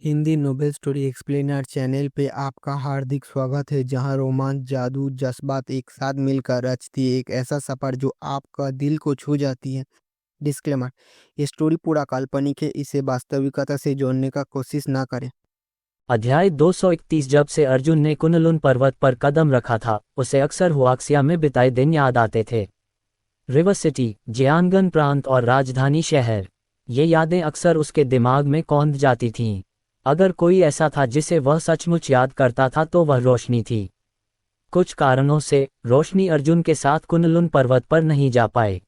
Hindi Nobel story explainer channel पे आपका हार्दिक स्वागत है, जहां रोमांच, जादू, जज्बात एक साथ मिलकर रचती है एक ऐसा सफर जो आपका दिल को छू जाती है। डिस्क्लेमर: ये स्टोरी पूरा काल्पनिक है, इसे वास्तविकता से जोड़ने का कोशिश ना करें। अध्याय 231। जब से अर्जुन ने कुनलुन पर्वत पर कदम रखा था, उसे अक्सर हुआक्सिया में बिताए दिन याद आते थे। रिवर सिटी, जियांगन प्रांत और राजधानी शहर, ये यादें अक्सर उसके दिमाग में कौंध जाती थीं। अगर कोई ऐसा था जिसे वह सचमुच याद करता था तो वह रोशनी थी। कुछ कारणों से रोशनी अर्जुन के साथ कुनलुन पर्वत पर नहीं जा पाए।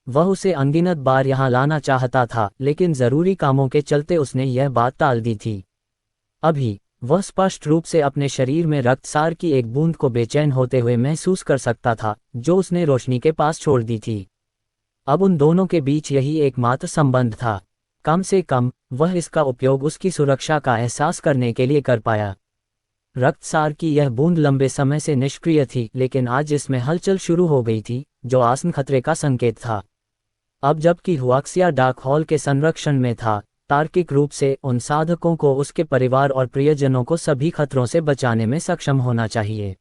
वह उसे अनगिनत बार यहाँ लाना चाहता था, लेकिन जरूरी कामों के चलते उसने यह बात टाल दी थी। अभी वह स्पष्ट रूप से अपने शरीर में रक्तसार की एक बूंद को बेचैन होते हुए महसूस कर सकता था, जो उसने रोशनी के पास छोड़ दी थी। अब उन दोनों के बीच यही एकमात्र संबंध था। कम से कम वह इसका उपयोग उसकी सुरक्षा का एहसास करने के लिए कर पाया। रक्तसार की यह बूंद लंबे समय से निष्क्रिय थी, लेकिन आज इसमें हलचल शुरू हो गई थी, जो आसन खतरे का संकेत था। अब जबकि हुआक्सिया डार्क हॉल के संरक्षण में था, तार्किक रूप से उन साधकों को उसके परिवार और प्रियजनों को सभी खतरों से बचाने में सक्षम होना चाहिए।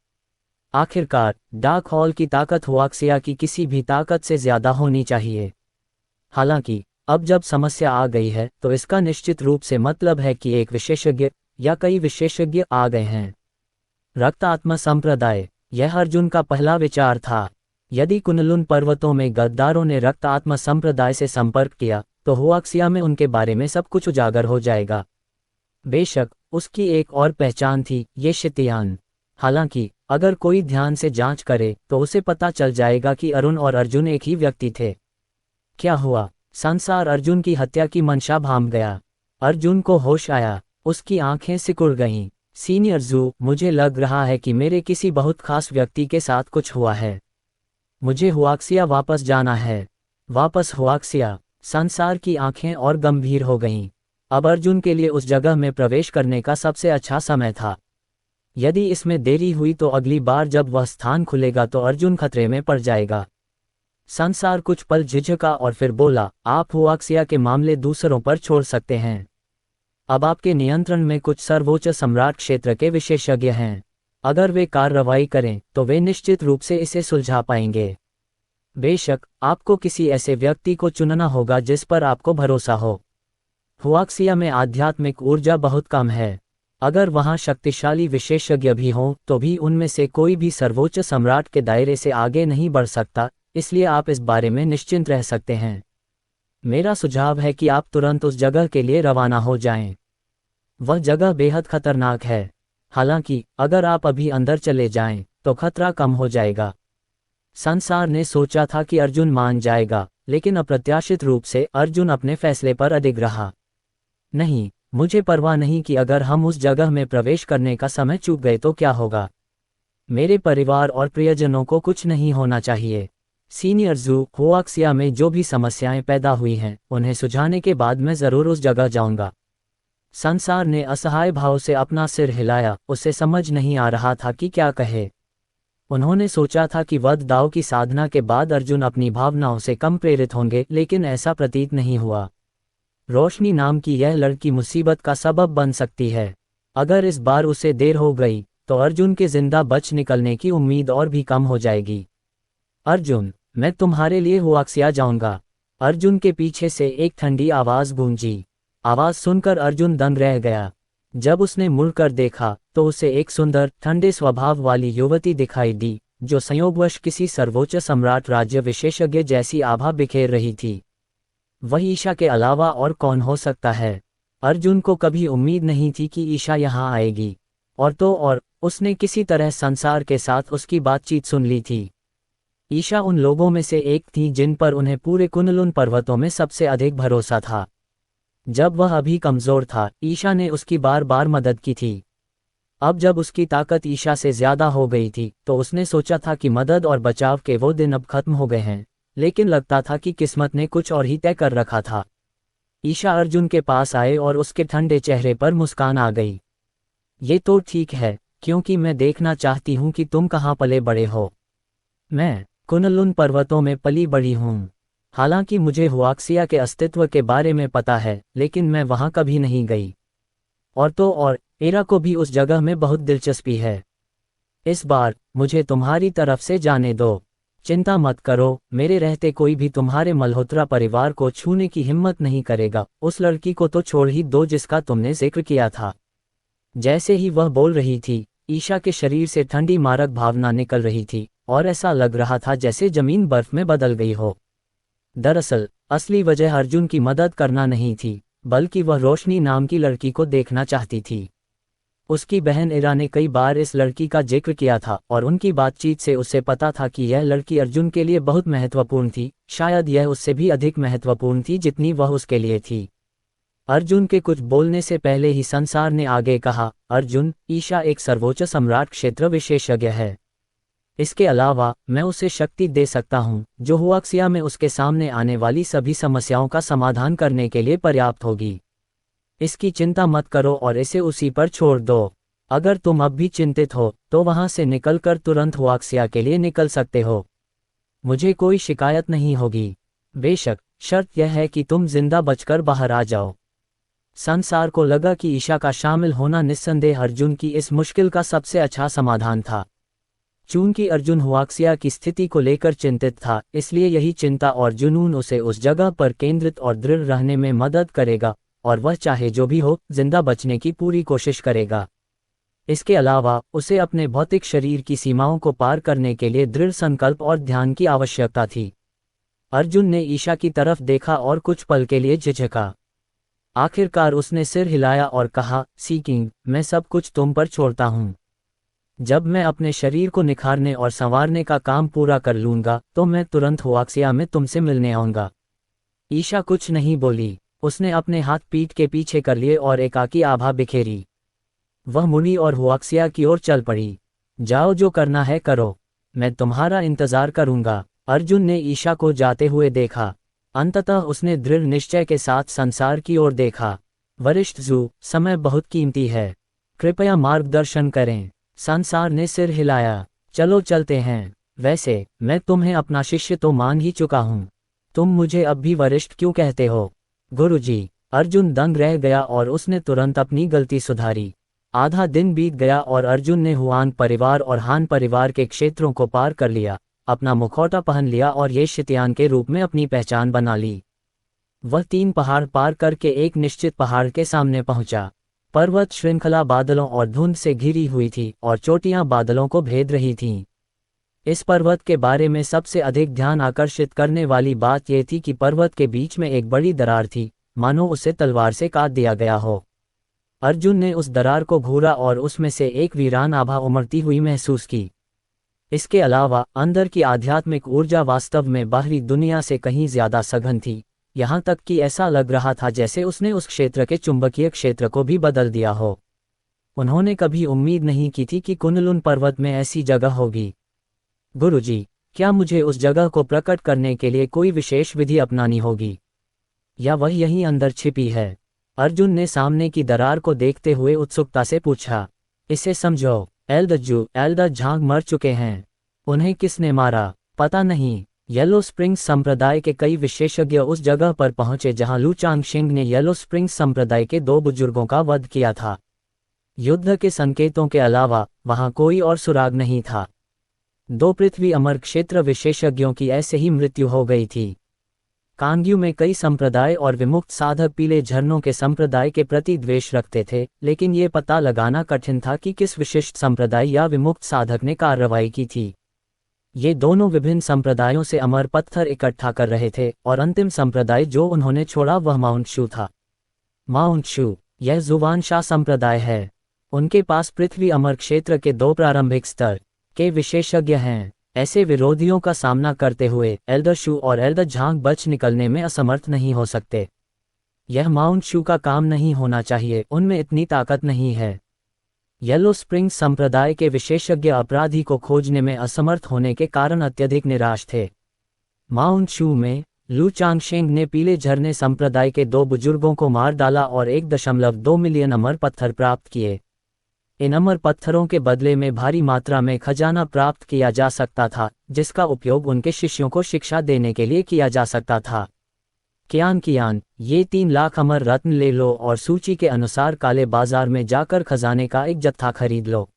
आखिरकार डार्क हॉल की ताकत हुआक्सिया की किसी भी ताकत से ज्यादा होनी चाहिए। हालांकि अब जब समस्या आ गई है तो इसका निश्चित रूप से मतलब है कि एक विशेषज्ञ या कई विशेषज्ञ आ गए हैं। रक्तात्मा संप्रदाय, यह अर्जुन का पहला विचार था। यदि कुनलुन पर्वतों में गद्दारों ने रक्तात्मा संप्रदाय से संपर्क किया तो हुआक्सिया में उनके बारे में सब कुछ उजागर हो जाएगा। बेशक उसकी एक और पहचान थी, ये शितियान। हालांकि अगर कोई ध्यान से जांच करे तो उसे पता चल जाएगा कि अरुण और अर्जुन एक ही व्यक्ति थे। क्या हुआ? संसार अर्जुन की हत्या की मंशा भांप गया। अर्जुन को होश आया, उसकी आंखें सिकुड़ गईं। सीनियर जू, मुझे लग रहा है कि मेरे किसी बहुत खास व्यक्ति के साथ कुछ हुआ है। मुझे हुआक्सिया वापस जाना है। वापस हुआक्सिया? संसार की आंखें और गंभीर हो गईं। अब अर्जुन के लिए उस जगह में प्रवेश करने का सबसे अच्छा समय था। यदि इसमें देरी हुई तो अगली बार जब वह स्थान खुलेगा तो अर्जुन खतरे में पड़ जाएगा। संसार कुछ पल झिझका और फिर बोला, आप हुआक्सिया के मामले दूसरों पर छोड़ सकते हैं। अब आपके नियंत्रण में कुछ सर्वोच्च सम्राट क्षेत्र के विशेषज्ञ हैं। अगर वे कार्रवाई करें तो वे निश्चित रूप से इसे सुलझा पाएंगे। बेशक आपको किसी ऐसे व्यक्ति को चुनना होगा जिस पर आपको भरोसा हो। हुआक्सिया में आध्यात्मिक ऊर्जा बहुत कम है। अगर वहां शक्तिशाली विशेषज्ञ भी हों तो भी उनमें से कोई भी सर्वोच्च सम्राट के दायरे से आगे नहीं बढ़ सकता, इसलिए आप इस बारे में निश्चिंत रह सकते हैं। मेरा सुझाव है कि आप तुरंत उस जगह के लिए रवाना हो जाएं। वह जगह बेहद खतरनाक है। हालांकि अगर आप अभी अंदर चले जाएं तो खतरा कम हो जाएगा। संसार ने सोचा था कि अर्जुन मान जाएगा, लेकिन अप्रत्याशित रूप से अर्जुन अपने फैसले पर अडिग रहा। नहीं, मुझे परवाह नहीं कि अगर हम उस जगह में प्रवेश करने का समय चूक गए तो क्या होगा। मेरे परिवार और प्रियजनों को कुछ नहीं होना चाहिए। सीनियर जू, हुआक्सिया में जो भी समस्याएं पैदा हुई हैं उन्हें सुलझाने के बाद मैं जरूर उस जगह जाऊंगा। संसार ने असहाय भाव से अपना सिर हिलाया, उसे समझ नहीं आ रहा था कि क्या कहे। उन्होंने सोचा था कि वध दाव की साधना के बाद अर्जुन अपनी भावनाओं से कम प्रेरित होंगे, लेकिन ऐसा प्रतीत नहीं हुआ। रोशनी नाम की यह लड़की मुसीबत का सबब बन सकती है। अगर इस बार उसे देर हो गई तो अर्जुन के जिंदा बच निकलने की उम्मीद और भी कम हो जाएगी। अर्जुन, मैं तुम्हारे लिए हुआक्सिया जाऊंगा। अर्जुन के पीछे से एक ठंडी आवाज गूंजी। आवाज सुनकर अर्जुन दंग रह गया। जब उसने मुड़कर देखा तो उसे एक सुंदर, ठंडे स्वभाव वाली युवती दिखाई दी, जो संयोगवश किसी सर्वोच्च सम्राट राज्य विशेषज्ञ जैसी आभा बिखेर रही थी। वह ईशा के अलावा और कौन हो सकता है? अर्जुन को कभी उम्मीद नहीं थी कि ईशा यहाँ आएगी। और उसने किसी तरह संसार के साथ उसकी बातचीत सुन ली थी। ईशा उन लोगों में से एक थी जिन पर उन्हें पूरे कुनलुन पर्वतों में सबसे अधिक भरोसा था। जब वह अभी कमजोर था, ईशा ने उसकी बार बार मदद की थी। अब जब उसकी ताकत ईशा से ज्यादा हो गई थी तो उसने सोचा था कि मदद और बचाव के वो दिन अब खत्म हो गए हैं, लेकिन लगता था कि किस्मत ने कुछ और ही तय कर रखा था। ईशा अर्जुन के पास आए और उसके ठंडे चेहरे पर मुस्कान आ गई। ये तो ठीक है, क्योंकि मैं देखना चाहती हूँ कि तुम कहाँ पले बड़े हो। मैं कुनलुन पर्वतों में पली बड़ी हूँ। हालांकि मुझे हुआक्सिया के अस्तित्व के बारे में पता है, लेकिन मैं वहां कभी नहीं गई। और तो और एरा को भी उस जगह में बहुत दिलचस्पी है। इस बार मुझे तुम्हारी तरफ से जाने दो। चिंता मत करो, मेरे रहते कोई भी तुम्हारे मल्होत्रा परिवार को छूने की हिम्मत नहीं करेगा। उस लड़की को तो छोड़ ही दो जिसका तुमने जिक्र किया था। जैसे ही वह बोल रही थी, ईशा के शरीर से ठंडी मारक भावना निकल रही थी और ऐसा लग रहा था जैसे जमीन बर्फ में बदल गई हो। दरअसल असली वजह अर्जुन की मदद करना नहीं थी, बल्कि वह रोशनी नाम की लड़की को देखना चाहती थी। उसकी बहन इरा ने कई बार इस लड़की का जिक्र किया था और उनकी बातचीत से उसे पता था कि यह लड़की अर्जुन के लिए बहुत महत्वपूर्ण थी, शायद यह उससे भी अधिक महत्वपूर्ण थी जितनी वह उसके लिए थी। अर्जुन के कुछ बोलने से पहले ही संसार ने आगे कहा, अर्जुन, ईशा एक सर्वोच्च सम्राट क्षेत्र विशेषज्ञ है। इसके अलावा मैं उसे शक्ति दे सकता हूँ जो हुआक्सिया में उसके सामने आने वाली सभी समस्याओं का समाधान करने के लिए पर्याप्त होगी। इसकी चिंता मत करो और इसे उसी पर छोड़ दो। अगर तुम अब भी चिंतित हो तो वहां से निकलकर तुरंत हुआक्सिया के लिए निकल सकते हो। मुझे कोई शिकायत नहीं होगी। बेशक शर्त यह है कि तुम जिंदा बचकर बाहर आ जाओ। संसार को लगा कि ईशा का शामिल होना निस्संदेह अर्जुन की इस मुश्किल का सबसे अच्छा समाधान था। चूंकि अर्जुन हुआक्सिया की स्थिति को लेकर चिंतित था, इसलिए यही चिंता और जुनून उसे उस जगह पर केंद्रित और दृढ़ रहने में मदद करेगा और वह चाहे जो भी हो जिंदा बचने की पूरी कोशिश करेगा। इसके अलावा उसे अपने भौतिक शरीर की सीमाओं को पार करने के लिए दृढ़ संकल्प और ध्यान की आवश्यकता थी। अर्जुन ने ईशा की तरफ देखा और कुछ पल के लिए झिझका। आखिरकार उसने सिर हिलाया और कहा, सी किंग, मैं सब कुछ तुम पर छोड़ता हूँ। जब मैं अपने शरीर को निखारने और संवारने का काम पूरा कर लूंगा तो मैं तुरंत हुआक्सिया में तुमसे मिलने आऊंगा। ईशा कुछ नहीं बोली। उसने अपने हाथ पीठ के पीछे कर लिए और एकाकी आभा बिखेरी। वह मुड़ी और हुआक्सिया की ओर चल पड़ी। जाओ, जो करना है करो, मैं तुम्हारा इंतजार करूंगा। अर्जुन ने ईशा को जाते हुए देखा। अंततः उसने दृढ़ निश्चय के साथ संसार की ओर देखा। वरिष्ठ जू, समय बहुत कीमती है, कृपया मार्गदर्शन करें। संसार ने सिर हिलाया। चलो चलते हैं। वैसे मैं तुम्हें अपना शिष्य तो मान ही चुका हूँ, तुम मुझे अब भी वरिष्ठ क्यों कहते हो? गुरुजी। अर्जुन दंग रह गया और उसने तुरंत अपनी गलती सुधारी। आधा दिन बीत गया और अर्जुन ने हुआंग परिवार और हान परिवार के क्षेत्रों को पार कर लिया, अपना मुखौटा पहन लिया और ये शितियान के रूप में अपनी पहचान बना ली। वह 3 पहाड़ पार करके एक निश्चित पहाड़ के सामने पहुंचा। पर्वत श्रृंखला बादलों और धुंध से घिरी हुई थी और चोटियां बादलों को भेद रही थीं। इस पर्वत के बारे में सबसे अधिक ध्यान आकर्षित करने वाली बात यह थी कि पर्वत के बीच में एक बड़ी दरार थी, मानो उसे तलवार से काट दिया गया हो। अर्जुन ने उस दरार को घूरा और उसमें से एक वीरान आभा उमड़ती हुई महसूस की। इसके अलावा अंदर की आध्यात्मिक ऊर्जा वास्तव में बाहरी दुनिया से कहीं ज्यादा सघन थी, यहाँ तक कि ऐसा लग रहा था जैसे उसने उस क्षेत्र के चुंबकीय क्षेत्र को भी बदल दिया हो। उन्होंने कभी उम्मीद नहीं की थी कि कुनलुन पर्वत में ऐसी जगह होगी। गुरुजी, क्या मुझे उस जगह को प्रकट करने के लिए कोई विशेष विधि अपनानी होगी, या वह यहीं अंदर छिपी है? अर्जुन ने सामने की दरार को देखते हुए उत्सुकता से पूछा। इसे समझो, एल्दर झांग मर चुके हैं। उन्हें किसने मारा पता नहीं। येलो स्प्रिंग्स संप्रदाय के कई विशेषज्ञ उस जगह पर पहुंचे जहां लू चांगशिंग ने येलो स्प्रिंग्स संप्रदाय के 2 बुजुर्गों का वध किया था। युद्ध के संकेतों के अलावा वहां कोई और सुराग नहीं था। 2 पृथ्वी अमर क्षेत्र विशेषज्ञों की ऐसे ही मृत्यु हो गई थी। कांग्यू में कई संप्रदाय और विमुक्त साधक पीले झरनों के संप्रदाय के प्रति द्वेष रखते थे, लेकिन ये पता लगाना कठिन था कि किस विशिष्ट संप्रदाय या विमुक्त साधक ने कार्रवाई की थी। ये दोनों विभिन्न संप्रदायों से अमर पत्थर इकट्ठा कर रहे थे और अंतिम संप्रदाय जो उन्होंने छोड़ा वह माउंट शू था। माउंट शू, यह जुवान शाह संप्रदाय है। उनके पास पृथ्वी अमर क्षेत्र के 2 प्रारंभिक स्तर के विशेषज्ञ हैं। ऐसे विरोधियों का सामना करते हुए एल्दर शू और एल्दर झांग बच निकलने में असमर्थ नहीं हो सकते। यह माउंट शू का काम नहीं होना चाहिए, उनमें इतनी ताकत नहीं है। येलो स्प्रिंग्स संप्रदाय के विशेषज्ञ अपराधी को खोजने में असमर्थ होने के कारण अत्यधिक निराश थे। माउंट शू में लू चांगशेंग ने पीले झरने संप्रदाय के 2 बुजुर्गों को मार डाला और 1.2 मिलियन अमर पत्थर प्राप्त किए। इन अमर पत्थरों के बदले में भारी मात्रा में खजाना प्राप्त किया जा सकता था, जिसका उपयोग उनके शिष्यों को शिक्षा देने के लिए किया जा सकता था। कियान कियान, ये 3 लाख अमर रत्न ले लो और सूची के अनुसार काले बाजार में जाकर खजाने का एक जत्था खरीद लो।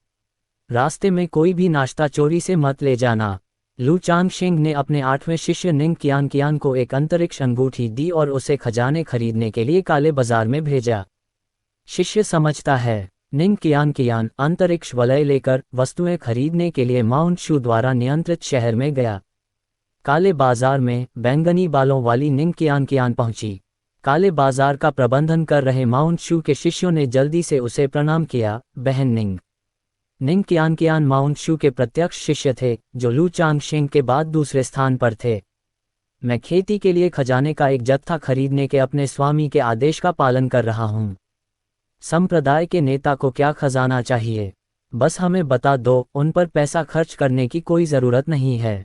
रास्ते में कोई भी नाश्ता चोरी से मत ले जाना। लू चांगशिंग ने अपने 8वें शिष्य निंग कियान कियान को एक अंतरिक्ष अंगूठी दी और उसे खजाने खरीदने के लिए काले बाजार में भेजा। शिष्य समझता है। निंग कियान कियान अंतरिक्ष वलय लेकर वस्तुएं खरीदने के लिए माउंट शू द्वारा नियंत्रित शहर में गया। काले बाजार में बैंगनी बालों वाली निंग कियान कियान पहुंची। काले बाजार का प्रबंधन कर रहे माउंट शू के शिष्यों ने जल्दी से उसे प्रणाम किया। बहन निंग। निंग कियान कियान माउंट शू के प्रत्यक्ष शिष्य थे, जो लू चांगशिंग के बाद दूसरे स्थान पर थे। मैं खेती के लिए खजाने का एक जत्था खरीदने के अपने स्वामी के आदेश का पालन कर रहा हूँ। संप्रदाय के नेता को क्या खजाना चाहिए, बस हमें बता दो, उन पर पैसा खर्च करने की कोई ज़रूरत नहीं है।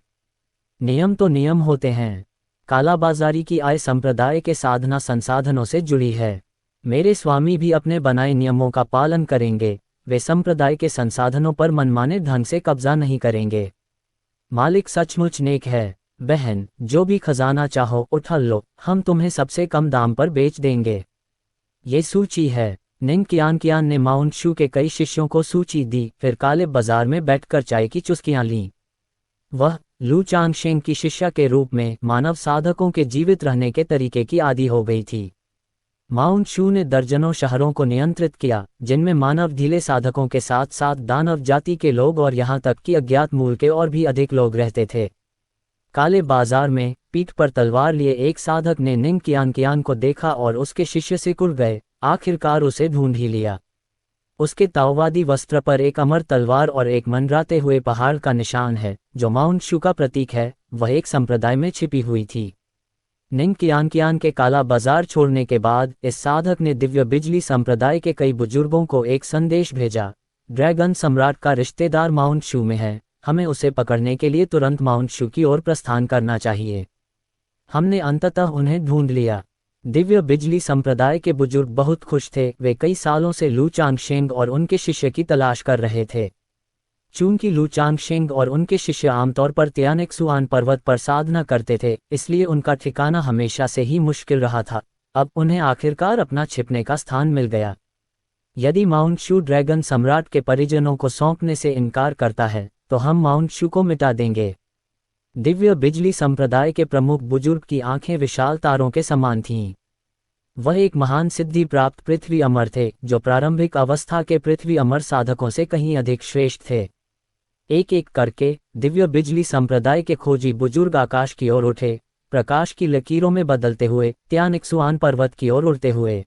नियम तो नियम होते हैं। कालाबाजारी की आय संप्रदाय के साधना संसाधनों से जुड़ी है। मेरे स्वामी भी अपने बनाए नियमों का पालन करेंगे। वे संप्रदाय के संसाधनों पर मनमाने ढंग से कब्जा नहीं करेंगे। मालिक सचमुच नेक है। बहन, जो भी खजाना चाहो उठा लो, हम तुम्हें सबसे कम दाम पर बेच देंगे। ये सूची है। निंग कियान कियान ने माउंट शू के कई शिष्यों को सूची दी, फिर काले बाजार में बैठकर चाय की चुस्कियां लीं। वह लू चांगशिंग की शिष्या के रूप में मानव साधकों के जीवित रहने के तरीके की आदी हो गई थी। माउंट शू ने दर्जनों शहरों को नियंत्रित किया, जिनमें मानव ढीले साधकों के साथ साथ दानव जाति के लोग और यहाँ तक कि अज्ञात मूल के और भी अधिक लोग रहते थे। काले बाजार में पीठ पर तलवार लिए एक साधक ने निंग कियान कियान को देखा और उसके शिष्य सिकुड़ गए। आखिरकार उसे ढूंढ ही लिया। उसके ताओवादी वस्त्र पर एक अमर तलवार और एक मंडराते हुए पहाड़ का निशान है, जो माउंट शू का प्रतीक है। वह एक संप्रदाय में छिपी हुई थी। निंग कियान कियान के काला बाजार छोड़ने के बाद इस साधक ने दिव्य बिजली संप्रदाय के कई बुजुर्गों को एक संदेश भेजा। ड्रैगन सम्राट का रिश्तेदार माउंट शू में है। हमें उसे पकड़ने के लिए तुरंत माउंट शू की ओर प्रस्थान करना चाहिए। हमने अंततः उन्हें ढूंढ लिया। दिव्य बिजली संप्रदाय के बुजुर्ग बहुत खुश थे। वे कई सालों से लू चांगशिंग और उनके शिष्य की तलाश कर रहे थे। चूंकि लू चांगशिंग और उनके शिष्य आमतौर पर तियानेक्सुआन पर्वत पर साधना करते थे, इसलिए उनका ठिकाना हमेशा से ही मुश्किल रहा था। अब उन्हें आखिरकार अपना छिपने का स्थान मिल गया। यदि माउंट शू ड्रैगन सम्राट के परिजनों को सौंपने से इनकार करता है, तो हम माउंट शू को मिटा देंगे। दिव्य बिजली संप्रदाय के प्रमुख बुजुर्ग की आंखें विशाल तारों के समान थीं। वह एक महान सिद्धि प्राप्त पृथ्वी अमर थे, जो प्रारंभिक अवस्था के पृथ्वी अमर साधकों से कहीं अधिक श्रेष्ठ थे। एक एक करके दिव्य बिजली संप्रदाय के खोजी बुजुर्ग आकाश की ओर उठे, प्रकाश की लकीरों में बदलते हुए, तियानेक्सुआन पर्वत की ओर उड़ते हुए।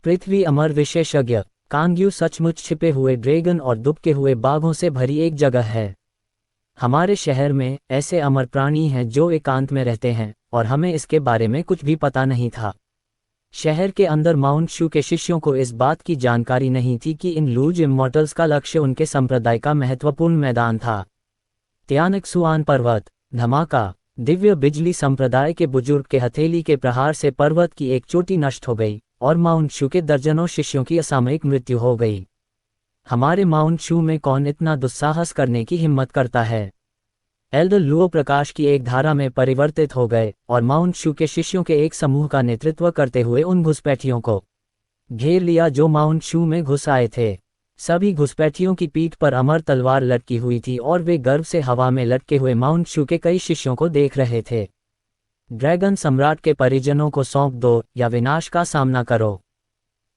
पृथ्वी अमर विशेषज्ञ कांग्यू सचमुच छिपे हुए ड्रैगन और दुबके हुए बाघों से भरी एक जगह है। हमारे शहर में ऐसे अमर प्राणी हैं जो एकांत में रहते हैं, और हमें इसके बारे में कुछ भी पता नहीं था। शहर के अंदर माउंट शू के शिष्यों को इस बात की जानकारी नहीं थी कि इन लूज इमॉर्टल्स का लक्ष्य उनके संप्रदाय का महत्वपूर्ण मैदान था। तियानेक्सुआन पर्वत। धमाका। दिव्य बिजली संप्रदाय के बुजुर्ग के हथेली के प्रहार से पर्वत की एक चोटी नष्ट हो गई और माउंट शू के दर्जनों शिष्यों की असामयिक मृत्यु हो गई। हमारे माउंट शू में कौन इतना दुस्साहस करने की हिम्मत करता है? एल्डर लुओ प्रकाश की एक धारा में परिवर्तित हो गए और माउंट शू के शिष्यों के एक समूह का नेतृत्व करते हुए उन घुसपैठियों को घेर लिया जो माउंट शू में घुस आए थे। सभी घुसपैठियों की पीठ पर अमर तलवार लटकी हुई थी और वे गर्व से हवा में लटके हुए माउंट शू के कई शिष्यों को देख रहे थे। ड्रैगन सम्राट के परिजनों को सौंप दो या विनाश का सामना करो।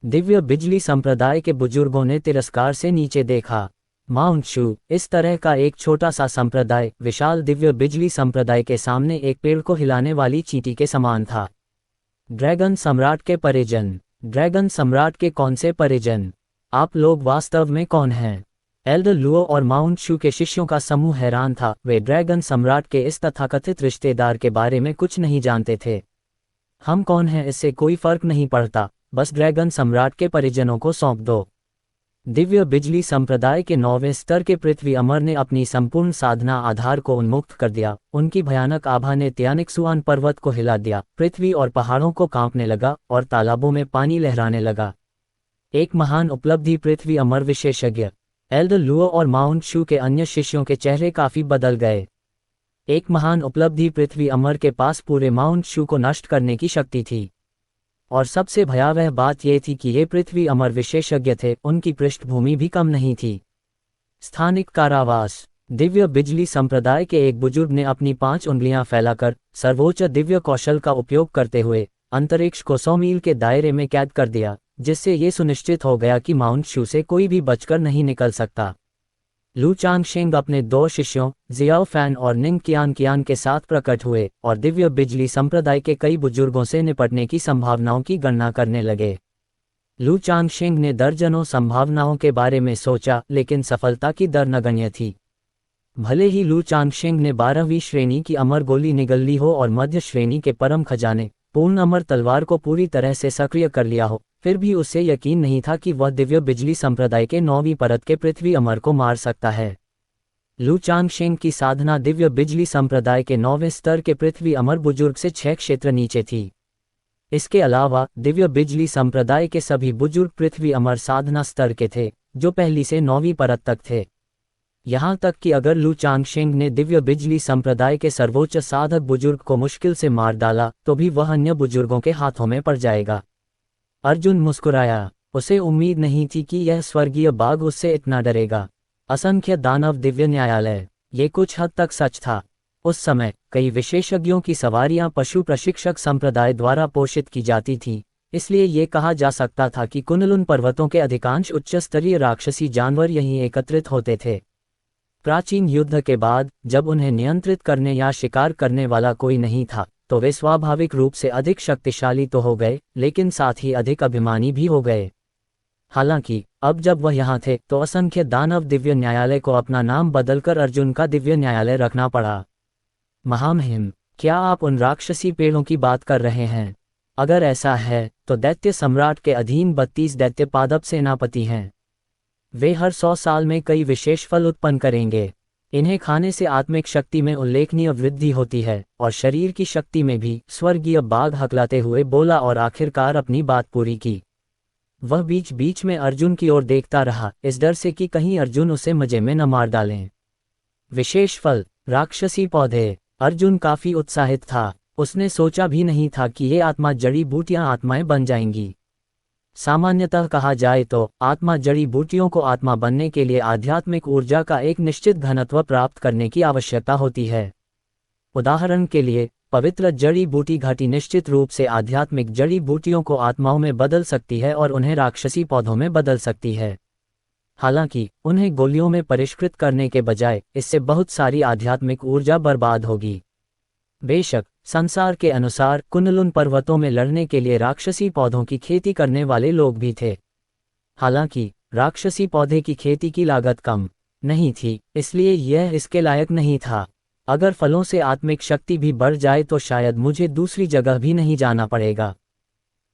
दिव्य बिजली संप्रदाय के बुजुर्गों ने तिरस्कार से नीचे देखा। माउंट शू, इस तरह का एक छोटा सा संप्रदाय, विशाल दिव्य बिजली संप्रदाय के सामने एक पेड़ को हिलाने वाली चींटी के समान था। ड्रैगन सम्राट के परिजन। ड्रैगन सम्राट के कौन से परिजन? आप लोग वास्तव में कौन हैं? एल्डर लुओ और माउंट शू के शिष्यों का समूह हैरान था। वे ड्रैगन सम्राट के इस तथाकथित रिश्तेदार के बारे में कुछ नहीं जानते थे। हम कौन हैं इससे कोई फर्क नहीं पड़ता, बस ड्रैगन सम्राट के परिजनों को सौंप दो। दिव्य बिजली संप्रदाय के 9वें स्तर के पृथ्वी अमर ने अपनी संपूर्ण साधना आधार को उन्मुक्त कर दिया। उनकी भयानक आभा ने तियानेक्सुआन पर्वत को हिला दिया। पृथ्वी और पहाड़ों को कांपने लगा और तालाबों में पानी लहराने लगा। एक महान उपलब्धि। पृथ्वी अमर विशेषज्ञ एल्डर लुओ और माउंट शू के अन्य शिष्यों के चेहरे काफी बदल गए। एक महान उपलब्धि पृथ्वी अमर के पास पूरे माउंट शू को नष्ट करने की शक्ति थी। और सबसे भयावह बात यह थी कि ये पृथ्वी अमर विशेषज्ञ थे, उनकी पृष्ठभूमि भी कम नहीं थी। स्थानिक कारावास। दिव्य बिजली संप्रदाय के एक बुजुर्ग ने अपनी 5 उंगलियां फैलाकर सर्वोच्च दिव्य कौशल का उपयोग करते हुए अंतरिक्ष को 100 मील के दायरे में कैद कर दिया, जिससे ये सुनिश्चित हो गया कि माउंट शू से कोई भी बचकर नहीं निकल सकता। लू चांगशेंग अपने 2 शिष्यों जियाओ फैन और निंग कियान के साथ प्रकट हुए और दिव्य बिजली संप्रदाय के कई बुजुर्गों से निपटने की संभावनाओं की गणना करने लगे। लू चांगशेंग ने दर्जनों संभावनाओं के बारे में सोचा, लेकिन सफलता की दर नगण्य थी। भले ही लू चांगशेंग ने 12वीं श्रेणी की अमर गोली निगल ली हो और मध्य श्रेणी के परम खजाने पूर्ण अमर तलवार को पूरी तरह से सक्रिय कर लिया हो, फिर भी उसे यकीन नहीं था कि वह दिव्य बिजली संप्रदाय के 9वीं परत के पृथ्वी अमर को मार सकता है। लू चांगशेंग की साधना दिव्य बिजली संप्रदाय के 9वें स्तर के पृथ्वी अमर बुजुर्ग से 6 क्षेत्र नीचे थी। इसके अलावा दिव्य बिजली संप्रदाय के सभी बुजुर्ग पृथ्वी अमर साधना स्तर के थे, जो पहली से 9वीं परत तक थे। यहाँ तक कि अगर लू चांगशेंग ने दिव्य बिजली संप्रदाय के सर्वोच्च साधक बुजुर्ग को मुश्किल से मार डाला तो भी वह अन्य बुजुर्गों के हाथों में पड़ जाएगा। अर्जुन मुस्कुराया। उसे उम्मीद नहीं थी कि यह स्वर्गीय बाघ उससे इतना डरेगा। असंख्य दानव दिव्य न्यायालय। ये कुछ हद तक सच था। उस समय कई विशेषज्ञों की सवारियां पशु प्रशिक्षक संप्रदाय द्वारा पोषित की जाती थीं, इसलिए ये कहा जा सकता था कि कुनलुन पर्वतों के अधिकांश उच्च स्तरीय राक्षसी जानवर यहीं एकत्रित होते थे। प्राचीन युद्ध के बाद जब उन्हें नियंत्रित करने या शिकार करने वाला कोई नहीं था, तो वे स्वाभाविक रूप से अधिक शक्तिशाली तो हो गए, लेकिन साथ ही अधिक अभिमानी भी हो गए। हालांकि अब जब वह यहाँ थे तो असंख्य दानव दिव्य न्यायालय को अपना नाम बदलकर अर्जुन का दिव्य न्यायालय रखना पड़ा। महामहिम, क्या आप उन राक्षसी पेड़ों की बात कर रहे हैं? अगर ऐसा है तो दैत्य सम्राट के अधीन 32 दैत्य पादप सेनापति हैं। वे हर 100 साल में कई विशेष फल उत्पन्न करेंगे। इन्हें खाने से आत्मिक शक्ति में उल्लेखनीय वृद्धि होती है और शरीर की शक्ति में भी। स्वर्गीय बाघ हकलाते हुए बोला और आखिरकार अपनी बात पूरी की। वह बीच बीच में अर्जुन की ओर देखता रहा, इस डर से कि कहीं अर्जुन उसे मजे में न मार डालें। विशेष फल, राक्षसी पौधे। अर्जुन काफी उत्साहित था। उसने सोचा भी नहीं था कि ये आत्मा जड़ी बूटियां आत्माएं बन जाएंगी। सामान्यतः कहा जाए तो आत्मा जड़ी बूटियों को आत्मा बनने के लिए आध्यात्मिक ऊर्जा का एक निश्चित घनत्व प्राप्त करने की आवश्यकता होती है। उदाहरण के लिए, पवित्र जड़ी बूटी घाटी निश्चित रूप से आध्यात्मिक जड़ी बूटियों को आत्माओं में बदल सकती है और उन्हें राक्षसी पौधों में बदल सकती है। हालांकि उन्हें गोलियों में परिष्कृत करने के बजाय इससे बहुत सारी आध्यात्मिक ऊर्जा बर्बाद होगी। बेशक संसार के अनुसार कुनलुन पर्वतों में लड़ने के लिए राक्षसी पौधों की खेती करने वाले लोग भी थे। हालांकि राक्षसी पौधे की खेती की लागत कम नहीं थी, इसलिए यह इसके लायक नहीं था। अगर फलों से आत्मिक शक्ति भी बढ़ जाए तो शायद मुझे दूसरी जगह भी नहीं जाना पड़ेगा।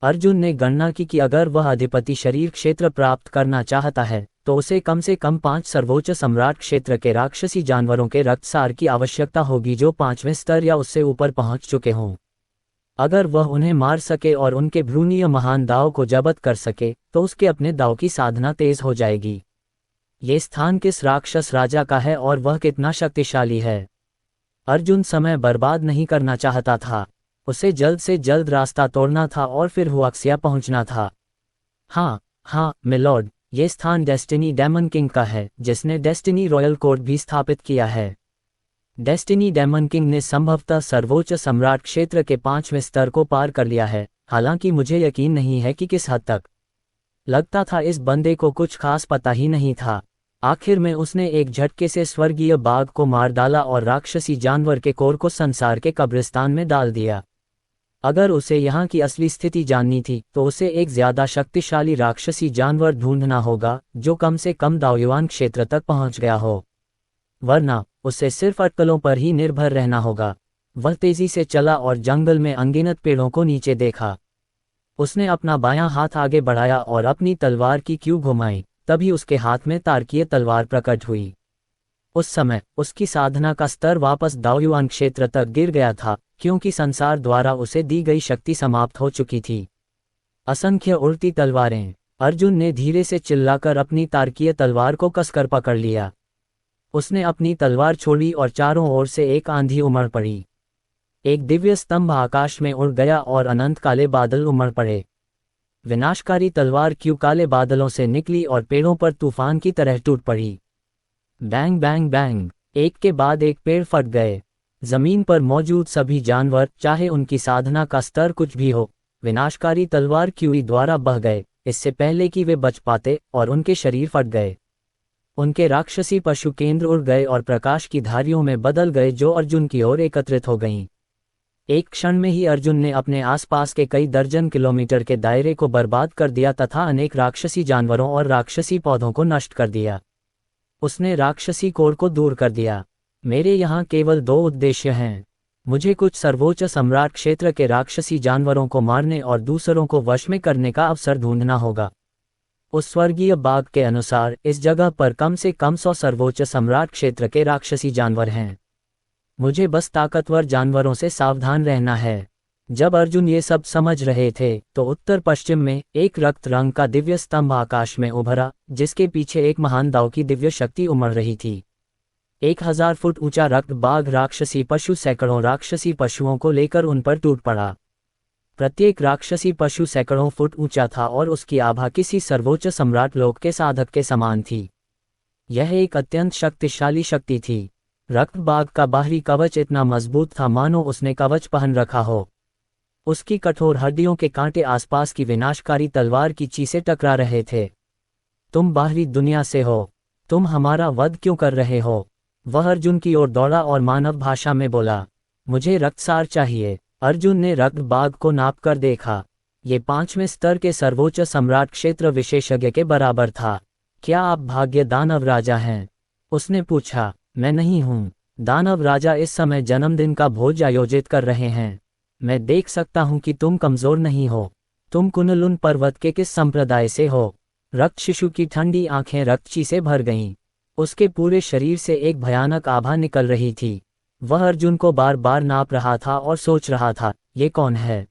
अर्जुन ने गणना की कि अगर वह अधिपति शरीर क्षेत्र प्राप्त करना चाहता है तो उसे कम से कम 5 सर्वोच्च सम्राट क्षेत्र के राक्षसी जानवरों के रक्तसार की आवश्यकता होगी जो 5वें स्तर या उससे ऊपर पहुंच चुके हों। अगर वह उन्हें मार सके और उनके भ्रूणीय महान दाव को जब्त कर सके तो उसके अपने दाव की साधना तेज हो जाएगी। ये स्थान किस राक्षस राजा का है और वह कितना शक्तिशाली है? अर्जुन समय बर्बाद नहीं करना चाहता था। उसे जल्द से जल्द रास्ता तोड़ना था और फिर हुआक्सिया पहुंचना था। हाँ मिलॉर्ड, ये स्थान डेस्टिनी डेमन किंग का है, जिसने डेस्टिनी रॉयल कोर्ट भी स्थापित किया है। डेस्टिनी डेमन किंग ने संभवतः सर्वोच्च सम्राट क्षेत्र के 5वें स्तर को पार कर लिया है, हालांकि मुझे यकीन नहीं है कि किस हद तक। लगता था इस बंदे को कुछ खास पता ही नहीं था। आखिर में उसने एक झटके से स्वर्गीय बाघ को मार डाला और राक्षसी जानवर के कोर को संसार के कब्रिस्तान में डाल दिया। अगर उसे यहाँ की असली स्थिति जाननी थी तो उसे एक ज्यादा शक्तिशाली राक्षसी जानवर ढूंढना होगा जो कम से कम दाओयुआन क्षेत्र तक पहुँच गया हो, वरना उसे सिर्फ अटकलों पर ही निर्भर रहना होगा। वह तेजी से चला और जंगल में अनगिनत पेड़ों को नीचे देखा। उसने अपना बायां हाथ आगे बढ़ाया और अपनी तलवार की क्यू घुमाई, तभी उसके हाथ में तारकीय तलवार प्रकट हुई। उस समय उसकी साधना का स्तर वापस दाओयुआन क्षेत्र तक गिर गया था, क्योंकि संसार द्वारा उसे दी गई शक्ति समाप्त हो चुकी थी। असंख्य उड़ती तलवारें। अर्जुन ने धीरे से चिल्लाकर अपनी तारकीय तलवार को कसकर पकड़ लिया। उसने अपनी तलवार छोड़ी और चारों ओर से एक आंधी उमड़ पड़ी। एक दिव्य स्तंभ आकाश में उड़ गया और अनंत काले बादल उमड़ पड़े। विनाशकारी तलवार क्यों काले बादलों से निकली और पेड़ों पर तूफान की तरह टूट पड़ी। बैंग बैंग बैंग, एक के बाद एक पेड़ फट गए। जमीन पर मौजूद सभी जानवर, चाहे उनकी साधना का स्तर कुछ भी हो, विनाशकारी तलवार क्यूई द्वारा बह गए, इससे पहले कि वे बच पाते, और उनके शरीर फट गए। उनके राक्षसी पशु केंद्र उड़ गए और प्रकाश की धारियों में बदल गए जो अर्जुन की ओर एकत्रित हो गईं। एक क्षण में ही अर्जुन ने अपने आसपास के कई दर्जन किलोमीटर के दायरे को बर्बाद कर दिया तथा अनेक राक्षसी जानवरों और राक्षसी पौधों को नष्ट कर दिया। उसने राक्षसी कोर को दूर कर दिया। मेरे यहाँ केवल 2 उद्देश्य हैं। मुझे कुछ सर्वोच्च सम्राट क्षेत्र के राक्षसी जानवरों को मारने और दूसरों को वश में करने का अवसर ढूंढना होगा। उस स्वर्गीय बाघ के अनुसार इस जगह पर कम से कम 100 सर्वोच्च सम्राट क्षेत्र के राक्षसी जानवर हैं। मुझे बस ताकतवर जानवरों से सावधान रहना है। जब अर्जुन ये सब समझ रहे थे तो उत्तर पश्चिम में एक रक्त रंग का दिव्य स्तंभ आकाश में उभरा, जिसके पीछे एक महान दाव की दिव्य शक्ति उमड़ रही थी। 1000 फुट ऊंचा रक्त बाघ राक्षसी पशु सैकड़ों राक्षसी पशुओं को लेकर उन पर टूट पड़ा। प्रत्येक राक्षसी पशु सैकड़ों फुट ऊंचा था और उसकी आभा किसी सर्वोच्च सम्राट लोक के साधक के समान थी। यह एक अत्यंत शक्तिशाली शक्ति थी। रक्त बाघ का बाहरी कवच इतना मजबूत था मानो उसने कवच पहन रखा हो। उसकी कठोर हड्डियों के कांटे आसपास की विनाशकारी तलवार की चीसे टकरा रहे थे। तुम बाहरी दुनिया से हो, तुम हमारा वध क्यों कर रहे हो? वह अर्जुन की ओर दौड़ा और मानव भाषा में बोला, मुझे रक्तसार चाहिए। अर्जुन ने रक्त बाघ को नाप कर देखा। ये 5वें स्तर के सर्वोच्च सम्राट क्षेत्र विशेषज्ञ के बराबर था। क्या आप भाग्य दानव राजा हैं? उसने पूछा। मैं नहीं हूँ। दानव राजा इस समय जन्मदिन का भोज आयोजित कर रहे हैं। मैं देख सकता हूँ कि तुम कमजोर नहीं हो। तुम कुनलुन पर्वत के किस संप्रदाय से हो? रक्त शिशु की ठंडी आंखें रक्तची से भर गईं। उसके पूरे शरीर से एक भयानक आभा निकल रही थी। वह अर्जुन को बार बार नाप रहा था और सोच रहा था, ये कौन है?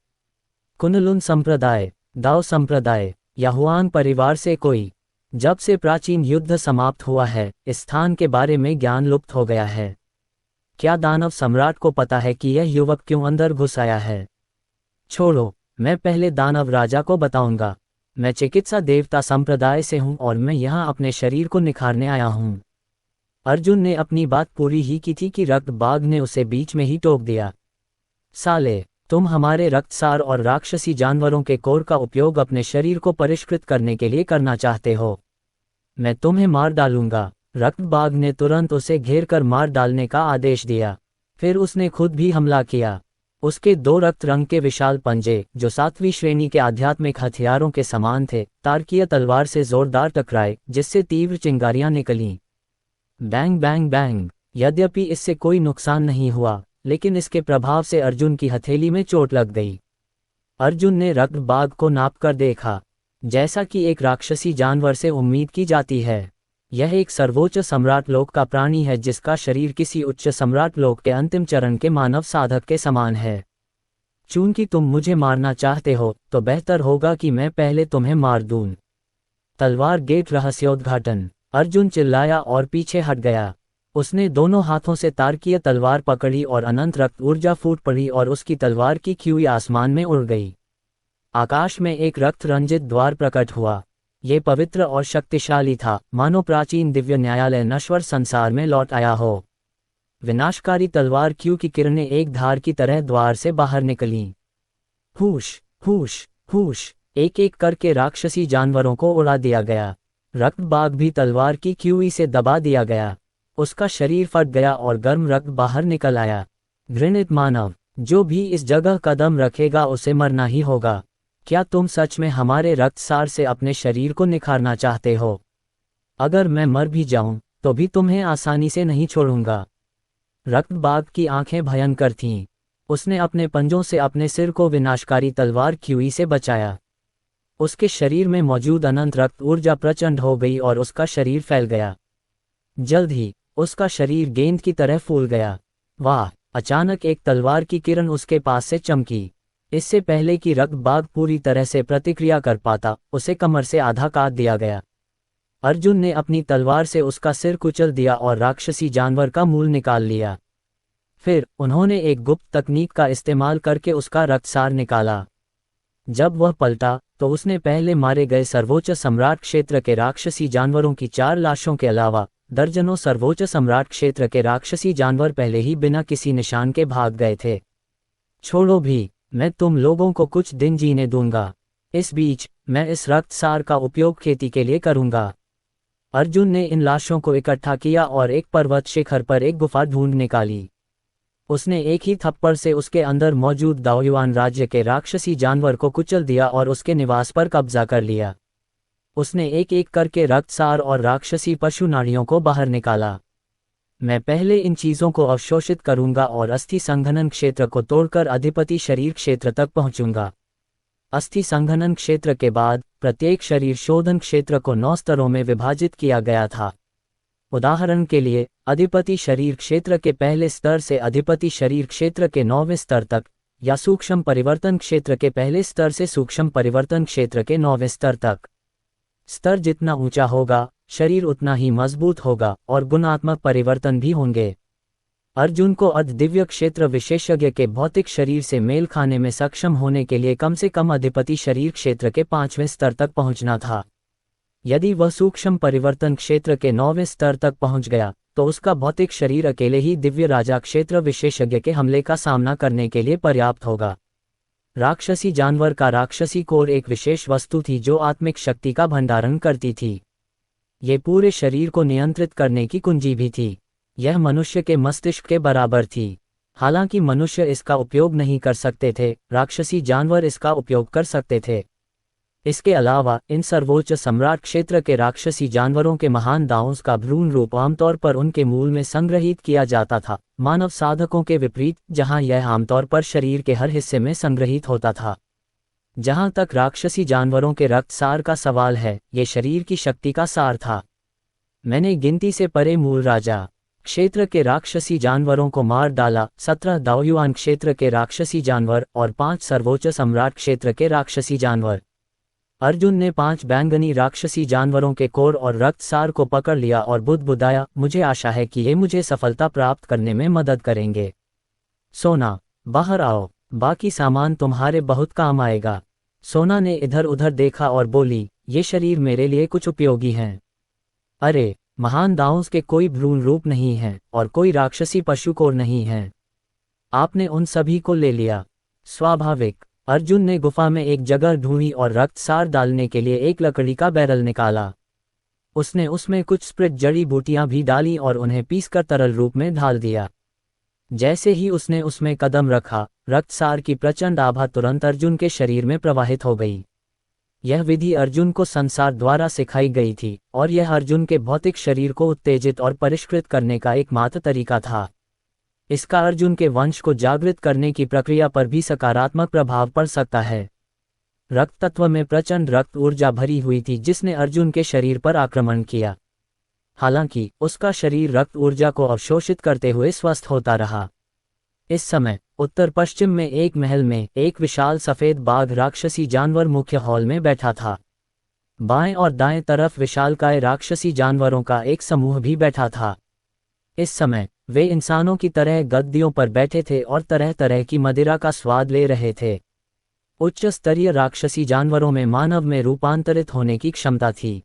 कुनलुन संप्रदाय, दाओ संप्रदाय, या हुआन परिवार से कोई? जब से प्राचीन युद्ध समाप्त हुआ है, इस स्थान के बारे में ज्ञान लुप्त हो गया है। क्या दानव सम्राट को पता है कि यह युवक क्यों अंदर घुस आया है? छोड़ो, मैं पहले दानव राजा को बताऊंगा। मैं चिकित्सा देवता संप्रदाय से हूं और मैं यहाँ अपने शरीर को निखारने आया हूं। अर्जुन ने अपनी बात पूरी ही की थी कि रक्त बाघ ने उसे बीच में ही टोक दिया। साले, तुम हमारे रक्तसार और राक्षसी जानवरों के कोर का उपयोग अपने शरीर को परिष्कृत करने के लिए करना चाहते हो। मैं तुम्हें मार डालूंगा। रक्त बाघ ने तुरंत उसे घेर कर मार डालने का आदेश दिया। फिर उसने खुद भी हमला किया। उसके 2 रक्त रंग के विशाल पंजे, जो 7वीं श्रेणी के आध्यात्मिक हथियारों के समान थे, तारकीय तलवार से जोरदार टकराए, जिससे तीव्र चिंगारियां निकलीं। Bang bang bang. यद्यपि इससे कोई नुकसान नहीं हुआ, लेकिन इसके प्रभाव से अर्जुन की हथेली में चोट लग गई। अर्जुन ने रक्त बाघ को नाप कर देखा। जैसा कि एक राक्षसी जानवर से उम्मीद की जाती है, यह एक सर्वोच्च सम्राट लोक का प्राणी है जिसका शरीर किसी उच्च सम्राट लोक के अंतिम चरण के मानव साधक के समान है। चूंकि तुम मुझे मारना चाहते हो, तो बेहतर होगा कि मैं पहले तुम्हें मार दूं। तलवार गेट रहस्योद्घाटन। अर्जुन चिल्लाया और पीछे हट गया। उसने दोनों हाथों से तारकीय तलवार पकड़ी और अनंत रक्त ऊर्जा फूट पड़ी और उसकी तलवार की क्यूई आसमान में उड़ गई। आकाश में एक रक्त रंजित द्वार प्रकट हुआ। ये पवित्र और शक्तिशाली था, मानो प्राचीन दिव्य न्यायालय नश्वर संसार में लौट आया हो। विनाशकारी तलवार क्यू की किरणें एक धार की तरह द्वार से बाहर निकलीं। हूश हूश हूश, एक एक करके राक्षसी जानवरों को उड़ा दिया गया। रक्त बाघ भी तलवार की क्यूई से दबा दिया गया। उसका शरीर फट गया और गर्म रक्त बाहर निकल आया। घृणित मानव, जो भी इस जगह कदम रखेगा उसे मरना ही होगा। क्या तुम सच में हमारे रक्तसार से अपने शरीर को निखारना चाहते हो? अगर मैं मर भी जाऊं, तो भी तुम्हें आसानी से नहीं छोड़ूंगा। रक्त बाघ की आंखें भयंकर थीं। उसने अपने पंजों से अपने सिर को विनाशकारी तलवार क्यूई से बचाया। उसके शरीर में मौजूद अनंत रक्त ऊर्जा प्रचंड हो गई और उसका शरीर फैल गया। जल्द ही उसका शरीर गेंद की तरह फूल गया। वाह! अचानक एक तलवार की किरण उसके पास से चमकी। इससे पहले कि रक्त बाघ पूरी तरह से प्रतिक्रिया कर पाता, उसे कमर से आधा काट दिया गया। अर्जुन ने अपनी तलवार से उसका सिर कुचल दिया और राक्षसी जानवर का मूल निकाल लिया। फिर उन्होंने एक गुप्त तकनीक का इस्तेमाल करके उसका रक्तसार निकाला। जब वह पलटा तो उसने पहले मारे गए सर्वोच्च सम्राट क्षेत्र के राक्षसी जानवरों की 4 लाशों के अलावा दर्जनों सर्वोच्च सम्राट क्षेत्र के राक्षसी जानवर पहले ही बिना किसी निशान के भाग गए थे। छोड़ो भी, मैं तुम लोगों को कुछ दिन जीने दूंगा। इस बीच मैं इस रक्तसार का उपयोग खेती के लिए करूंगा। अर्जुन ने इन लाशों को इकट्ठा किया और एक पर्वत शिखर पर एक गुफा ढूंढ निकाली। उसने एक ही थप्पड़ से उसके अंदर मौजूद दाओयुआन राज्य के राक्षसी जानवर को कुचल दिया और उसके निवास पर कब्जा कर लिया। उसने एक एक करके रक्तसार और राक्षसी पशु नाड़ियों को बाहर निकाला। मैं पहले इन चीजों को अवशोषित करूंगा और अस्थि संघनन क्षेत्र को तोड़कर अधिपति शरीर क्षेत्र तक पहुंचूंगा। अस्थि संघनन क्षेत्र के बाद प्रत्येक शरीर शोधन क्षेत्र को 9 स्तरों में विभाजित किया गया था। उदाहरण के लिए, अधिपति शरीर क्षेत्र के पहले स्तर से अधिपति शरीर क्षेत्र के 9वें स्तर तक, या सूक्ष्म परिवर्तन क्षेत्र के पहले स्तर से सूक्ष्म परिवर्तन क्षेत्र के 9वें स्तर तक। स्तर जितना ऊंचा होगा, शरीर उतना ही मजबूत होगा और गुणात्मक परिवर्तन भी होंगे। अर्जुन को दिव्य क्षेत्र विशेषज्ञ के भौतिक शरीर से मेल खाने में सक्षम होने के लिए कम से कम अधिपति शरीर क्षेत्र के 5वें स्तर तक पहुंचना था। यदि वह सूक्ष्म परिवर्तन क्षेत्र के 9वें स्तर तक पहुंच गया तो उसका भौतिक शरीर अकेले ही दिव्य राजा क्षेत्र विशेषज्ञ के हमले का सामना करने के लिए पर्याप्त होगा। राक्षसी जानवर का राक्षसी कोर एक विशेष वस्तु थी जो आत्मिक शक्ति का भंडारण करती थी। ये पूरे शरीर को नियंत्रित करने की कुंजी भी थी। यह मनुष्य के मस्तिष्क के बराबर थी। हालांकि मनुष्य इसका उपयोग नहीं कर सकते थे, राक्षसी जानवर इसका उपयोग कर सकते थे। इसके अलावा इन सर्वोच्च सम्राट क्षेत्र के राक्षसी जानवरों के महान दावों का भ्रूण रूप आमतौर पर उनके मूल में संग्रहित किया जाता था, मानव साधकों के विपरीत जहां यह आमतौर पर शरीर के हर हिस्से में संग्रहित होता था। जहां तक राक्षसी जानवरों के रक्तसार का सवाल है, ये शरीर की शक्ति का सार था। मैंने गिनती से परे मूल राजा क्षेत्र के राक्षसी जानवरों को मार डाला, 17 दाओयुआन क्षेत्र के राक्षसी जानवर और 5 सर्वोच्च सम्राट क्षेत्र के राक्षसी जानवर। अर्जुन ने 5 बैंगनी राक्षसी जानवरों के कोर और रक्तसार को पकड़ लिया और बुदबुदाया, मुझे आशा है कि ये मुझे सफलता प्राप्त करने में मदद करेंगे। सोना, बाहर आओ, बाकी सामान तुम्हारे बहुत काम आएगा। सोना ने इधर उधर देखा और बोली, ये शरीर मेरे लिए कुछ उपयोगी हैं। अरे, महान दाओं के कोई भ्रूण रूप नहीं है और कोई राक्षसी पशु कोर नहीं है। आपने उन सभी को ले लिया। स्वाभाविक। अर्जुन ने गुफा में एक जगह ढूंढी और रक्तसार डालने के लिए एक लकड़ी का बैरल निकाला। उसने उसमें कुछ स्प्रिट जड़ी बूटियां भी डाली और उन्हें पीसकर तरल रूप में ढाल दिया। जैसे ही उसने उसमें कदम रखा, रक्तसार की प्रचंड आभा तुरंत अर्जुन के शरीर में प्रवाहित हो गई। यह विधि अर्जुन को संसार द्वारा सिखाई गई थी और यह अर्जुन के भौतिक शरीर को उत्तेजित और परिष्कृत करने का एकमात्र तरीका था। इसका अर्जुन के वंश को जागृत करने की प्रक्रिया पर भी सकारात्मक प्रभाव पड़ सकता है। रक्त तत्व में प्रचंड रक्त ऊर्जा भरी हुई थी जिसने अर्जुन के शरीर पर आक्रमण किया। हालांकि उसका शरीर रक्त ऊर्जा को अवशोषित करते हुए स्वस्थ होता रहा। इस समय उत्तर पश्चिम में एक महल में एक विशाल सफेद बाघ राक्षसी जानवर मुख्य हॉल में बैठा था। बाएं और दाएं तरफ विशालकाय राक्षसी जानवरों का एक समूह भी बैठा था। इस समय वे इंसानों की तरह गद्दियों पर बैठे थे और तरह तरह की मदिरा का स्वाद ले रहे थे। उच्च स्तरीय राक्षसी जानवरों में मानव में रूपांतरित होने की क्षमता थी।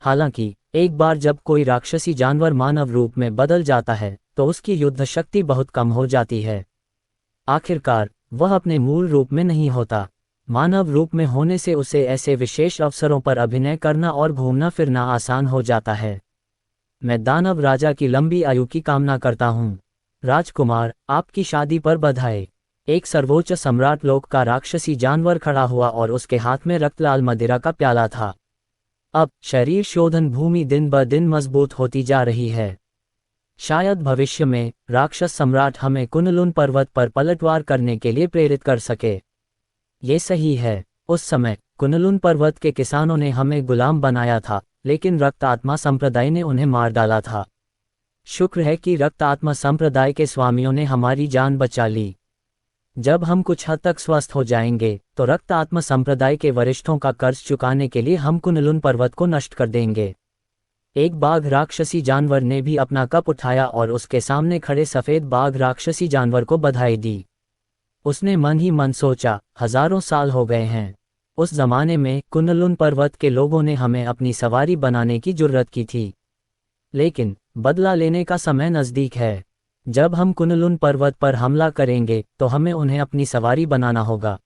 हालांकि एक बार जब कोई राक्षसी जानवर मानव रूप में बदल जाता है तो उसकी युद्ध शक्ति बहुत कम हो जाती है। आखिरकार वह अपने मूल रूप में नहीं होता। मानव रूप में होने से उसे ऐसे विशेष अवसरों पर अभिनय करना और घूमना फिरना आसान हो जाता है। मैं दानव राजा की लंबी आयु की कामना करता हूँ। राजकुमार, आपकी शादी पर बधाई। एक सर्वोच्च सम्राट लोक का राक्षसी जानवर खड़ा हुआ और उसके हाथ में रक्तलाल मदिरा का प्याला था। अब शरीर शोधन भूमि दिन ब दिन मजबूत होती जा रही है। शायद भविष्य में राक्षस सम्राट हमें कुनलुन पर्वत पर पलटवार करने के लिए प्रेरित कर सके। ये सही है। उस समय कुनलुन पर्वत के किसानों ने हमें गुलाम बनाया था, लेकिन रक्त आत्मा संप्रदाय ने उन्हें मार डाला था। शुक्र है कि रक्त आत्मा संप्रदाय के स्वामियों ने हमारी जान बचा ली। जब हम कुछ हद तक स्वस्थ हो जाएंगे तो रक्त आत्मा संप्रदाय के वरिष्ठों का कर्ज चुकाने के लिए हम कुनलुन पर्वत को नष्ट कर देंगे। एक बाघ राक्षसी जानवर ने भी अपना कप उठाया और उसके सामने खड़े सफेद बाघ राक्षसी जानवर को बधाई दी। उसने मन ही मन सोचा, हजारों साल हो गए हैं। उस जमाने में कुन-लुन पर्वत के लोगों ने हमें अपनी सवारी बनाने की जुर्रत की थी, लेकिन बदला लेने का समय नज़दीक है। जब हम कुन-लुन पर्वत पर हमला करेंगे तो हमें उन्हें अपनी सवारी बनाना होगा।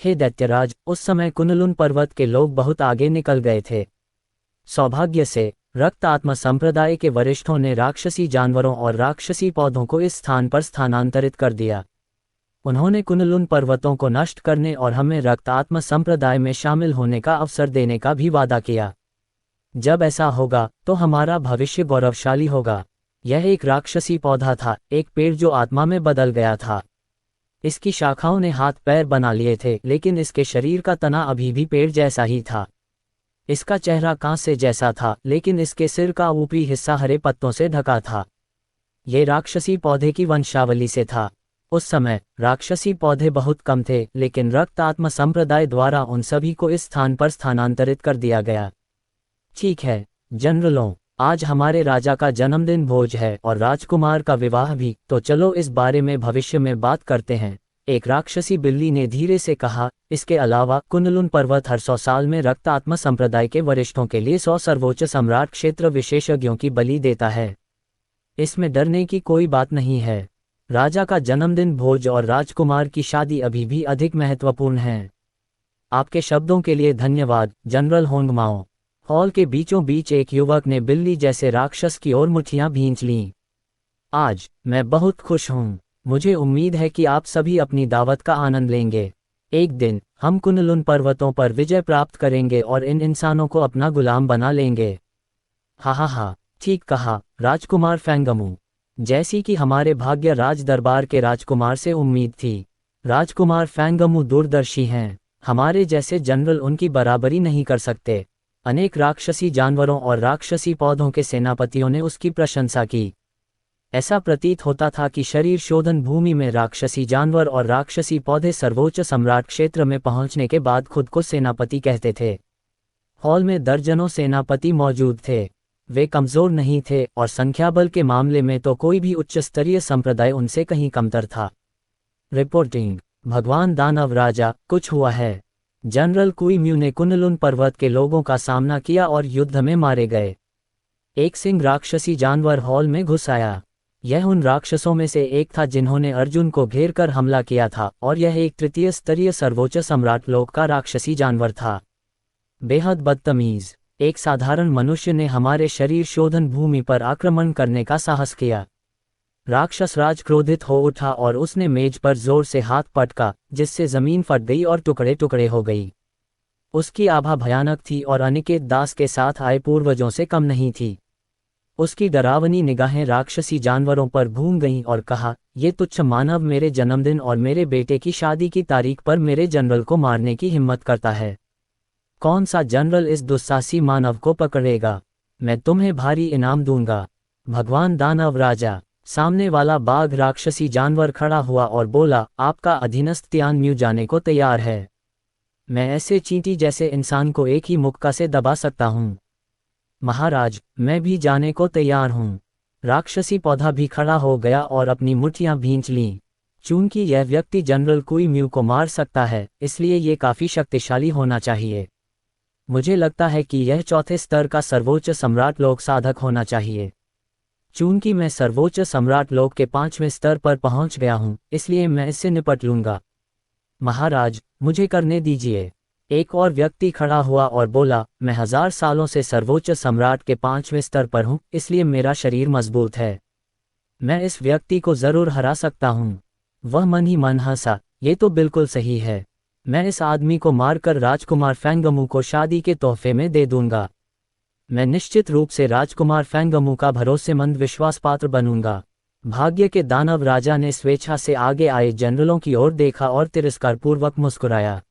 हे दैत्यराज, उस समय कुन-लुन पर्वत के लोग बहुत आगे निकल गए थे। सौभाग्य से रक्त आत्मा संप्रदाय के वरिष्ठों ने राक्षसी जानवरों और राक्षसी पौधों को इस स्थान पर स्थानांतरित कर दिया। उन्होंने कुन-लुन पर्वतों को नष्ट करने और हमें रक्त आत्मा संप्रदाय में शामिल होने का अवसर देने का भी वादा किया। जब ऐसा होगा तो हमारा भविष्य गौरवशाली होगा। यह एक राक्षसी पौधा था, एक पेड़ जो आत्मा में बदल गया था। इसकी शाखाओं ने हाथ पैर बना लिए थे, लेकिन इसके शरीर का तना अभी भी पेड़ जैसा ही था। इसका चेहरा कांसे जैसा था, लेकिन इसके सिर का ऊपरी हिस्सा हरे पत्तों से ढका था। ये राक्षसी पौधे की वंशावली से था। उस समय राक्षसी पौधे बहुत कम थे, लेकिन रक्त आत्मा संप्रदाय द्वारा उन सभी को इस स्थान पर स्थानांतरित कर दिया गया। ठीक है जनरलों, आज हमारे राजा का जन्मदिन भोज है और राजकुमार का विवाह भी, तो चलो इस बारे में भविष्य में बात करते हैं। एक राक्षसी बिल्ली ने धीरे से कहा। इसके अलावा कुन-लुन पर्वत हर 100 साल में रक्त आत्मा संप्रदाय के वरिष्ठों के लिए 100 सर्वोच्च सम्राट क्षेत्र विशेषज्ञों की बलि देता है। इसमें डरने की कोई बात नहीं है। राजा का जन्मदिन भोज और राजकुमार की शादी अभी भी अधिक महत्वपूर्ण है। आपके शब्दों के लिए धन्यवाद जनरल होंगमाओ। हॉल के बीचों बीच एक युवक ने बिल्ली जैसे राक्षस की ओर मुट्ठियां भींच लीं। आज मैं बहुत खुश हूँ। मुझे उम्मीद है कि आप सभी अपनी दावत का आनंद लेंगे। एक दिन हम कुन-लुन पर्वतों पर विजय प्राप्त करेंगे और इन इंसानों को अपना गुलाम बना लेंगे। हा हा हा, ठीक कहा राजकुमार फैंगमू। जैसी कि हमारे भाग्य राज दरबार के राजकुमार से उम्मीद थी। राजकुमार फैंगमू दूरदर्शी हैं। हमारे जैसे जनरल उनकी बराबरी नहीं कर सकते। अनेक राक्षसी जानवरों और राक्षसी पौधों के सेनापतियों ने उसकी प्रशंसा की। ऐसा प्रतीत होता था कि शरीर शोधन भूमि में राक्षसी जानवर और राक्षसी पौधे सर्वोच्च सम्राट क्षेत्र में पहुंचने के बाद खुद को सेनापति कहते थे। हॉल में दर्जनों सेनापति मौजूद थे। वे कमजोर नहीं थे और संख्याबल के मामले में तो कोई भी उच्च स्तरीय संप्रदाय उनसे कहीं कमतर था। रिपोर्टिंग भगवान दानव राजा, कुछ हुआ है। जनरल कुई-म्यू ने कुन-लुन पर्वत के लोगों का सामना किया और युद्ध में मारे गए। एक सिंह राक्षसी जानवर हॉल में घुस आया। यह उन राक्षसों में से एक था जिन्होंने अर्जुन को घेर कर हमला किया था, और यह एक तृतीय स्तरीय सर्वोच्च सम्राट लोक का राक्षसी जानवर था। बेहद बदतमीज एक साधारण मनुष्य ने हमारे शरीर शोधन भूमि पर आक्रमण करने का साहस किया। राक्षस राज क्रोधित हो उठा और उसने मेज पर जोर से हाथ पटका, जिससे जमीन फट गई और टुकड़े टुकड़े हो गई। उसकी आभा भयानक थी और अनिकेत दास के साथ आए पूर्वजों से कम नहीं थी। उसकी डरावनी निगाहें राक्षसी जानवरों पर घूम गईं और कहा, ये तुच्छ मानव मेरे जन्मदिन और मेरे बेटे की शादी की तारीख पर मेरे जनरल को मारने की हिम्मत करता है। कौन सा जनरल इस दुस्साहसी मानव को पकड़ेगा? मैं तुम्हें भारी इनाम दूंगा। भगवान दानव राजा। सामने वाला बाघ राक्षसी जानवर खड़ा हुआ और बोला, आपका अधीनस्थ तियान-म्यू जाने को तैयार है। मैं ऐसे चींटी जैसे इंसान को एक ही मुक्का से दबा सकता हूँ। महाराज, मैं भी जाने को तैयार हूँ। राक्षसी पौधा भी खड़ा हो गया और अपनी मुट्ठियां भींच लीं। चूंकि यह व्यक्ति जनरल कुई-म्यू को मार सकता है, इसलिए ये काफी शक्तिशाली होना चाहिए। मुझे लगता है कि यह चौथे स्तर का सर्वोच्च सम्राट लोक साधक होना चाहिए। चूंकि मैं सर्वोच्च सम्राट लोक के 5वें स्तर पर पहुंच गया हूं, इसलिए मैं इससे निपट लूंगा। महाराज, मुझे करने दीजिए। एक और व्यक्ति खड़ा हुआ और बोला, मैं 1000 सालों से सर्वोच्च सम्राट के 5वें स्तर पर हूं, इसलिए मेरा शरीर मजबूत है। मैं इस व्यक्ति को जरूर हरा सकता हूं। वह मन ही मन हंसा, ये तो बिल्कुल सही है। मैं इस आदमी को मारकर राजकुमार फैंगमू को शादी के तोहफे में दे दूंगा। मैं निश्चित रूप से राजकुमार फैंगमू का भरोसेमंद विश्वासपात्र बनूंगा। भाग्य के दानव राजा ने स्वेच्छा से आगे आए जनरलों की ओर देखा और तिरस्कारपूर्वक मुस्कुराया।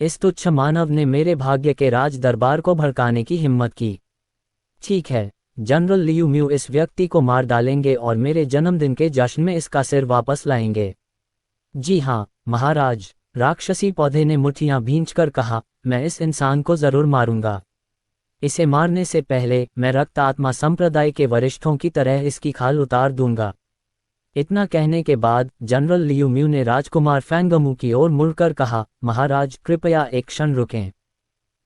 इस तुच्छ मानव ने मेरे भाग्य के राज दरबार को भड़काने की हिम्मत की। ठीक है, जनरल लियू-म्यू इस व्यक्ति को मार डालेंगे और मेरे जन्मदिन के जश्न में इसका सिर वापस लाएंगे। जी हाँ महाराज, राक्षसी पौधे ने मुट्ठियां भींचकर कहा, मैं इस इंसान को जरूर मारूंगा। इसे मारने से पहले मैं रक्त आत्मा संप्रदाय के वरिष्ठों की तरह इसकी खाल उतार दूंगा। इतना कहने के बाद जनरल लियू म्यू ने राजकुमार फैंगमू की ओर मुड़कर कहा, महाराज कृपया एक क्षण रुकें।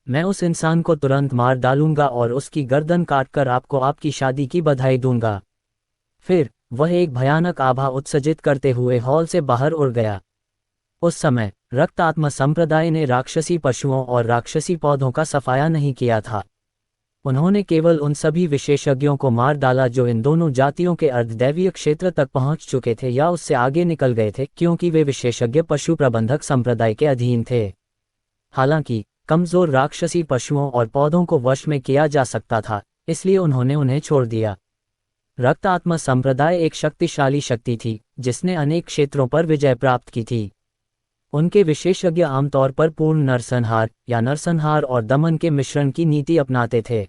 मैं उस इंसान को तुरंत मार डालूंगा और उसकी गर्दन काटकर आपको आपकी शादी की बधाई दूंगा। फिर वह एक भयानक आभा उत्सर्जित करते हुए हॉल से बाहर उड़ गया। उस समय रक्त आत्मा संप्रदाय ने राक्षसी पशुओं और राक्षसी पौधों का सफाया नहीं किया था। उन्होंने केवल उन सभी विशेषज्ञों को मार डाला जो इन दोनों जातियों के अर्धदैवीय क्षेत्र तक पहुंच चुके थे या उससे आगे निकल गए थे, क्योंकि वे विशेषज्ञ पशु प्रबंधक संप्रदाय के अधीन थे। हालांकि कमजोर राक्षसी पशुओं और पौधों को वश में किया जा सकता था, इसलिए उन्होंने उन्हें छोड़ दिया। रक्त आत्मा संप्रदाय एक शक्तिशाली शक्ति थी जिसने अनेक क्षेत्रों पर विजय प्राप्त की थी। उनके विशेषज्ञ आमतौर पर पूर्ण नरसंहार या नरसंहार और दमन के मिश्रण की नीति अपनाते थे।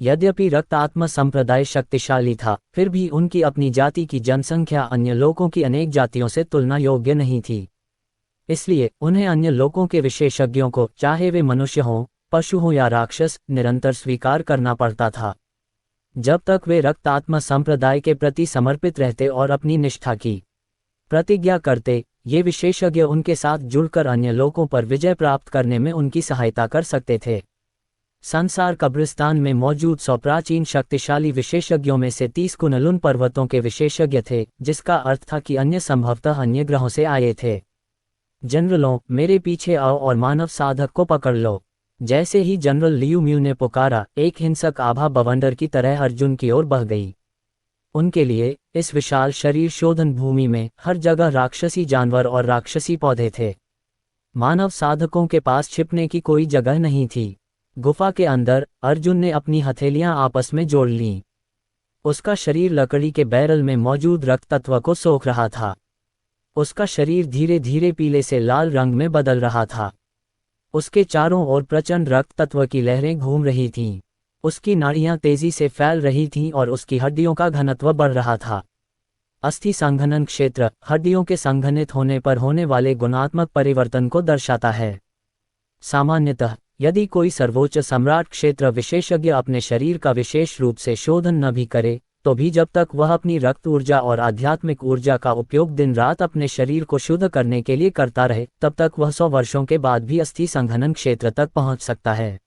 यद्यपि रक्त आत्मा संप्रदाय शक्तिशाली था, फिर भी उनकी अपनी जाति की जनसंख्या अन्य लोगों की अनेक जातियों से तुलना योग्य नहीं थी। इसलिए उन्हें अन्य लोगों के विशेषज्ञों को, चाहे वे मनुष्य हों, पशु हों या राक्षस, निरंतर स्वीकार करना पड़ता था। जब तक वे रक्त आत्मा संप्रदाय के प्रति समर्पित रहते और अपनी निष्ठा की प्रतिज्ञा करते, ये विशेषज्ञ उनके साथ जुड़कर अन्य लोगों पर विजय प्राप्त करने में उनकी सहायता कर सकते थे। संसार कब्रिस्तान में मौजूद 100 प्राचीन शक्तिशाली विशेषज्ञों में से 30 कुनलुन पर्वतों के विशेषज्ञ थे, जिसका अर्थ था कि अन्य संभवतः अन्य ग्रहों से आए थे। जनरलों, मेरे पीछे आओ और मानव साधक को पकड़ लो। जैसे ही जनरल लियू म्यू ने पुकारा, एक हिंसक आभा बवंडर की तरह अर्जुन की ओर बह गई। उनके लिए इस विशाल शरीर शोधन भूमि में हर जगह राक्षसी जानवर और राक्षसी पौधे थे। मानव साधकों के पास छिपने की कोई जगह नहीं थी। गुफा के अंदर अर्जुन ने अपनी हथेलियां आपस में जोड़ लीं। उसका शरीर लकड़ी के बैरल में मौजूद रक्त तत्व को सोख रहा था। उसका शरीर धीरे धीरे पीले से लाल रंग में बदल रहा था। उसके चारों ओर प्रचंड रक्त तत्व की लहरें घूम रही थीं। उसकी नाड़ियां तेजी से फैल रही थीं और उसकी हड्डियों का घनत्व बढ़ रहा था। अस्थि संघनन क्षेत्र हड्डियों के संघनित होने पर होने वाले गुणात्मक परिवर्तन को दर्शाता है। सामान्यतः यदि कोई सर्वोच्च सम्राट क्षेत्र विशेषज्ञ अपने शरीर का विशेष रूप से शोधन न भी करे, तो भी जब तक वह अपनी रक्त ऊर्जा और आध्यात्मिक ऊर्जा का उपयोग दिन रात अपने शरीर को शुद्ध करने के लिए करता रहे, तब तक वह 100 वर्षों के बाद भी अस्थि संघनन क्षेत्र तक पहुंच सकता है।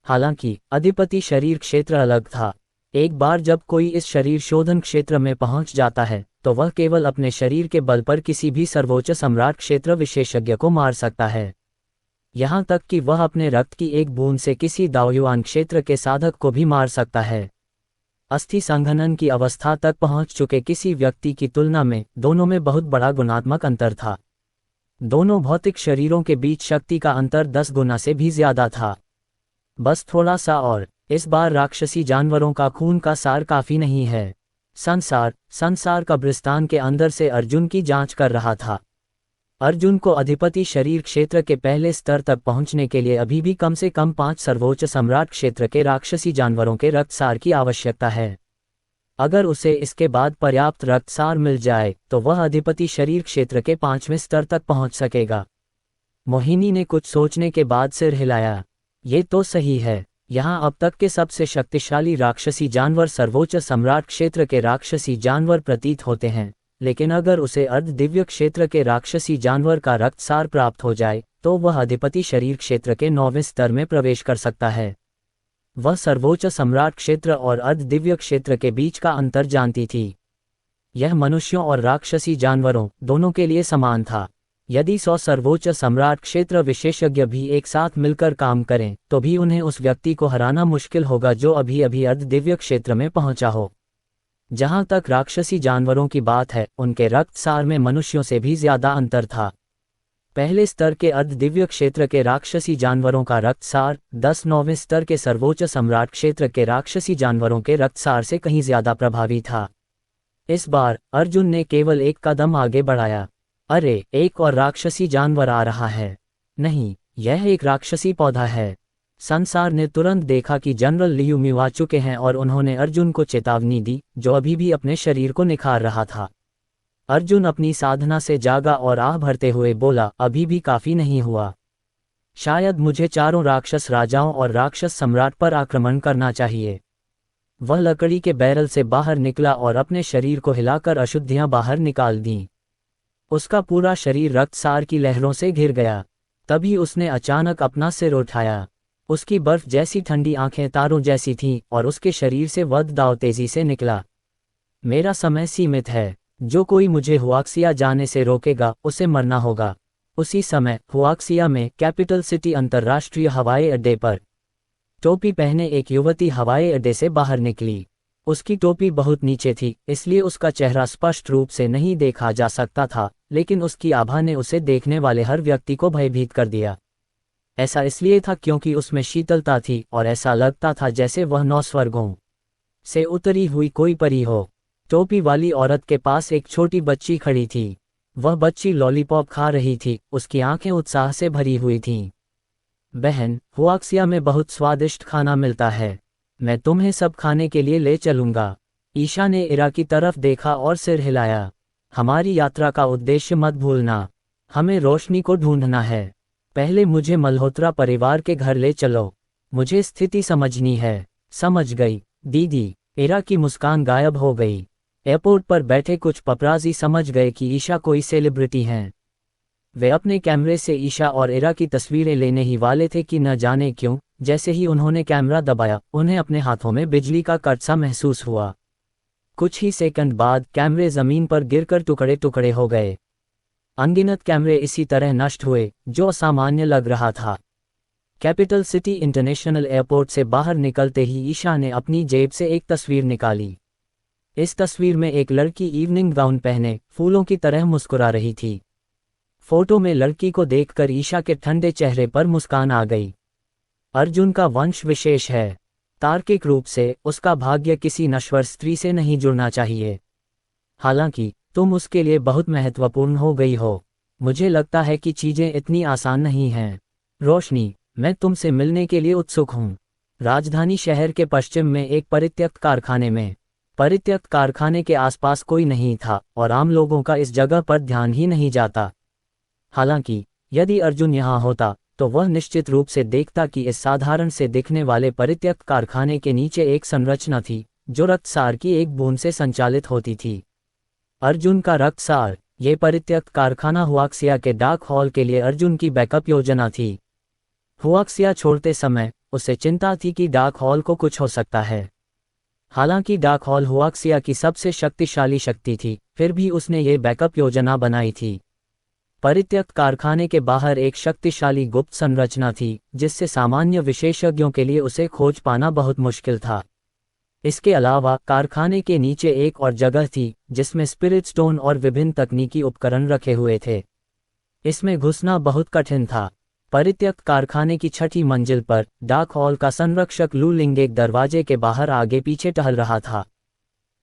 हालांकि अधिपति शरीर क्षेत्र अलग था। एक बार जब कोई इस शरीर शोधन क्षेत्र में पहुंच जाता है, तो वह केवल अपने शरीर के बल पर किसी भी सर्वोच्च सम्राट क्षेत्र विशेषज्ञ को मार सकता है। यहां तक कि वह अपने रक्त की एक बूंद से किसी दाओयुआन क्षेत्र के साधक को भी मार सकता है। अस्थि संघनन की अवस्था तक पहुंच चुके किसी व्यक्ति की तुलना में दोनों में बहुत बड़ा गुणात्मक अंतर था। दोनों भौतिक शरीरों के बीच शक्ति का अंतर 10 गुना से भी ज्यादा था। बस थोड़ा सा और, इस बार राक्षसी जानवरों का खून का सार काफी नहीं है। संसार कब्रिस्तान के अंदर से अर्जुन की जांच कर रहा था। अर्जुन को अधिपति शरीर क्षेत्र के पहले स्तर तक पहुंचने के लिए अभी भी कम से कम 5 सर्वोच्च सम्राट क्षेत्र के राक्षसी जानवरों के रक्तसार की आवश्यकता है। अगर उसे इसके बाद पर्याप्त रक्तसार मिल जाए, तो वह अधिपति शरीर क्षेत्र के 5वें स्तर तक पहुंच सकेगा। मोहिनी ने कुछ सोचने के बाद सिर हिलाया। ये तो सही है। यहाँ अब तक के सबसे शक्तिशाली राक्षसी जानवर सर्वोच्च सम्राट क्षेत्र के राक्षसी जानवर प्रतीत होते हैं, लेकिन अगर उसे अर्ध दिव्य क्षेत्र के राक्षसी जानवर का रक्तसार प्राप्त हो जाए, तो वह अधिपति शरीर क्षेत्र के 9वें स्तर में प्रवेश कर सकता है। वह सर्वोच्च सम्राट क्षेत्र और अर्ध दिव्य क्षेत्र के बीच का अंतर जानती थी। यह मनुष्यों और राक्षसी जानवरों दोनों के लिए समान था। यदि 100 सर्वोच्च सम्राट क्षेत्र विशेषज्ञ भी एक साथ मिलकर काम करें, तो भी उन्हें उस व्यक्ति को हराना मुश्किल होगा जो अभी अभी अर्ध दिव्य क्षेत्र में पहुंचा हो। जहां तक राक्षसी जानवरों की बात है, उनके रक्तसार में मनुष्यों से भी ज्यादा अंतर था। पहले स्तर के अर्ध दिव्य क्षेत्र के राक्षसी जानवरों का रक्तसार 10 स्तर के सर्वोच्च सम्राट क्षेत्र के राक्षसी जानवरों के रक्तसार से कहीं ज्यादा प्रभावी था। इस बार अर्जुन ने केवल एक कदम आगे बढ़ाया। अरे, एक और राक्षसी जानवर आ रहा है। नहीं, यह एक राक्षसी पौधा है। संसार ने तुरंत देखा कि जनरल लियू म्यू आ चुके हैं और उन्होंने अर्जुन को चेतावनी दी, जो अभी भी अपने शरीर को निखार रहा था। अर्जुन अपनी साधना से जागा और आह भरते हुए बोला, अभी भी काफी नहीं हुआ। शायद मुझे चारों राक्षस राजाओं और राक्षस सम्राट पर आक्रमण करना चाहिए। वह लकड़ी के बैरल से बाहर निकला और अपने शरीर को हिलाकर अशुद्धियां बाहर निकाल दीं। उसका पूरा शरीर रक्तसार की लहरों से घिर गया। तभी उसने अचानक अपना सिर उठाया। उसकी बर्फ जैसी ठंडी आंखें तारों जैसी थीं और उसके शरीर से वध दाव तेजी से निकला। मेरा समय सीमित है। जो कोई मुझे हुआक्सिया जाने से रोकेगा उसे मरना होगा। उसी समय हुआक्सिया में कैपिटल सिटी अंतर्राष्ट्रीय हवाई अड्डे पर टोपी पहने एक युवती हवाई अड्डे से बाहर निकली। उसकी टोपी बहुत नीचे थी, इसलिए उसका चेहरा स्पष्ट रूप से नहीं देखा जा सकता था, लेकिन उसकी आभा ने उसे देखने वाले हर व्यक्ति को भयभीत कर दिया। ऐसा इसलिए था क्योंकि उसमें शीतलता थी और ऐसा लगता था जैसे वह 9 स्वर्गों से उतरी हुई कोई परी हो। टोपी वाली औरत के पास एक छोटी बच्ची खड़ी थी। वह बच्ची लॉलीपॉप खा रही थी। उसकी आंखें उत्साह से भरी हुई थीं। बहन, हुआक्सिया में बहुत स्वादिष्ट खाना मिलता है। मैं तुम्हें सब खाने के लिए ले चलूंगा। ईशा ने इरा की तरफ देखा और सिर हिलाया। हमारी यात्रा का उद्देश्य मत भूलना। हमें रोशनी को ढूंढना है। पहले मुझे मल्होत्रा परिवार के घर ले चलो। मुझे स्थिति समझनी है। समझ गई दीदी। इरा की मुस्कान गायब हो गई। एयरपोर्ट पर बैठे कुछ पपराजी समझ गए कि ईशा कोई सेलिब्रिटी हैं। वे अपने कैमरे से ईशा और इरा की तस्वीरें लेने ही वाले थे कि न जाने क्यों, जैसे ही उन्होंने कैमरा दबाया, उन्हें अपने हाथों में बिजली का कट सा महसूस हुआ। कुछ ही सेकंड बाद कैमरे जमीन पर गिरकर टुकड़े टुकड़े हो गए। अनगिनत कैमरे इसी तरह नष्ट हुए, जो असामान्य लग रहा था। कैपिटल सिटी इंटरनेशनल एयरपोर्ट से बाहर निकलते ही ईशा ने अपनी जेब से एक तस्वीर निकाली। इस तस्वीर में एक लड़की इवनिंग गाउन पहने फूलों की तरह मुस्कुरा रही थी। फोटो में लड़की को देखकर ईशा के ठंडे चेहरे पर मुस्कान आ गई। अर्जुन का वंश विशेष है। तार्किक रूप से उसका भाग्य किसी नश्वर स्त्री से नहीं जुड़ना चाहिए। हालांकि तुम उसके लिए बहुत महत्वपूर्ण हो गई हो। मुझे लगता है कि चीजें इतनी आसान नहीं हैं। रोशनी, मैं तुमसे मिलने के लिए उत्सुक हूँ। राजधानी शहर के पश्चिम में एक परित्यक्त कारखाने में। परित्यक्त कारखाने के आसपास कोई नहीं था और आम लोगों का इस जगह पर ध्यान ही नहीं जाता। हालांकि यदि अर्जुन यहाँ होता तो वह निश्चित रूप से देखता कि इस साधारण से दिखने वाले परित्यक्त कारखाने के नीचे एक संरचना थी जो रक्तसार की एक बूंद से संचालित होती थी। अर्जुन का रक्तसार। ये परित्यक्त कारखाना हुआक्सिया के डाक हॉल के लिए अर्जुन की बैकअप योजना थी। हुआक्सिया छोड़ते समय उसे चिंता थी कि डाक हॉल को कुछ हो सकता है। हालांकि डाक हॉल हुआक्सिया की सबसे शक्तिशाली शक्ति थी, फिर भी उसने ये बैकअप योजना बनाई थी। परित्यक्त कारखाने के बाहर एक शक्तिशाली गुप्त संरचना थी जिससे सामान्य विशेषज्ञों के लिए उसे खोज पाना बहुत मुश्किल था। इसके अलावा कारखाने के नीचे एक और जगह थी जिसमें स्पिरिट स्टोन और विभिन्न तकनीकी उपकरण रखे हुए थे। इसमें घुसना बहुत कठिन था। परित्यक्त कारखाने की 6ठी मंजिल पर डाक हॉल का संरक्षक लू लिंग एक दरवाजे के बाहर आगे पीछे टहल रहा था।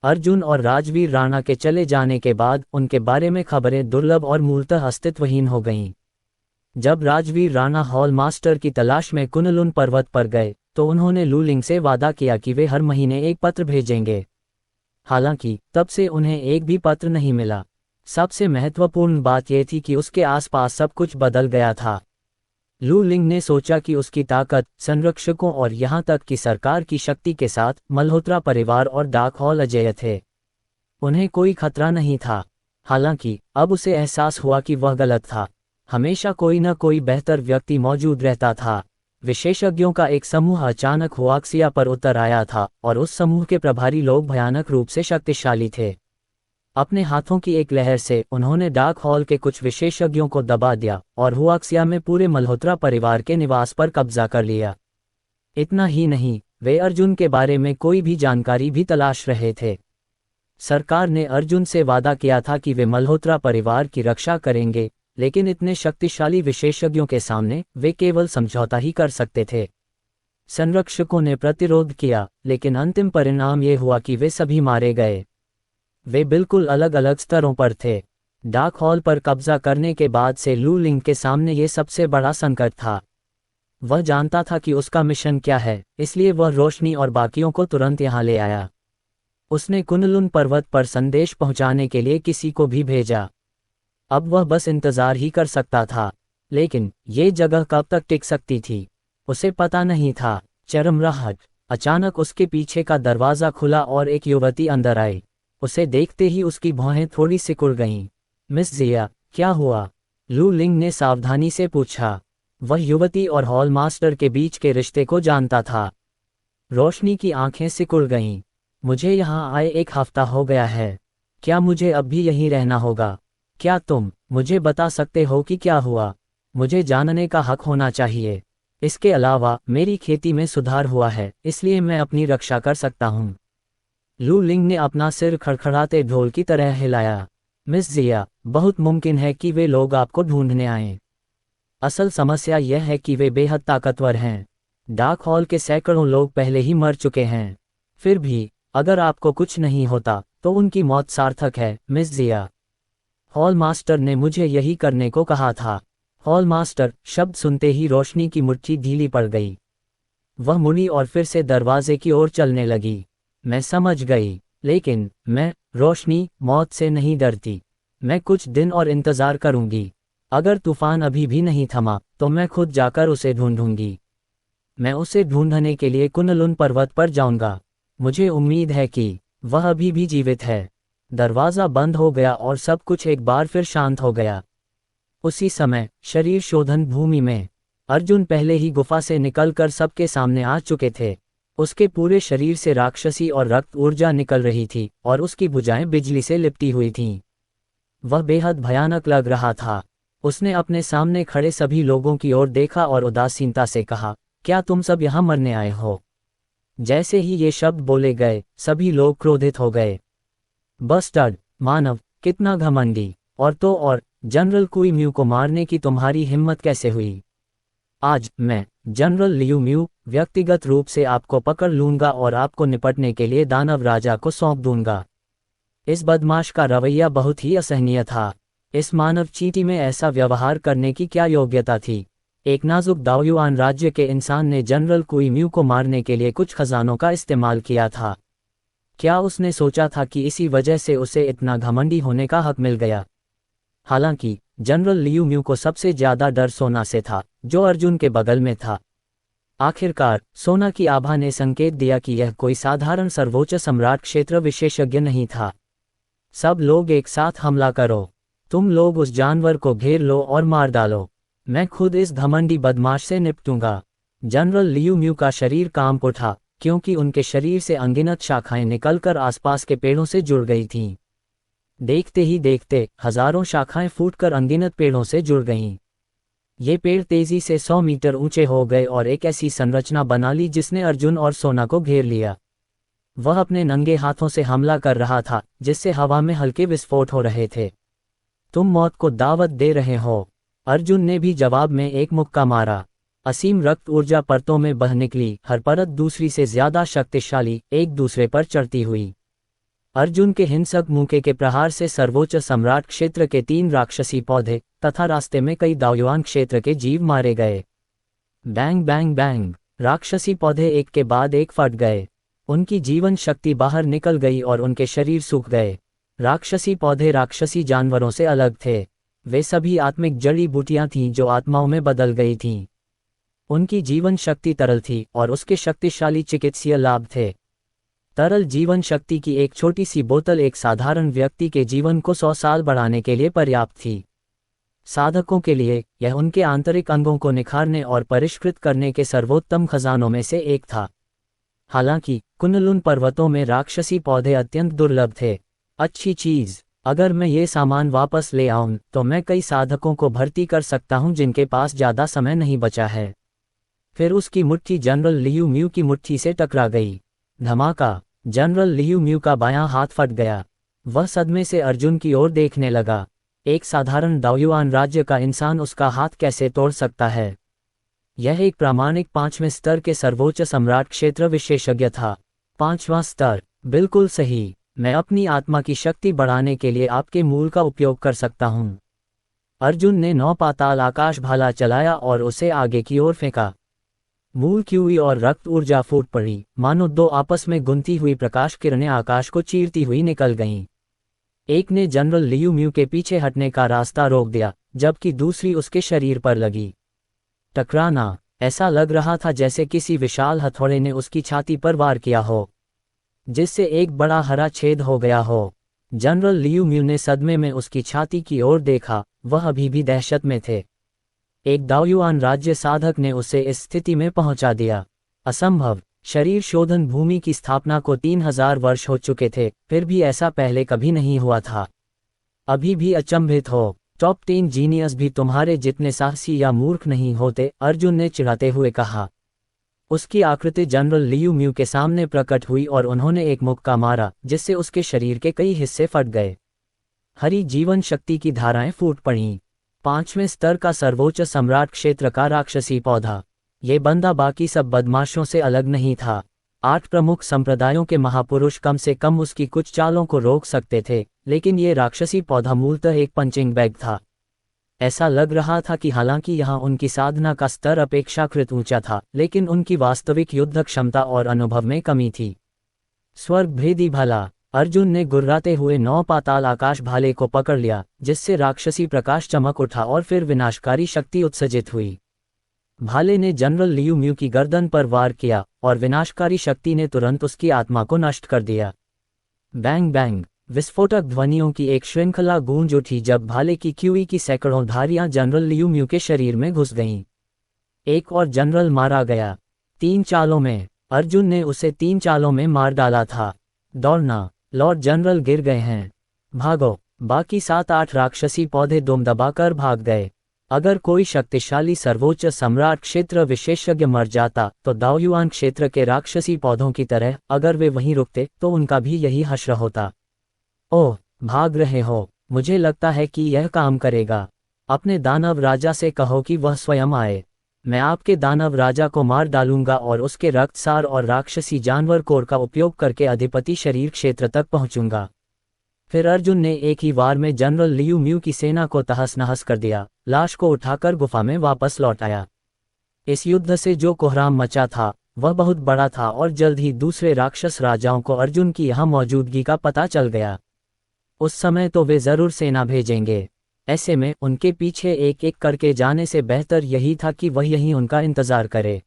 अर्जुन और राजवीर राणा के चले जाने के बाद उनके बारे में खबरें दुर्लभ और मूलतः अस्तित्वहीन हो गईं। जब राजवीर राणा हॉल मास्टर की तलाश में कुनलुन पर्वत पर गए तो उन्होंने लू लिंग से वादा किया कि वे हर महीने एक पत्र भेजेंगे। हालांकि तब से उन्हें एक भी पत्र नहीं मिला। सबसे महत्वपूर्ण बात यह थी कि उसके आसपास सब कुछ बदल गया था। लू लिंग ने सोचा कि उसकी ताकत, संरक्षकों और यहाँ तक कि सरकार की शक्ति के साथ मल्होत्रा परिवार और डाक हॉल अजेय थे। उन्हें कोई खतरा नहीं था। हालांकि अब उसे एहसास हुआ कि वह गलत था। हमेशा कोई न कोई बेहतर व्यक्ति मौजूद रहता था। विशेषज्ञों का एक समूह अचानक हुआक्सिया पर उतर आया था और उस समूह के प्रभारी लोग भयानक रूप से शक्तिशाली थे। अपने हाथों की एक लहर से उन्होंने डाक हॉल के कुछ विशेषज्ञों को दबा दिया और हुआक्सिया में पूरे मल्होत्रा परिवार के निवास पर कब्जा कर लिया। इतना ही नहीं, वे अर्जुन के बारे में कोई भी जानकारी भी तलाश रहे थे। सरकार ने अर्जुन से वादा किया था कि वे मल्होत्रा परिवार की रक्षा करेंगे, लेकिन इतने शक्तिशाली विशेषज्ञों के सामने वे केवल समझौता ही कर सकते थे। संरक्षकों ने प्रतिरोध किया, लेकिन अंतिम परिणाम ये हुआ कि वे सभी मारे गए। वे बिल्कुल अलग अलग स्तरों पर थे। डाक हॉल पर कब्जा करने के बाद से लू लिंग के सामने ये सबसे बड़ा संकट था। वह जानता था कि उसका मिशन क्या है, इसलिए वह रोशनी और बाकियों को तुरंत यहाँ ले आया। उसने कुनलुन पर्वत पर संदेश पहुंचाने के लिए किसी को भी भेजा। अब वह बस इंतजार ही कर सकता था। लेकिन ये जगह कब तक टिक सकती थी उसे पता नहीं था। चरमराहट। अचानक उसके पीछे का दरवाज़ा खुला और एक युवती अंदर आई। उसे देखते ही उसकी भौहें थोड़ी सिकुड़ गईं। मिस जिया, क्या हुआ? लू लिंग ने सावधानी से पूछा। वह युवती और हॉल मास्टर के बीच के रिश्ते को जानता था। रोशनी की आंखें सिकुड़ गईं। मुझे यहाँ आए 1 हफ्ता हो गया है। क्या मुझे अब भी यहीं रहना होगा? क्या तुम मुझे बता सकते हो कि क्या हुआ? मुझे जानने का हक होना चाहिए। इसके अलावा मेरी खेती में सुधार हुआ है, इसलिए मैं अपनी रक्षा कर सकता हूँ। लू लिंग ने अपना सिर खड़खड़ाते ढोल की तरह हिलाया। मिस जिया, बहुत मुमकिन है कि वे लोग आपको ढूंढने आएं। असल समस्या यह है कि वे बेहद ताकतवर हैं। डार्क हॉल के सैकड़ों लोग पहले ही मर चुके हैं। फिर भी अगर आपको कुछ नहीं होता तो उनकी मौत सार्थक है, मिस जिया। हॉल मास्टर ने मुझे यही करने को कहा था। हॉल मास्टर शब्द सुनते ही रोशनी की मुट्ठी ढीली पड़ गई। वह मुड़ी और फिर से दरवाजे की ओर चलने लगी। मैं समझ गई, लेकिन मैं, रोशनी, मौत से नहीं डरती। मैं कुछ दिन और इंतजार करूंगी। अगर तूफान अभी भी नहीं थमा तो मैं खुद जाकर उसे ढूंढूंगी। मैं उसे ढूंढने के लिए कुनलुन पर्वत पर जाऊंगा। मुझे उम्मीद है कि वह अभी भी जीवित है। दरवाज़ा बंद हो गया और सब कुछ एक बार फिर शांत हो गया। उसी समय शरीर शोधन भूमि में अर्जुन पहले ही गुफा से निकलकर सबके सामने आ चुके थे। उसके पूरे शरीर से राक्षसी और रक्त ऊर्जा निकल रही थी और उसकी भुजाएं बिजली से लिपटी हुई थीं। वह बेहद भयानक लग रहा था। उसने अपने सामने खड़े सभी लोगों की ओर देखा और उदासीनता से कहा, क्या तुम सब यहाँ मरने आए हो? जैसे ही ये शब्द बोले गए, सभी लोग क्रोधित हो गए। बस्टर्ड मानव, कितना घमंडी! और तो और, जनरल कुई म्यू को मारने की तुम्हारी हिम्मत कैसे हुई? आज मैं, जनरल लियू म्यू, व्यक्तिगत रूप से आपको पकड़ लूंगा और आपको निपटने के लिए दानव राजा को सौंप दूंगा। इस बदमाश का रवैया बहुत ही असहनीय था। इस मानव चींटी में ऐसा व्यवहार करने की क्या योग्यता थी? एक नाजुक दाओयुआन राज्य के इंसान ने जनरल कुई म्यू को मारने के लिए कुछ खजानों का इस्तेमाल किया था। क्या उसने सोचा था कि इसी वजह से उसे इतना घमंडी होने का हक मिल गया? हालांकि जनरल लियू म्यू को सबसे ज्यादा डर सोना से था, जो अर्जुन के बगल में था। आखिरकार सोना की आभा ने संकेत दिया कि यह कोई साधारण सर्वोच्च सम्राट क्षेत्र विशेषज्ञ नहीं था। सब लोग एक साथ हमला करो। तुम लोग उस जानवर को घेर लो और मार डालो। मैं खुद इस घमंडी बदमाश से निपटूंगा। जनरल लियू म्यू का शरीर कांप उठा, क्योंकि उनके शरीर से अनगिनत शाखाएं निकलकर आसपास के पेड़ों से जुड़ गई थीं। देखते ही देखते हजारों शाखाएं फूटकर अनगिनत पेड़ों से जुड़ गईं। ये पेड़ तेजी से 100 मीटर ऊंचे हो गए और एक ऐसी संरचना बना ली जिसने अर्जुन और सोना को घेर लिया। वह अपने नंगे हाथों से हमला कर रहा था, जिससे हवा में हल्के विस्फोट हो रहे थे। तुम मौत को दावत दे रहे हो। अर्जुन ने भी जवाब में एक मुक्का मारा। असीम रक्त ऊर्जा परतों में बह निकली, हर परत दूसरी से ज्यादा शक्तिशाली, एक दूसरे पर चढ़ती हुई। अर्जुन के हिंसक मुक्के के प्रहार से सर्वोच्च सम्राट क्षेत्र के 3 राक्षसी पौधे तथा रास्ते में कई दाओयुआन क्षेत्र के जीव मारे गए। Bang bang bang! राक्षसी पौधे एक के बाद एक फट गए। उनकी जीवन शक्ति बाहर निकल गई और उनके शरीर सूख गए। राक्षसी पौधे राक्षसी जानवरों से अलग थे। वे सभी आत्मिक जड़ी बूटियां थीं जो आत्माओं में बदल गई थीं। उनकी जीवन शक्ति तरल थी और उसके शक्तिशाली चिकित्सीय लाभ थे। तरल जीवन शक्ति की एक छोटी सी बोतल एक साधारण व्यक्ति के जीवन को 100 साल बढ़ाने के लिए पर्याप्त थी। साधकों के लिए यह उनके आंतरिक अंगों को निखारने और परिष्कृत करने के सर्वोत्तम खजानों में से एक था। हालांकि कुनलुन पर्वतों में राक्षसी पौधे अत्यंत दुर्लभ थे। अच्छी चीज, अगर मैं ये सामान वापस ले आऊं तो मैं कई साधकों को भर्ती कर सकता हूं जिनके पास ज्यादा समय नहीं बचा है। फिर उसकी मुट्ठी जनरल लियू म्यू की मुट्ठी से टकरा गई। धमाका! जनरल लियू म्यू का बायां हाथ फट गया। वह सदमे से अर्जुन की ओर देखने लगा। एक साधारण दाओयुआन राज्य का इंसान उसका हाथ कैसे तोड़ सकता है? यह एक प्रामाणिक 5वें स्तर के सर्वोच्च सम्राट क्षेत्र विशेषज्ञ था। 5वां स्तर, बिल्कुल सही। मैं अपनी आत्मा की शक्ति बढ़ाने के लिए आपके मूल का उपयोग कर सकता हूं। अर्जुन ने 9 पाताल आकाश भाला चलाया और उसे आगे की ओर फेंका। मूल क्यूई और रक्त ऊर्जा फूट पड़ी, मानो 2 आपस में गुंथी हुई प्रकाश किरणें आकाश को चीरती हुई निकल गईं। एक ने जनरल लियू म्यू के पीछे हटने का रास्ता रोक दिया, जबकि दूसरी उसके शरीर पर लगी। टकराना, ऐसा लग रहा था जैसे किसी विशाल हथौड़े ने उसकी छाती पर वार किया हो, जिससे एक बड़ा हरा छेद हो गया हो। जनरल लियू म्यू ने सदमे में उसकी छाती की ओर देखा, वह अभी भी दहशत में थे। एक दाओयुआन राज्य साधक ने उसे इस स्थिति में पहुंचा दिया। असंभव, शरीर शोधन भूमि की स्थापना को 3000 वर्ष हो चुके थे, फिर भी ऐसा पहले कभी नहीं हुआ था। अभी भी अचंभित हो, टॉप 10 जीनियस भी तुम्हारे जितने साहसी या मूर्ख नहीं होते, अर्जुन ने चिढ़ाते हुए कहा। उसकी आकृति जनरल लियू म्यू के सामने प्रकट हुई और उन्होंने एक मुक्का मारा, जिससे उसके शरीर के कई हिस्से फट गए। हरी जीवन शक्ति की धाराएं फूट पड़ीं। 5वें स्तर का सर्वोच्च सम्राट क्षेत्र का राक्षसी पौधा। ये बंदा बाकी सब बदमाशों से अलग नहीं था। 8 प्रमुख संप्रदायों के महापुरुष कम से कम उसकी कुछ चालों को रोक सकते थे, लेकिन ये राक्षसी पौधा मूलतः एक पंचिंग बैग था। ऐसा लग रहा था कि हालांकि यहाँ उनकी साधना का स्तर अपेक्षाकृत ऊंचा था, लेकिन उनकी वास्तविक युद्ध क्षमता और अनुभव में कमी थी। स्वर्ग भेदी भाला, अर्जुन ने गुर्राते हुए 9 पाताल आकाश भाले को पकड़ लिया, जिससे राक्षसी प्रकाश चमक उठा और फिर विनाशकारी शक्ति उत्सर्जित हुई। भाले ने जनरल लियू म्यू की गर्दन पर वार किया और विनाशकारी शक्ति ने तुरंत उसकी आत्मा को नष्ट कर दिया। बैंग बैंग, विस्फोटक ध्वनियों की एक श्रृंखला गूंज उठी जब भाले की क्यूई की सैकड़ों धारियां जनरल लियू म्यू के शरीर में घुस गईं। एक और जनरल मारा गया। 3 चालों में, अर्जुन ने उसे 3 चालों में मार डाला था। दौड़ना, लॉर्ड जनरल गिर गए हैं, भागो। बाकी 7-8 राक्षसी पौधे दुम दबाकर भाग गए। अगर कोई शक्तिशाली सर्वोच्च सम्राट क्षेत्र विशेषज्ञ मर जाता तो दाओयुआन क्षेत्र के राक्षसी पौधों की तरह अगर वे वहीं रुकते तो उनका भी यही हश्र होता। ओह, भाग रहे हो, मुझे लगता है कि यह काम करेगा। अपने दानव राजा से कहो कि वह स्वयं आए। मैं आपके दानव राजा को मार डालूंगा और उसके रक्तसार और राक्षसी जानवर कोर का उपयोग करके अधिपति शरीर क्षेत्र तक पहुंचूंगा। फिर अर्जुन ने एक ही वार में जनरल लियू म्यू की सेना को तहस नहस कर दिया, लाश को उठाकर गुफा में वापस लौट आया। इस युद्ध से जो कोहराम मचा था वह बहुत बड़ा था और जल्द ही दूसरे राक्षस राजाओं को अर्जुन की यहाँ मौजूदगी का पता चल गया। उस समय तो वे जरूर सेना भेजेंगे। ऐसे में उनके पीछे एक एक करके जाने से बेहतर यही था कि वह यहीं उनका इंतजार करे।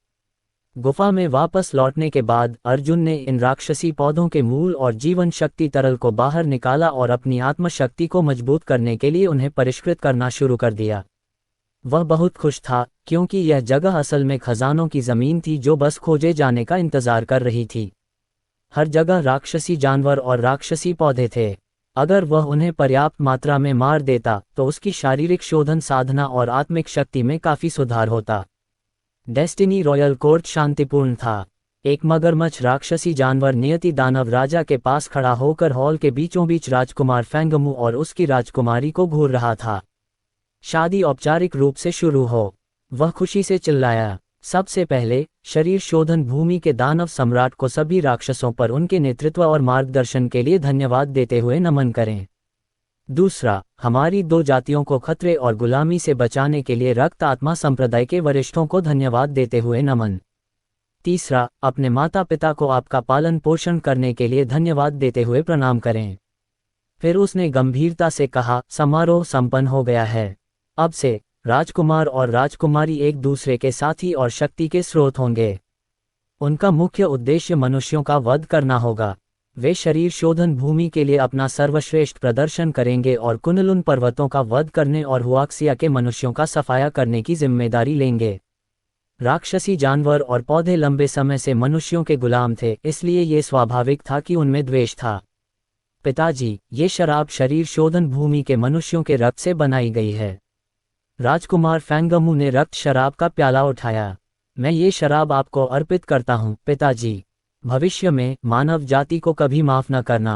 गुफा में वापस लौटने के बाद अर्जुन ने इन राक्षसी पौधों के मूल और जीवन शक्ति तरल को बाहर निकाला और अपनी आत्मशक्ति को मजबूत करने के लिए उन्हें परिष्कृत करना शुरू कर दिया। वह बहुत खुश था, क्योंकि यह जगह असल में खजानों की जमीन थी जो बस खोजे जाने का इंतजार कर रही थी। हर जगह राक्षसी जानवर और राक्षसी पौधे थे। अगर वह उन्हें पर्याप्त मात्रा में मार देता तो उसकी शारीरिक शोधन साधना और आत्मिक शक्ति में काफी सुधार होता। डेस्टिनी रॉयल कोर्ट शांतिपूर्ण था। एक मगरमच्छ राक्षसी जानवर नियति दानव राजा के पास खड़ा होकर हॉल के बीचों बीच राजकुमार फैंगमू और उसकी राजकुमारी को घूर रहा था। शादी औपचारिक रूप से शुरू हो, वह खुशी से चिल्लाया। सबसे पहले, शरीर शोधन भूमि के दानव सम्राट को सभी राक्षसों पर उनके नेतृत्व और मार्गदर्शन के लिए धन्यवाद देते हुए नमन करें। दूसरा, हमारी 2 जातियों को खतरे और गुलामी से बचाने के लिए रक्त आत्मा संप्रदाय के वरिष्ठों को धन्यवाद देते हुए नमन। तीसरा, अपने माता पिता को आपका पालन पोषण करने के लिए धन्यवाद देते हुए प्रणाम करें। फिर उसने गंभीरता से कहा, समारोह संपन्न हो गया है। अब से राजकुमार और राजकुमारी एक दूसरे के साथी और शक्ति के स्रोत होंगे। उनका मुख्य उद्देश्य मनुष्यों का वध करना होगा। वे शरीर शोधन भूमि के लिए अपना सर्वश्रेष्ठ प्रदर्शन करेंगे और कुनलुन पर्वतों का वध करने और हुआक्सिया के मनुष्यों का सफाया करने की जिम्मेदारी लेंगे। राक्षसी जानवर और पौधे लंबे समय से मनुष्यों के गुलाम थे, इसलिए ये स्वाभाविक था कि उनमें द्वेष था। पिताजी, ये शराब शरीर शोधन भूमि के मनुष्यों के रक्त से बनाई गई है। राजकुमार फैंगमू ने रक्त शराब का प्याला उठाया। मैं ये शराब आपको अर्पित करता हूँ पिताजी। भविष्य में मानव जाति को कभी माफ न करना।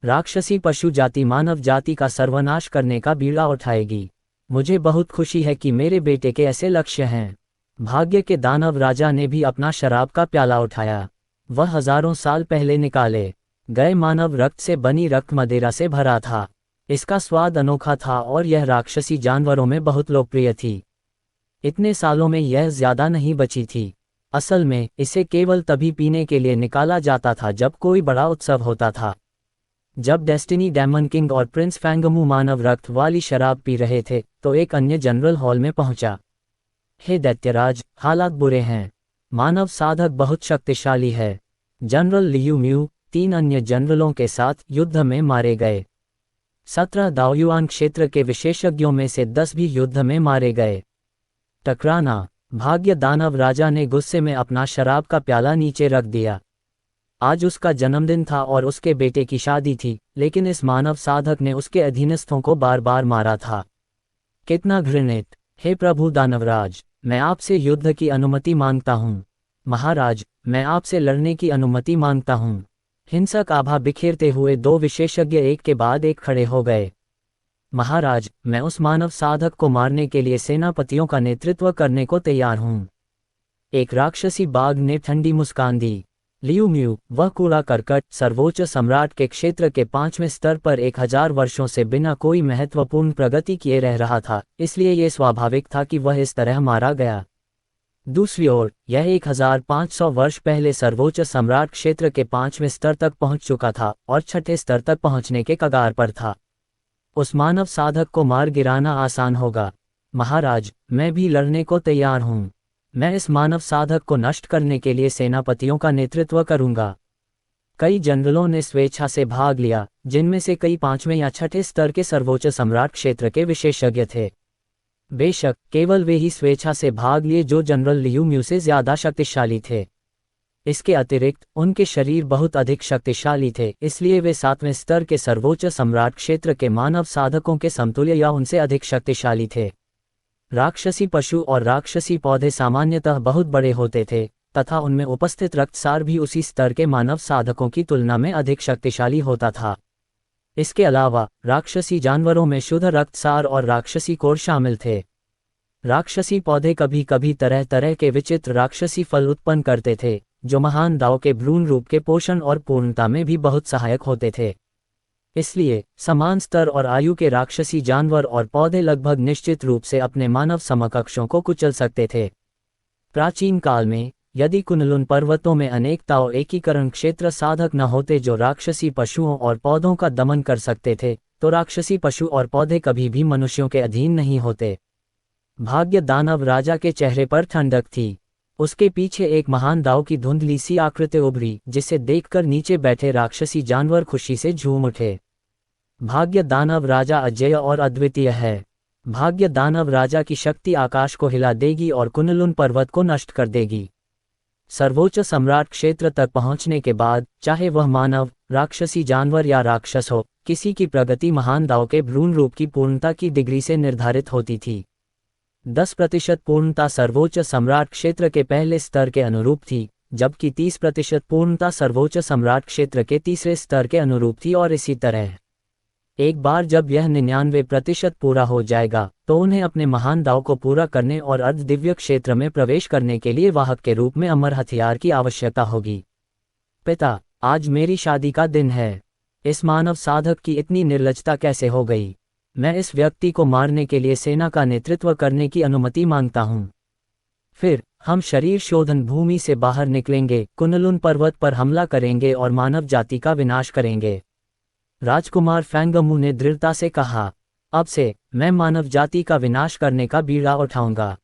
राक्षसी पशु जाति मानव जाति का सर्वनाश करने का बीड़ा उठाएगी। मुझे बहुत खुशी है कि मेरे बेटे के ऐसे लक्ष्य हैं। भाग्य के दानव राजा ने भी अपना शराब का प्याला उठाया। वह हजारों साल पहले निकाले गए मानव रक्त से बनी रक्त मदिरा से भरा था। इसका स्वाद अनोखा था और यह राक्षसी जानवरों में बहुत लोकप्रिय थी। इतने सालों में यह ज्यादा नहीं बची थी। असल में इसे केवल तभी पीने के लिए निकाला जाता था जब कोई बड़ा उत्सव होता था। जब डेस्टिनी डेमन किंग और प्रिंस फैंगमू मानव रक्त वाली शराब पी रहे थे तो एक अन्य जनरल हॉल में पहुंचा। हे दैत्यराज, हालात बुरे हैं। मानव साधक बहुत शक्तिशाली है। जनरल लियू म्यू 3 अन्य जनरलों के साथ युद्ध में मारे गए। 17 दाओयुआन क्षेत्र के विशेषज्ञों में से 10 भी युद्ध में मारे गए। टकराना। भाग्य दानव राजा ने गुस्से में अपना शराब का प्याला नीचे रख दिया। आज उसका जन्मदिन था और उसके बेटे की शादी थी, लेकिन इस मानव साधक ने उसके अधीनस्थों को बार बार मारा था। कितना घृणित! हे प्रभु दानवराज, मैं आपसे युद्ध की अनुमति मांगता हूँ। महाराज, मैं आपसे लड़ने की अनुमति मांगता हूँ। हिंसक आभा बिखेरते हुए 2 विशेषज्ञ एक के बाद एक खड़े हो गए। महाराज, मैं उस मानव साधक को मारने के लिए सेनापतियों का नेतृत्व करने को तैयार हूँ। एक राक्षसी बाघ ने ठंडी मुस्कान दी। लियू म्यू, वह कूड़ा करकट, सर्वोच्च सम्राट के क्षेत्र के 5वें स्तर पर 1000 वर्षों से बिना कोई महत्वपूर्ण प्रगति किए रह रहा था, इसलिए यह स्वाभाविक था कि वह इस तरह मारा गया। दूसरी ओर, यह 1500 वर्ष पहले सर्वोच्च सम्राट क्षेत्र के 5वें स्तर तक पहुंच चुका था और 6ठे स्तर तक पहुंचने के कगार पर था। उस मानव साधक को मार गिराना आसान होगा। महाराज, मैं भी लड़ने को तैयार हूँ। मैं इस मानव साधक को नष्ट करने के लिए सेनापतियों का नेतृत्व करूंगा। कई जनरलों ने स्वेच्छा से भाग लिया, जिनमें से कई 5वें या 6ठे स्तर के सर्वोच्च सम्राट क्षेत्र के विशेषज्ञ थे। बेशक केवल वे ही स्वेच्छा से भाग लिए जो जनरल लियू म्यू से ज्यादा शक्तिशाली थे। इसके अतिरिक्त उनके शरीर बहुत अधिक शक्तिशाली थे, इसलिए वे 7वें स्तर के सर्वोच्च सम्राट क्षेत्र के मानव साधकों के समतुल्य या उनसे अधिक शक्तिशाली थे। राक्षसी पशु और राक्षसी पौधे सामान्यतः बहुत बड़े होते थे, तथा उनमें उपस्थित रक्तसार भी उसी स्तर के मानव साधकों की तुलना में अधिक शक्तिशाली होता था। इसके अलावा राक्षसी जानवरों में शुद्ध रक्तसार और राक्षसी कोर शामिल थे। राक्षसी पौधे कभी कभी तरह तरह के विचित्र राक्षसी फल उत्पन्न करते थे, जो महान दाव के भ्रूण रूप के पोषण और पूर्णता में भी बहुत सहायक होते थे। इसलिए समान स्तर और आयु के राक्षसी जानवर और पौधे लगभग निश्चित रूप से अपने मानव समकक्षों को कुचल सकते थे। प्राचीन काल में यदि कुनलुन पर्वतों में अनेक ताओ एकीकरण क्षेत्र साधक न होते जो राक्षसी पशुओं और पौधों का दमन कर सकते थे, तो राक्षसी पशु और पौधे कभी भी मनुष्यों के अधीन नहीं होते। भाग्य दानव राजा के चेहरे पर ठंडक थी। उसके पीछे एक महान दाव की धुंधली सी आकृति उभरी, जिसे देखकर नीचे बैठे राक्षसी जानवर खुशी से झूम उठे। भाग्य दानव राजा अजेय और अद्वितीय है। भाग्य दानव राजा की शक्ति आकाश को हिला देगी और कुनलुन पर्वत को नष्ट कर देगी। सर्वोच्च सम्राट क्षेत्र तक पहुंचने के बाद, चाहे वह मानव, राक्षसी जानवर या राक्षस हो, किसी की प्रगति महान दाव के भ्रूण रूप की पूर्णता की डिग्री से निर्धारित होती थी। 10% पूर्णता सर्वोच्च सम्राट क्षेत्र के पहले स्तर के अनुरूप थी, जबकि 30% पूर्णता सर्वोच्च सम्राट क्षेत्र के तीसरे स्तर के अनुरूप थी और इसी तरह। एक बार जब यह 99% पूरा हो जाएगा, तो उन्हें अपने महान दाव को पूरा करने और अर्ध दिव्य क्षेत्र में प्रवेश करने के लिए वाहक के रूप में अमर हथियार की आवश्यकता होगी। पिता, आज मेरी शादी का दिन है। इस मानव साधक की इतनी निर्लजता कैसे हो गई? मैं इस व्यक्ति को मारने के लिए सेना का नेतृत्व करने की अनुमति मांगता हूँ। फिर हम शरीर शोधन भूमि से बाहर निकलेंगे, कुनलुन पर्वत पर हमला करेंगे और मानव जाति का विनाश करेंगे। राजकुमार फैंगमू ने दृढ़ता से कहा, अब से मैं मानव जाति का विनाश करने का बीड़ा उठाऊंगा।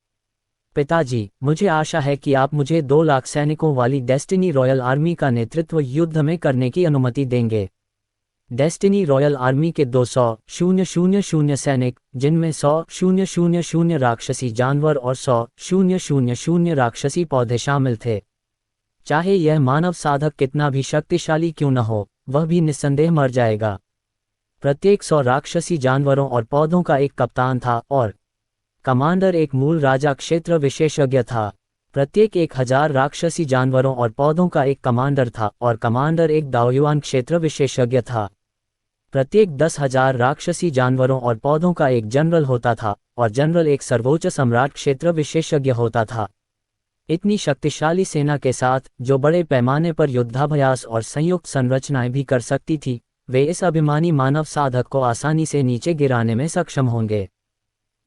पिताजी, मुझे आशा है कि आप मुझे 2 लाख सैनिकों वाली डेस्टिनी रॉयल आर्मी का नेतृत्व युद्ध में करने की अनुमति देंगे। डेस्टिनी रॉयल आर्मी के 200,000 सैनिक, जिनमें 100,000 राक्षसी जानवर और 100,000 राक्षसी पौधे शामिल थे। चाहे यह मानव साधक कितना भी शक्तिशाली क्यों न हो, वह भी निस्संदेह मर जाएगा। प्रत्येक 100 राक्षसी जानवरों और पौधों का एक कप्तान था और कमांडर एक मूल राजा क्षेत्र विशेषज्ञ था। प्रत्येक 1000 राक्षसी जानवरों और पौधों का एक कमांडर था और कमांडर एक दाओयुआन क्षेत्र विशेषज्ञ था। प्रत्येक 10,000 राक्षसी जानवरों और पौधों का एक जनरल होता था और जनरल एक सर्वोच्च सम्राट क्षेत्र विशेषज्ञ होता था। इतनी शक्तिशाली सेना के साथ, जो बड़े पैमाने पर युद्धाभ्यास और संयुक्त संरचनाएं भी कर सकती थी, वे इस अभिमानी मानव साधक को आसानी से नीचे गिराने में सक्षम होंगे।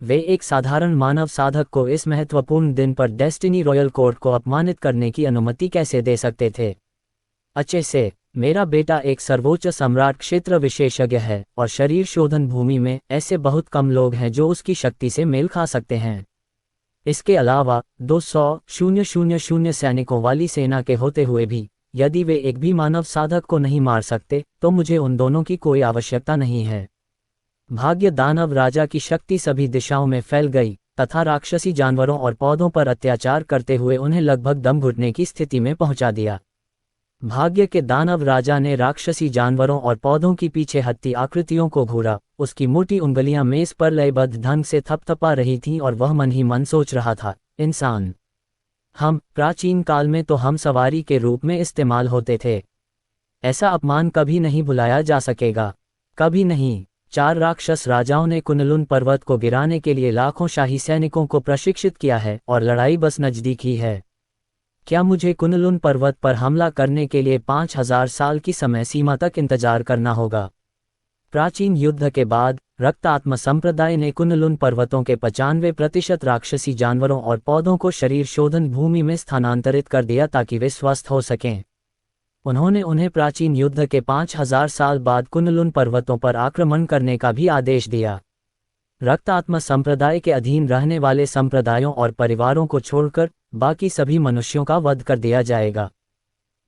वे एक साधारण मानव साधक को इस महत्वपूर्ण दिन पर डेस्टिनी रॉयल कोर्ट को अपमानित करने की अनुमति कैसे दे सकते थे? अच्छे से मेरा बेटा एक सर्वोच्च सम्राट क्षेत्र विशेषज्ञ है और शरीर शोधन भूमि में ऐसे बहुत कम लोग हैं जो उसकी शक्ति से मेल खा सकते हैं। इसके अलावा 200,000 सैनिकों वाली सेना के होते हुए भी यदि वे एक भी मानव साधक को नहीं मार सकते तो मुझे उन दोनों की कोई आवश्यकता नहीं है। भाग्य दानव राजा की शक्ति सभी दिशाओं में फैल गई तथा राक्षसी जानवरों और पौधों पर अत्याचार करते हुए उन्हें लगभग दम घुटने की स्थिति में पहुंचा दिया। भाग्य के दानव राजा ने राक्षसी जानवरों और पौधों की पीछे हत्ती आकृतियों को घूरा। उसकी मोटी उंगलियां मेज पर लयबद्ध ढंग से थपथपा रही थीं और वह मन ही मन सोच रहा था, इंसान हम प्राचीन काल में तो हम सवारी के रूप में इस्तेमाल होते थे। ऐसा अपमान कभी नहीं भुलाया जा सकेगा, कभी नहीं। 4 राक्षस राजाओं ने कुनलुन पर्वत को गिराने के लिए लाखों शाही सैनिकों को प्रशिक्षित किया है और लड़ाई बस नजदीक ही है। क्या मुझे कुनलुन पर्वत पर हमला करने के लिए 5000 साल की समय सीमा तक इंतजार करना होगा? प्राचीन युद्ध के बाद रक्तात्म संप्रदाय ने कुनलुन पर्वतों के 95% राक्षसी जानवरों और पौधों को शरीर शोधन भूमि में स्थानांतरित कर दिया ताकि वे स्वस्थ हो सकें। उन्होंने उन्हें प्राचीन युद्ध के 5000 साल बाद कुनलुन पर्वतों पर आक्रमण करने का भी आदेश दिया। रक्तात्म संप्रदाय के अधीन रहने वाले संप्रदायों और परिवारों को छोड़कर बाकी सभी मनुष्यों का वध कर दिया जाएगा।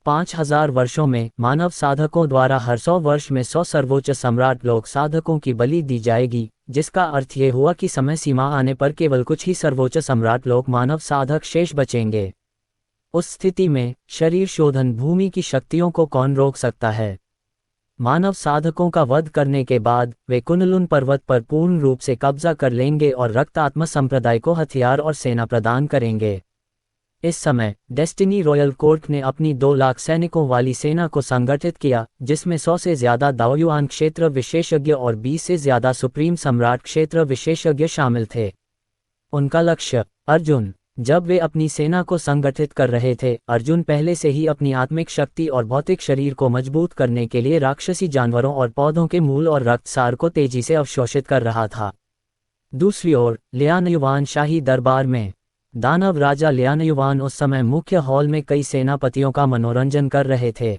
5000 वर्षों में मानव साधकों द्वारा हर 100 वर्ष में 100 सर्वोच्च सम्राट लोक साधकों की बलि दी जाएगी, जिसका अर्थ ये हुआ कि समय सीमा आने पर केवल कुछ ही सर्वोच्च सम्राट लोक मानव साधक शेष बचेंगे। उस स्थिति में शरीर शोधन भूमि की शक्तियों को कौन रोक सकता है? मानव साधकों का वध करने के बाद वे कुनलुन पर्वत पर पूर्ण रूप से कब्जा कर लेंगे और रक्तात्म संप्रदाय को हथियार और सेना प्रदान करेंगे। इस समय डेस्टिनी रॉयल कोर्ट ने अपनी 2 लाख सैनिकों वाली सेना को संगठित किया, जिसमें 100 से ज्यादा दाओयुआन क्षेत्र विशेषज्ञ और 20 से ज्यादा सुप्रीम सम्राट क्षेत्र विशेषज्ञ शामिल थे। उनका लक्ष्य अर्जुन। जब वे अपनी सेना को संगठित कर रहे थे, अर्जुन पहले से ही अपनी आत्मिक शक्ति और भौतिक शरीर को मजबूत करने के लिए राक्षसी जानवरों और पौधों के मूल और रक्तसार को तेजी से अवशोषित कर रहा था। दूसरी ओर लियानयुवान शाही दरबार में दानव राजा लियानयुवान उस समय मुख्य हॉल में कई सेनापतियों का मनोरंजन कर रहे थे।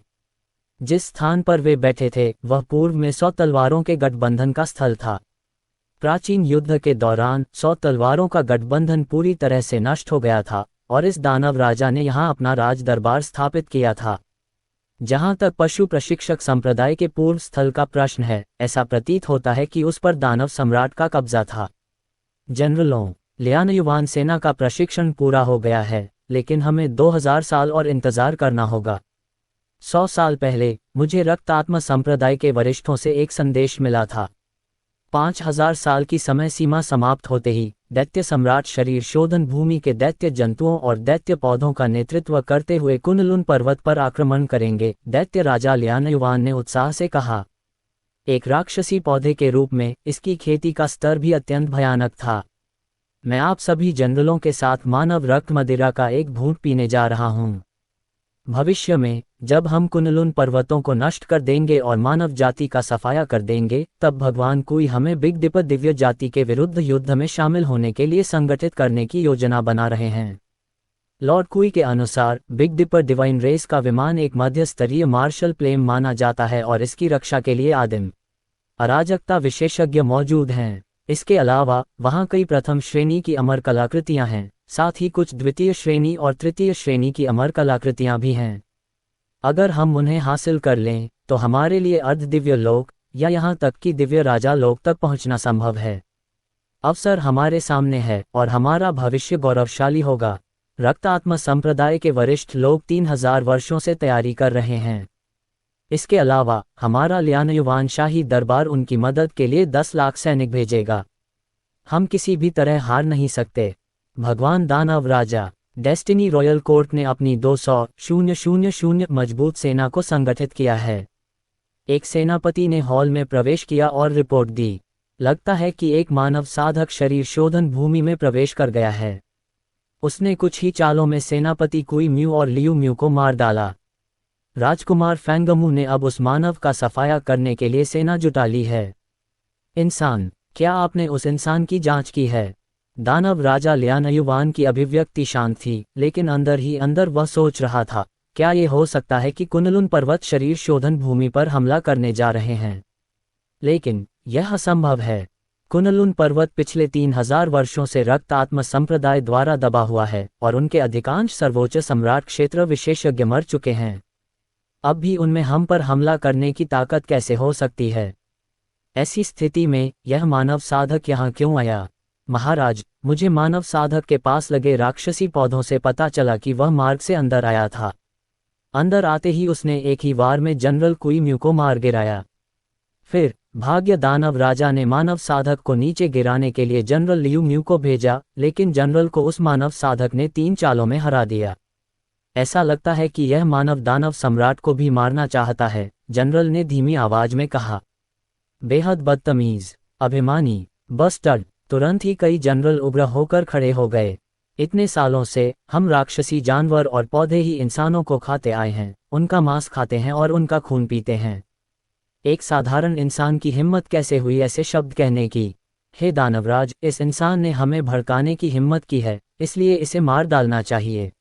जिस स्थान पर वे बैठे थे वह पूर्व में 100 तलवारों के गठबंधन का स्थल था। प्राचीन युद्ध के दौरान 100 तलवारों का गठबंधन पूरी तरह से नष्ट हो गया था और इस दानव राजा ने यहाँ अपना राज दरबार स्थापित किया था। जहाँ तक पशु प्रशिक्षक संप्रदाय के पूर्व स्थल का प्रश्न है, ऐसा प्रतीत होता है कि उस पर दानव सम्राट का कब्जा था। जनरलों, लियानयुवान सेना का प्रशिक्षण पूरा हो गया है, लेकिन हमें 2000 साल और इंतजार करना होगा। 100 साल पहले मुझे रक्तात्म संप्रदाय के वरिष्ठों से एक संदेश मिला था। 5000 साल की समय सीमा समाप्त होते ही दैत्य सम्राट शरीर शोधन भूमि के दैत्य जंतुओं और दैत्य पौधों का नेतृत्व करते हुए कुनलुन पर्वत पर आक्रमण करेंगे। दैत्य राजा लियानयुवान ने उत्साह से कहा। एक राक्षसी पौधे के रूप में इसकी खेती का स्तर भी अत्यंत भयानक था। मैं आप सभी जनरलों के साथ मानव रक्त मदिरा का एक घूंट पीने जा रहा हूँ। भविष्य में जब हम कुनलुन पर्वतों को नष्ट कर देंगे और मानव जाति का सफाया कर देंगे, तब भगवान कुई हमें बिग डिपर दिव्य जाति के विरुद्ध युद्ध में शामिल होने के लिए संगठित करने की योजना बना रहे हैं। लॉर्ड कुई के अनुसार बिग डिपर डिवाइन रेस का विमान एक मध्य स्तरीय मार्शल प्लेन माना जाता है और इसकी रक्षा के लिए आदिम अराजकता विशेषज्ञ मौजूद हैं। इसके अलावा वहाँ कई प्रथम श्रेणी की अमर कलाकृतियाँ हैं, साथ ही कुछ द्वितीय श्रेणी और तृतीय श्रेणी की अमर कलाकृतियाँ भी हैं। अगर हम उन्हें हासिल कर लें तो हमारे लिए अर्ध दिव्य लोक या यहाँ तक कि दिव्य राजा लोक तक पहुँचना संभव है। अवसर हमारे सामने है और हमारा भविष्य गौरवशाली होगा। रक्तात्म संप्रदाय के वरिष्ठ लोग 3000 वर्षों से तैयारी कर रहे हैं। इसके अलावा हमारा लियानयुवान शाही दरबार उनकी मदद के लिए 10 लाख सैनिक भेजेगा। हम किसी भी तरह हार नहीं सकते। भगवान दानव राजा। डेस्टिनी रॉयल कोर्ट ने अपनी 200,000 मजबूत सेना को संगठित किया है। एक सेनापति ने हॉल में प्रवेश किया और रिपोर्ट दी। लगता है कि एक मानव साधक शरीर शोधन भूमि में प्रवेश कर गया है। उसने कुछ ही चालों में सेनापति कुई म्यू और लियू म्यू को मार डाला। राजकुमार फैंगमू ने अब उस मानव का सफाया करने के लिए सेना जुटा ली है। इंसान, क्या आपने उस इंसान की जांच की है? दानव राजा लियानयुवान की अभिव्यक्ति शांत थी, लेकिन अंदर ही अंदर वह सोच रहा था, क्या ये हो सकता है कि कुनलुन पर्वत शरीर शोधन भूमि पर हमला करने जा रहे हैं? लेकिन यह असंभव है। कुनलुन पर्वत पिछले 3000 वर्षों से रक्त आत्म संप्रदाय द्वारा दबा हुआ है और उनके अधिकांश सर्वोच्च सम्राट क्षेत्र विशेषज्ञ मर चुके हैं। अब भी उनमें हम पर हमला करने की ताकत कैसे हो सकती है? ऐसी स्थिति में यह मानव साधक यहाँ क्यों आया? महाराज, मुझे मानव साधक के पास लगे राक्षसी पौधों से पता चला कि वह मार्ग से अंदर आया था। अंदर आते ही उसने एक ही वार में जनरल कुईम्यू को मार गिराया। फिर भाग्य दानव राजा ने मानव साधक को नीचे गिराने के लिए जनरल लियू म्यू को भेजा, लेकिन जनरल को उस मानव साधक ने 3 चालों में हरा दिया। ऐसा लगता है कि यह मानव दानव सम्राट को भी मारना चाहता है, जनरल ने धीमी आवाज में कहा। बेहद बदतमीज, अभिमानी, बस्टर्ड। तुरंत ही कई जनरल उग्र होकर खड़े हो गए। इतने सालों से हम राक्षसी जानवर और पौधे ही इंसानों को खाते आए हैं, उनका मांस खाते हैं और उनका खून पीते हैं। एक साधारण इंसान की हिम्मत कैसे हुई ऐसे शब्द कहने की? हे दानवराज, इस इंसान ने हमें भड़काने की हिम्मत की है, इसलिए इसे मार डालना चाहिए।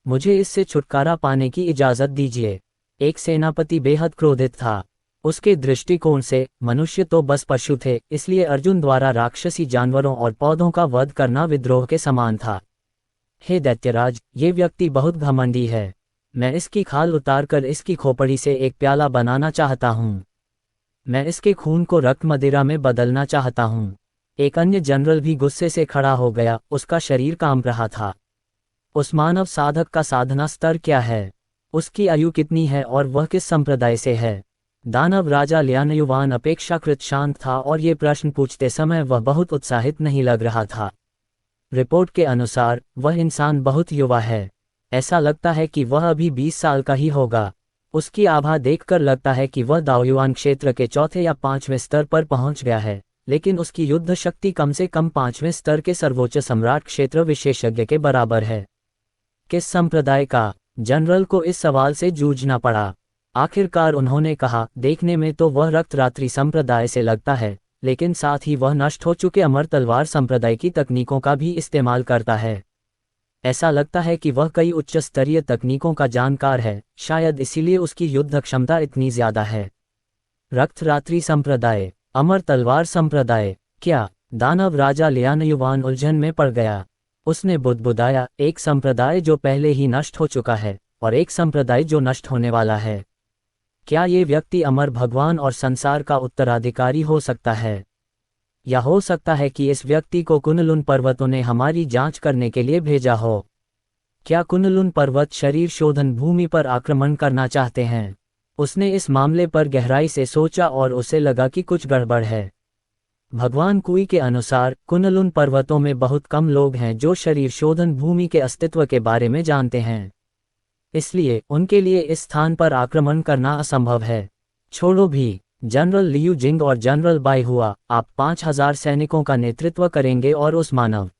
मुझे इससे छुटकारा पाने की इजाज़त दीजिए। एक सेनापति बेहद क्रोधित था। उसके दृष्टिकोण से मनुष्य तो बस पशु थे, इसलिए अर्जुन द्वारा राक्षसी जानवरों और पौधों का वध करना विद्रोह के समान था। हे दैत्यराज, ये व्यक्ति बहुत घमंडी है। मैं इसकी खाल उतारकर इसकी खोपड़ी से एक प्याला बनाना चाहता हूँ। मैं इसके खून को रक्त मदिरा में बदलना चाहता हूँ। एक अन्य जनरल भी गुस्से से खड़ा हो गया, उसका शरीर कांप रहा था। उस मानव साधक का साधना स्तर क्या है? उसकी आयु कितनी है और वह किस संप्रदाय से है? दानव राजा लियानयुवान अपेक्षाकृत शांत था और ये प्रश्न पूछते समय वह बहुत उत्साहित नहीं लग रहा था। रिपोर्ट के अनुसार वह इंसान बहुत युवा है। ऐसा लगता है कि वह अभी 20 साल का ही होगा। उसकी आभा देखकर लगता है कि वह दाओयुआन क्षेत्र के 4थे या 5वें स्तर पर पहुंच गया है, लेकिन उसकी युद्ध शक्ति कम से कम 5वें स्तर के सर्वोच्च सम्राट क्षेत्र विशेषज्ञ के बराबर है। किस संप्रदाय का? जनरल को इस सवाल से जूझना पड़ा। आखिरकार उन्होंने कहा, देखने में तो वह रक्तरात्रि संप्रदाय से लगता है, लेकिन साथ ही वह नष्ट हो चुके अमर तलवार संप्रदाय की तकनीकों का भी इस्तेमाल करता है। ऐसा लगता है कि वह कई उच्च स्तरीय तकनीकों का जानकार है, शायद इसीलिए उसकी युद्ध क्षमता इतनी ज्यादा है। रक्तरात्रि संप्रदाय, अमर तलवार संप्रदाय, क्या? दानव राजा लियानयुवान उलझन में पड़ गया। उसने बुदबुदाया, एक संप्रदाय जो पहले ही नष्ट हो चुका है और एक संप्रदाय जो नष्ट होने वाला है। क्या ये व्यक्ति अमर भगवान और संसार का उत्तराधिकारी हो सकता है? या हो सकता है कि इस व्यक्ति को कुनलुन पर्वतों ने हमारी जांच करने के लिए भेजा हो? क्या कुनलुन पर्वत शरीर शोधन भूमि पर आक्रमण करना चाहते हैं? उसने इस मामले पर गहराई से सोचा और उसे लगा कि कुछ गड़बड़ है। भगवान कुई के अनुसार कुनलुन पर्वतों में बहुत कम लोग हैं जो शरीर शोधन भूमि के अस्तित्व के बारे में जानते हैं, इसलिए उनके लिए इस स्थान पर आक्रमण करना असंभव है। छोड़ो भी, जनरल लियू जिंग और जनरल बाई हुआ, आप 5000 सैनिकों का नेतृत्व करेंगे और उस मानव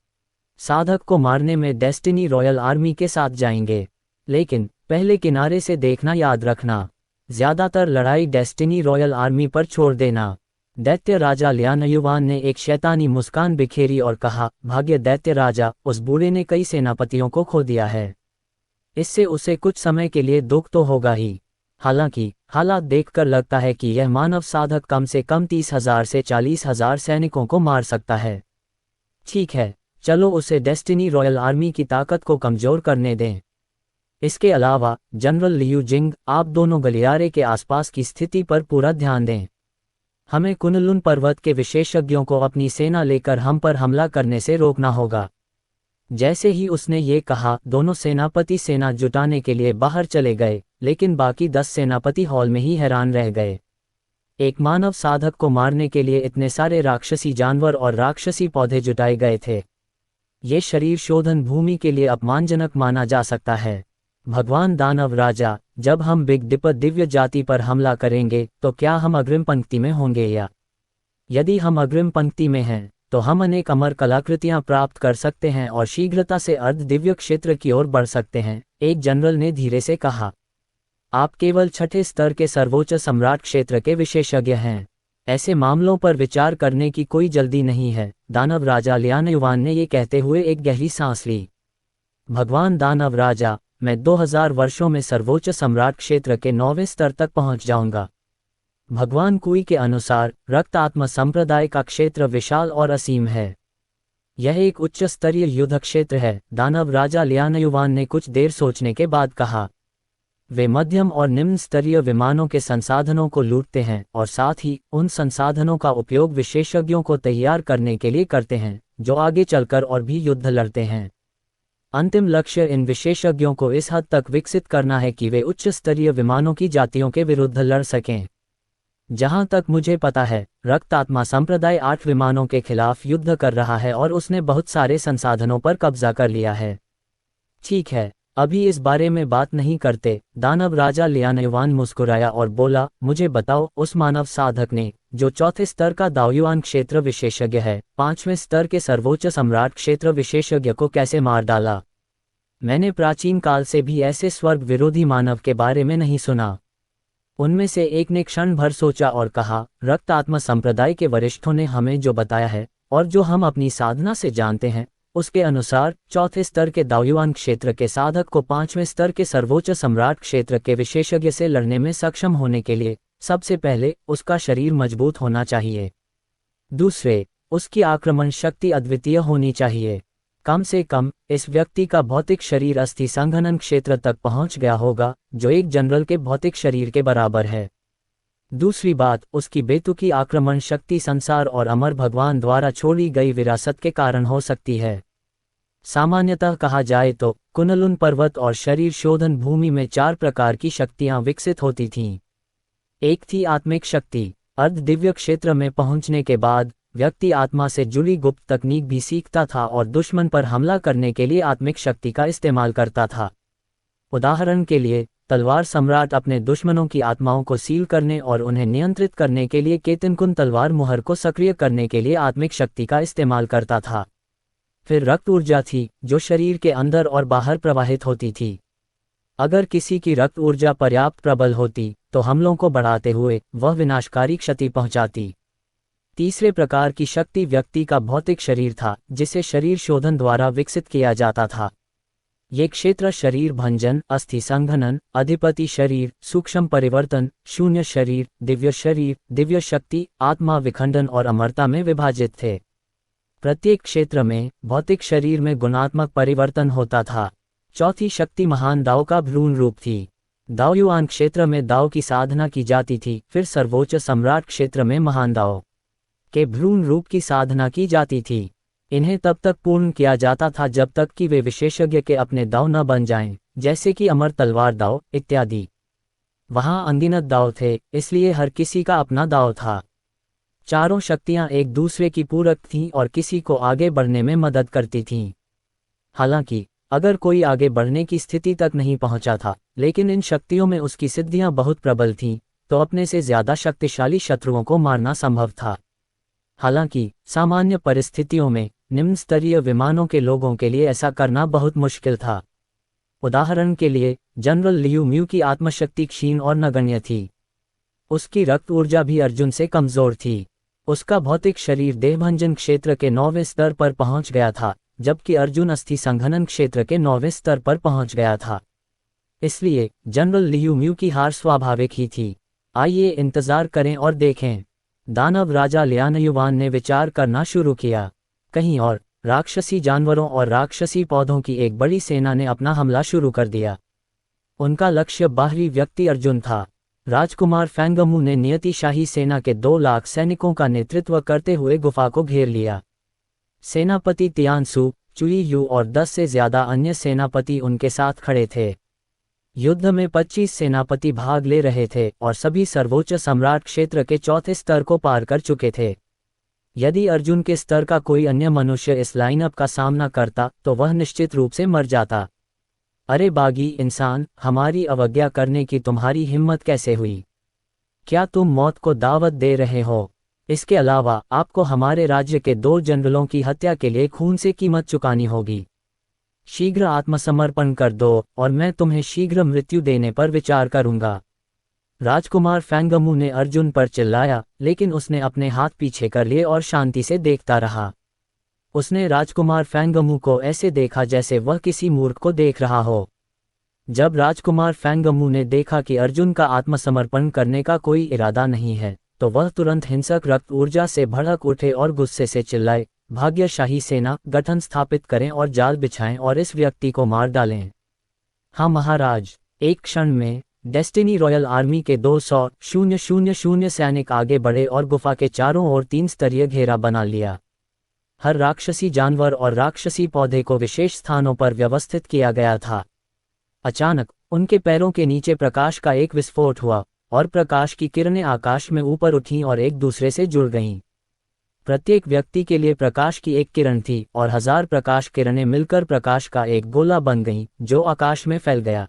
साधक को मारने में डेस्टिनी रॉयल आर्मी के साथ जाएंगे। लेकिन पहले किनारे से देखना याद रखना, ज्यादातर लड़ाई डेस्टिनी रॉयल आर्मी पर छोड़ देना। दैत्य राजा लियानयुवान ने एक शैतानी मुस्कान बिखेरी और कहा, भाग्य दैत्य राजा, उस बूढ़े ने कई सेनापतियों को खो दिया है। इससे उसे कुछ समय के लिए दुख तो होगा ही। हालांकि हालात देखकर लगता है कि यह मानव साधक कम से कम 30,000 से 40,000 सैनिकों को मार सकता है। ठीक है, चलो उसे डेस्टिनी रॉयल आर्मी की ताकत को कमजोर करने दें। इसके अलावा जनरल लियू जिंग, आप दोनों गलियारे के आसपास की स्थिति पर पूरा ध्यान दें। हमें कुनलुन पर्वत के विशेषज्ञों को अपनी सेना लेकर हम पर हमला करने से रोकना होगा। जैसे ही उसने ये कहा, दोनों सेनापति सेना जुटाने के लिए बाहर चले गए, लेकिन बाकी 10 सेनापति हॉल में ही हैरान रह गए। एक मानव साधक को मारने के लिए इतने सारे राक्षसी जानवर और राक्षसी पौधे जुटाए गए थे। ये शरीर शोधन भूमि के लिए अपमानजनक माना जा सकता है। भगवान दानव राजा, जब हम बिग डिपर दिव्य जाति पर हमला करेंगे तो क्या हम अग्रिम पंक्ति में होंगे, या यदि हम अग्रिम पंक्ति में हैं तो हम अनेक अमर कलाकृतियां प्राप्त कर सकते हैं और शीघ्रता से अर्ध दिव्य क्षेत्र की ओर बढ़ सकते हैं, एक जनरल ने धीरे से कहा। आप केवल 6ठे स्तर के सर्वोच्च सम्राट क्षेत्र के विशेषज्ञ हैं। ऐसे मामलों पर विचार करने की कोई जल्दी नहीं है। दानव राजा लियानयुवान ने ये कहते हुए एक गहरी सांस ली। भगवान दानव राजा, मैं 2000 वर्षों में सर्वोच्च सम्राट क्षेत्र के 9वें स्तर तक पहुंच जाऊंगा। भगवान कुई के अनुसार रक्त आत्मा संप्रदाय का क्षेत्र विशाल और असीम है। यह एक उच्च स्तरीय युद्ध क्षेत्र है, दानव राजा लियानयुवान ने कुछ देर सोचने के बाद कहा। वे मध्यम और निम्न स्तरीय विमानों के संसाधनों को लूटते हैं और साथ ही उन संसाधनों का उपयोग विशेषज्ञों को तैयार करने के लिए करते हैं जो आगे चलकर और भी युद्ध लड़ते हैं। अंतिम लक्ष्य इन विशेषज्ञों को इस हद तक विकसित करना है कि वे उच्च स्तरीय विमानों की जातियों के विरुद्ध लड़ सकें। जहां तक मुझे पता है, रक्त आत्मा संप्रदाय 8 विमानों के खिलाफ युद्ध कर रहा है और उसने बहुत सारे संसाधनों पर कब्जा कर लिया है। ठीक है, अभी इस बारे में बात नहीं करते। दानव राजा लियानयुवान मुस्कुराया और बोला, मुझे बताओ, उस मानव साधक ने जो 4थे स्तर का दाओयुआन क्षेत्र विशेषज्ञ है, 5वें स्तर के सर्वोच्च सम्राट क्षेत्र विशेषज्ञ को कैसे मार डाला? मैंने प्राचीन काल से भी ऐसे स्वर्ग विरोधी मानव के बारे में नहीं सुना। उनमें से एक ने क्षण भर सोचा और कहा, रक्त आत्मा संप्रदाय के वरिष्ठों ने हमें जो बताया है और जो हम अपनी साधना से जानते हैं, उसके अनुसार 4थे स्तर के दाओयुआन क्षेत्र के साधक को 5वें स्तर के सर्वोच्च सम्राट क्षेत्र के विशेषज्ञ से लड़ने में सक्षम होने के लिए सबसे पहले उसका शरीर मजबूत होना चाहिए। दूसरे, उसकी आक्रमण शक्ति अद्वितीय होनी चाहिए। कम से कम इस व्यक्ति का भौतिक शरीर अस्थि संघनन क्षेत्र तक पहुंच गया होगा, जो एक जनरल के भौतिक शरीर के बराबर है। दूसरी बात, उसकी बेतुकी आक्रमण शक्ति संसार और अमर भगवान द्वारा छोड़ी गई विरासत के कारण हो सकती है। सामान्यतः कहा जाए तो कुनलुन पर्वत और शरीर शोधन भूमि में 4 प्रकार की शक्तियां विकसित होती थीं। एक थी आत्मिक शक्ति। अर्ध दिव्य क्षेत्र में पहुंचने के बाद व्यक्ति आत्मा से जुड़ी गुप्त तकनीक भी सीखता था और दुश्मन पर हमला करने के लिए आत्मिक शक्ति का इस्तेमाल करता था। उदाहरण के लिए, तलवार सम्राट अपने दुश्मनों की आत्माओं को सील करने और उन्हें नियंत्रित करने के लिए केतनकुन तलवार मुहर को सक्रिय करने के लिए आत्मिक शक्ति का इस्तेमाल करता था। फिर रक्त ऊर्जा थी, जो शरीर के अंदर और बाहर प्रवाहित होती थी। अगर किसी की रक्त ऊर्जा पर्याप्त प्रबल होती तो हमलों को बढ़ाते हुए वह विनाशकारी क्षति पहुंचाती। तीसरे प्रकार की शक्ति व्यक्ति का भौतिक शरीर था, जिसे शरीर शोधन द्वारा विकसित किया जाता था। ये क्षेत्र शरीर भंजन, अस्थि संघनन, अधिपति शरीर, सूक्ष्म परिवर्तन, शून्य शरीर, दिव्य शक्ति, आत्मा विखंडन और अमरता में विभाजित थे। प्रत्येक क्षेत्र में भौतिक शरीर में गुणात्मक परिवर्तन होता था। चौथी शक्ति महान दाओ का भ्रूण रूप थी। दाओयुआन क्षेत्र में दाओ की साधना की जाती थी। फिर सर्वोच्च सम्राट क्षेत्र में महान दाओ के भ्रूण रूप की साधना की जाती थी। इन्हें तब तक पूर्ण किया जाता था जब तक कि वे विशेषज्ञ के अपने दाव न बन जाएं, जैसे कि अमर तलवार दाव इत्यादि। वहां अनगिनत दाव थे, इसलिए हर किसी का अपना दाव था। चारों शक्तियां एक दूसरे की पूरक थीं और किसी को आगे बढ़ने में मदद करती थीं। हालांकि अगर कोई आगे बढ़ने की स्थिति तक नहीं पहुंचा था, लेकिन इन शक्तियों में उसकी सिद्धियां बहुत प्रबल थीं, तो अपने से ज्यादा शक्तिशाली शत्रुओं को मारना संभव था। हालांकि सामान्य परिस्थितियों में निम्न स्तरीय विमानों के लोगों के लिए ऐसा करना बहुत मुश्किल था। उदाहरण के लिए, जनरल लियू म्यू की आत्मशक्ति क्षीण और नगण्य थी। उसकी रक्त ऊर्जा भी अर्जुन से कमजोर थी। उसका भौतिक शरीर देहभंजन क्षेत्र के 9वें स्तर पर पहुंच गया था, जबकि अर्जुन अस्थि संघनन क्षेत्र के 9वें स्तर पर पहुंच गया था। इसलिए जनरल लियू म्यू की हार स्वाभाविक ही थी। आइए इंतजार करें और देखें। दानव राजा लियानयुवान ने विचार करना शुरू किया। कहीं और राक्षसी जानवरों और राक्षसी पौधों की एक बड़ी सेना ने अपना हमला शुरू कर दिया। उनका लक्ष्य बाहरी व्यक्ति अर्जुन था। राजकुमार फैंगमू ने नियतिशाही सेना के 2 लाख सैनिकों का नेतृत्व करते हुए गुफा को घेर लिया। सेनापति तियानसु, चुई यू और 10 से ज्यादा अन्य सेनापति उनके साथ खड़े थे। युद्ध में 25 सेनापति भाग ले रहे थे और सभी सर्वोच्च सम्राट क्षेत्र के 4थे स्तर को पार कर चुके थे। यदि अर्जुन के स्तर का कोई अन्य मनुष्य इस लाइनअप का सामना करता तो वह निश्चित रूप से मर जाता। अरे बागी इंसान, हमारी अवज्ञा करने की तुम्हारी हिम्मत कैसे हुई? क्या तुम मौत को दावत दे रहे हो? इसके अलावा आपको हमारे राज्य के 2 जनरलों की हत्या के लिए खून से कीमत चुकानी होगी। शीघ्र आत्मसमर्पण कर दो और मैं तुम्हें शीघ्र मृत्यु देने पर विचार करूंगा। राजकुमार फैंगमू ने अर्जुन पर चिल्लाया, लेकिन उसने अपने हाथ पीछे कर लिए और शांति से देखता रहा। उसने राजकुमार फैंगमू को ऐसे देखा जैसे वह किसी मूर्ख को देख रहा हो। जब राजकुमार फैंगमू ने देखा कि अर्जुन का आत्मसमर्पण करने का कोई इरादा नहीं है, तो वह तुरंत हिंसक रक्त ऊर्जा से भड़क उठे और गुस्से से चिल्लाए, भाग्यशाही सेना गठन स्थापित करें और जाल बिछाएं और इस व्यक्ति को मार डालें। हाँ महाराज। एक क्षण में डेस्टिनी रॉयल आर्मी के 200,000 सैनिक आगे बढ़े और गुफा के चारों ओर 3 स्तरीय घेरा बना लिया। हर राक्षसी जानवर और राक्षसी पौधे को विशेष स्थानों पर व्यवस्थित किया गया था। अचानक उनके पैरों के नीचे प्रकाश का एक विस्फोट हुआ और प्रकाश की किरणें आकाश में ऊपर उठीं और एक दूसरे से जुड़ गईं। प्रत्येक व्यक्ति के लिए प्रकाश की एक किरण थी और 1000 प्रकाश किरणें मिलकर प्रकाश का एक गोला बन गईं, जो आकाश में फैल गया।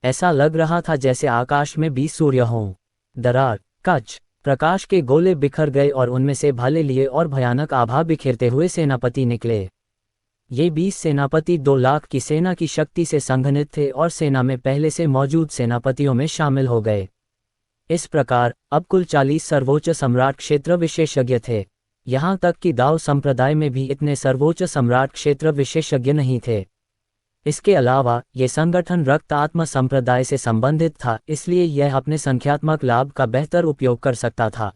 ऐसा लग रहा था जैसे आकाश में 20 सूर्य हों। दरार, कच, प्रकाश के गोले बिखर गए और उनमें से भाले लिए और भयानक आभा बिखेरते हुए सेनापति निकले। ये 20 सेनापति 2 लाख की सेना की शक्ति से संघनित थे और सेना में पहले से मौजूद सेनापतियों में शामिल हो गए। इस प्रकार अब कुल 40 सर्वोच्च सम्राट क्षेत्र विशेषज्ञ थे। यहाँ तक कि दाव संप्रदाय में भी इतने सर्वोच्च सम्राट क्षेत्र विशेषज्ञ नहीं थे। इसके अलावा ये संगठन रक्त आत्मा संप्रदाय से संबंधित था, इसलिए यह अपने संख्यात्मक लाभ का बेहतर उपयोग कर सकता था।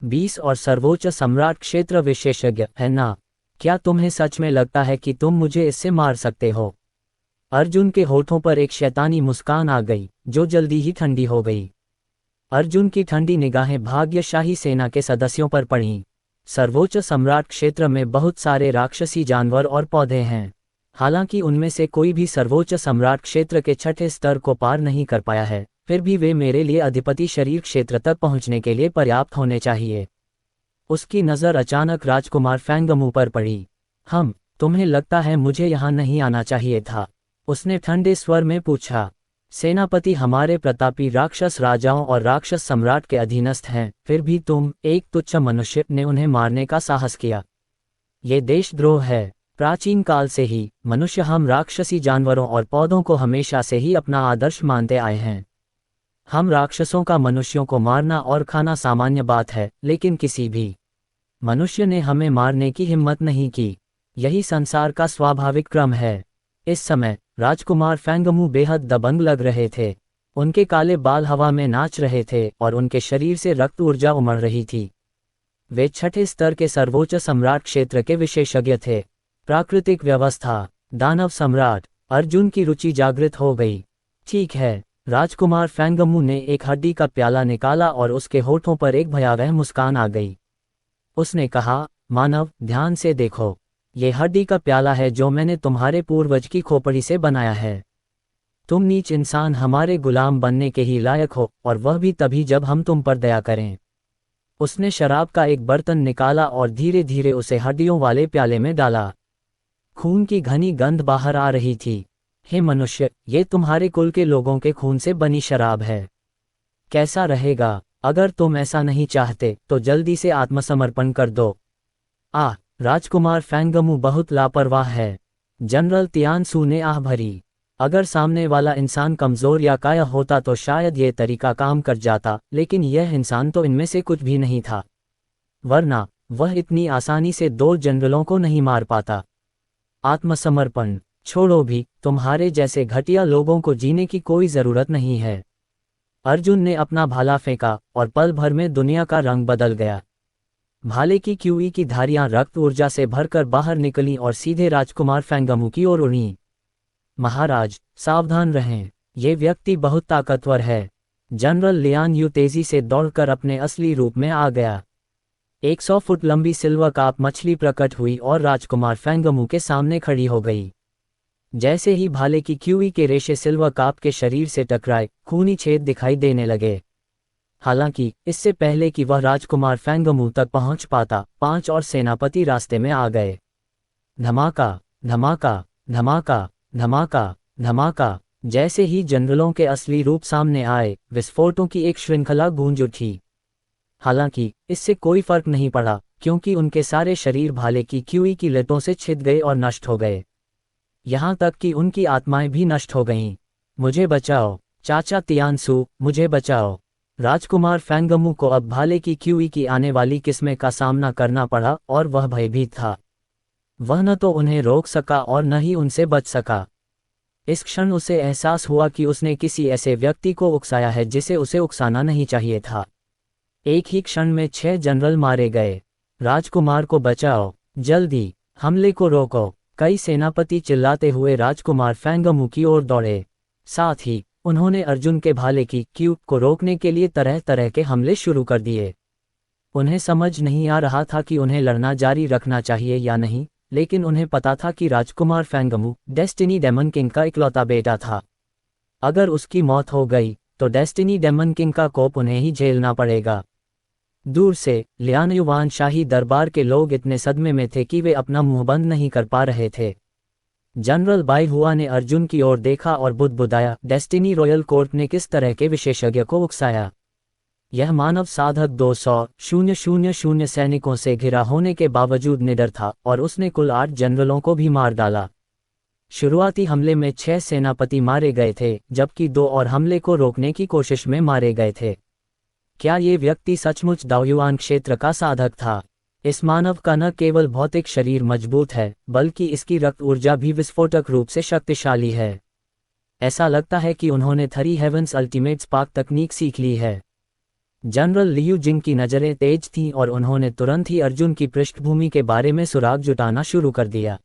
20 और सर्वोच्च सम्राट क्षेत्र विशेषज्ञ है ना? क्या तुम्हें सच में लगता है कि तुम मुझे इससे मार सकते हो? अर्जुन के होठों पर एक शैतानी मुस्कान आ गई, जो जल्दी ही ठंडी हो गई। अर्जुन की ठंडी निगाहें भाग्यशाही सेना के सदस्यों पर पड़ीं। सर्वोच्च सम्राट क्षेत्र में बहुत सारे राक्षसी जानवर और पौधे हैं। हालांकि उनमें से कोई भी सर्वोच्च सम्राट क्षेत्र के 6ठे स्तर को पार नहीं कर पाया है, फिर भी वे मेरे लिए अधिपति शरीर क्षेत्र तक पहुंचने के लिए पर्याप्त होने चाहिए। उसकी नज़र अचानक राजकुमार फैंगमू पर पड़ी। तुम्हें लगता है मुझे यहाँ नहीं आना चाहिए था? उसने ठंडे स्वर में पूछा। सेनापति हमारे प्रतापी राक्षस राजाओं और राक्षस सम्राट के अधीनस्थ हैं, फिर भी तुम, एक तुच्छ मनुष्य, ने उन्हें मारने का साहस किया। ये देशद्रोह है। प्राचीन काल से ही मनुष्य हम राक्षसी जानवरों और पौधों को हमेशा से ही अपना आदर्श मानते आए हैं। हम राक्षसों का मनुष्यों को मारना और खाना सामान्य बात है, लेकिन किसी भी मनुष्य ने हमें मारने की हिम्मत नहीं की। यही संसार का स्वाभाविक क्रम है। इस समय राजकुमार फैंगमू बेहद दबंग लग रहे थे। उनके काले बाल हवा में नाच रहे थे और उनके शरीर से रक्त ऊर्जा उमड़ रही थी। वे 6ठे स्तर के सर्वोच्च सम्राट क्षेत्र के विशेषज्ञ थे। प्राकृतिक व्यवस्था, दानव सम्राट। अर्जुन की रुचि जागृत हो गई। ठीक है। राजकुमार फैंगमू ने एक हड्डी का प्याला निकाला और उसके होठों पर एक भयावह मुस्कान आ गई। उसने कहा, मानव, ध्यान से देखो। ये हड्डी का प्याला है जो मैंने तुम्हारे पूर्वज की खोपड़ी से बनाया है। तुम नीच इंसान हमारे गुलाम बनने के ही लायक हो, और वह भी तभी जब हम तुम पर दया करें। उसने शराब का एक बर्तन निकाला और धीरे धीरे उसे हड्डियों वाले प्याले में डाला। खून की घनी गंध बाहर आ रही थी। हे मनुष्य, ये तुम्हारे कुल के लोगों के खून से बनी शराब है। कैसा रहेगा? अगर तुम ऐसा नहीं चाहते तो जल्दी से आत्मसमर्पण कर दो। राजकुमार फैंगमू बहुत लापरवाह है। जनरल तियानसू ने आह भरी। अगर सामने वाला इंसान कमजोर या काया होता तो शायद ये तरीका काम कर जाता, लेकिन यह इंसान तो इनमें से कुछ भी नहीं था। वरना वह इतनी आसानी से 2 जनरलों को नहीं मार पाता। आत्मसमर्पण छोड़ो भी, तुम्हारे जैसे घटिया लोगों को जीने की कोई जरूरत नहीं है। अर्जुन ने अपना भाला फेंका और पल भर में दुनिया का रंग बदल गया। भाले की क्यूई की धारियां रक्त ऊर्जा से भरकर बाहर निकलीं और सीधे राजकुमार फैंगमू की ओर उड़ीं। महाराज, सावधान रहें, ये व्यक्ति बहुत ताकतवर है। जनरल लियान यू तेजी से दौड़कर अपने असली रूप में आ गया। 100 फुट लंबी सिल्वर काप मछली प्रकट हुई और राजकुमार फैंगमू के सामने खड़ी हो गई। जैसे ही भाले की क्यूई के रेशे सिल्वर काप के शरीर से टकराए, खूनी छेद दिखाई देने लगे। हालांकि इससे पहले कि वह राजकुमार फैंगमू तक पहुंच पाता, 5 और सेनापति रास्ते में आ गए। धमाका, धमाका, धमाका, धमाका, धमाका। जैसे ही जनरलों के असली रूप सामने आए, विस्फोटों की एक श्रृंखला गूंज उठी। हालांकि इससे कोई फर्क नहीं पड़ा, क्योंकि उनके सारे शरीर भाले की क्यूई की लतों से छिद गए और नष्ट हो गए। यहाँ तक कि उनकी आत्माएं भी नष्ट हो गईं। मुझे बचाओ, चाचा तियानसू, मुझे बचाओ। राजकुमार फैंगमू को अब भाले की क्यूई की आने वाली किस्में का सामना करना पड़ा और वह भयभीत था। वह न तो उन्हें रोक सका और न ही उनसे बच सका। इस क्षण उसे एहसास हुआ कि उसने किसी ऐसे व्यक्ति को उकसाया है जिसे उसे उकसाना नहीं चाहिए था। एक ही क्षण में 6 जनरल मारे गए। राजकुमार को बचाओ, जल्दी, हमले को रोको, कई सेनापति चिल्लाते हुए राजकुमार फैंगमू की ओर दौड़े। साथ ही उन्होंने अर्जुन के भाले की क्यू को रोकने के लिए तरह तरह के हमले शुरू कर दिए। उन्हें समझ नहीं आ रहा था कि उन्हें लड़ना जारी रखना चाहिए या नहीं, लेकिन उन्हें पता था कि राजकुमार फैंगमू डेस्टिनी डेमन किंग का इकलौता बेटा था। अगर उसकी मौत हो गई तो डेस्टिनी डेमन किंग का कोप उन्हें ही झेलना पड़ेगा। दूर से लियानयुआन शाही दरबार के लोग इतने सदमे में थे कि वे अपना मुंह बंद नहीं कर पा रहे थे। जनरल बाईहुआ ने अर्जुन की ओर देखा और बुदबुदाया, डेस्टिनी रॉयल कोर्ट ने किस तरह के विशेषज्ञ को उकसाया। यह मानव साधक 200,000 सैनिकों से घिरा होने के बावजूद निडर था और उसने कुल 8 जनरलों को भी मार डाला। शुरुआती हमले में 6 सेनापति मारे गए थे, जबकि 2 और हमले को रोकने की कोशिश में मारे गए थे। क्या ये व्यक्ति सचमुच दाओयुआन क्षेत्र का साधक था? इस मानव का न केवल भौतिक शरीर मजबूत है, बल्कि इसकी रक्त ऊर्जा भी विस्फोटक रूप से शक्तिशाली है। ऐसा लगता है कि उन्होंने 3 हेवंस अल्टीमेट स्पार्क तकनीक सीख ली है। जनरल लियू जिंग की नज़रें तेज थीं और उन्होंने तुरंत ही अर्जुन की पृष्ठभूमि के बारे में सुराग जुटाना शुरू कर दिया।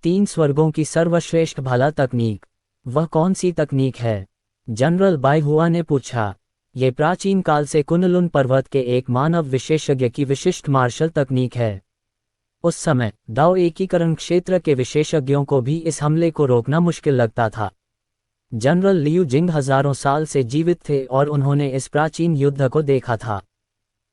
3 स्वर्गों की सर्वश्रेष्ठ भाला तकनीक, वह कौन सी तकनीक है? जनरल बाईहुआ ने पूछा। ये प्राचीन काल से कुनलुन पर्वत के एक मानव विशेषज्ञ की विशिष्ट मार्शल तकनीक है। उस समय दाओ एकीकरण क्षेत्र के विशेषज्ञों को भी इस हमले को रोकना मुश्किल लगता था। जनरल लियू जिंग हजारों साल से जीवित थे और उन्होंने इस प्राचीन युद्ध को देखा था।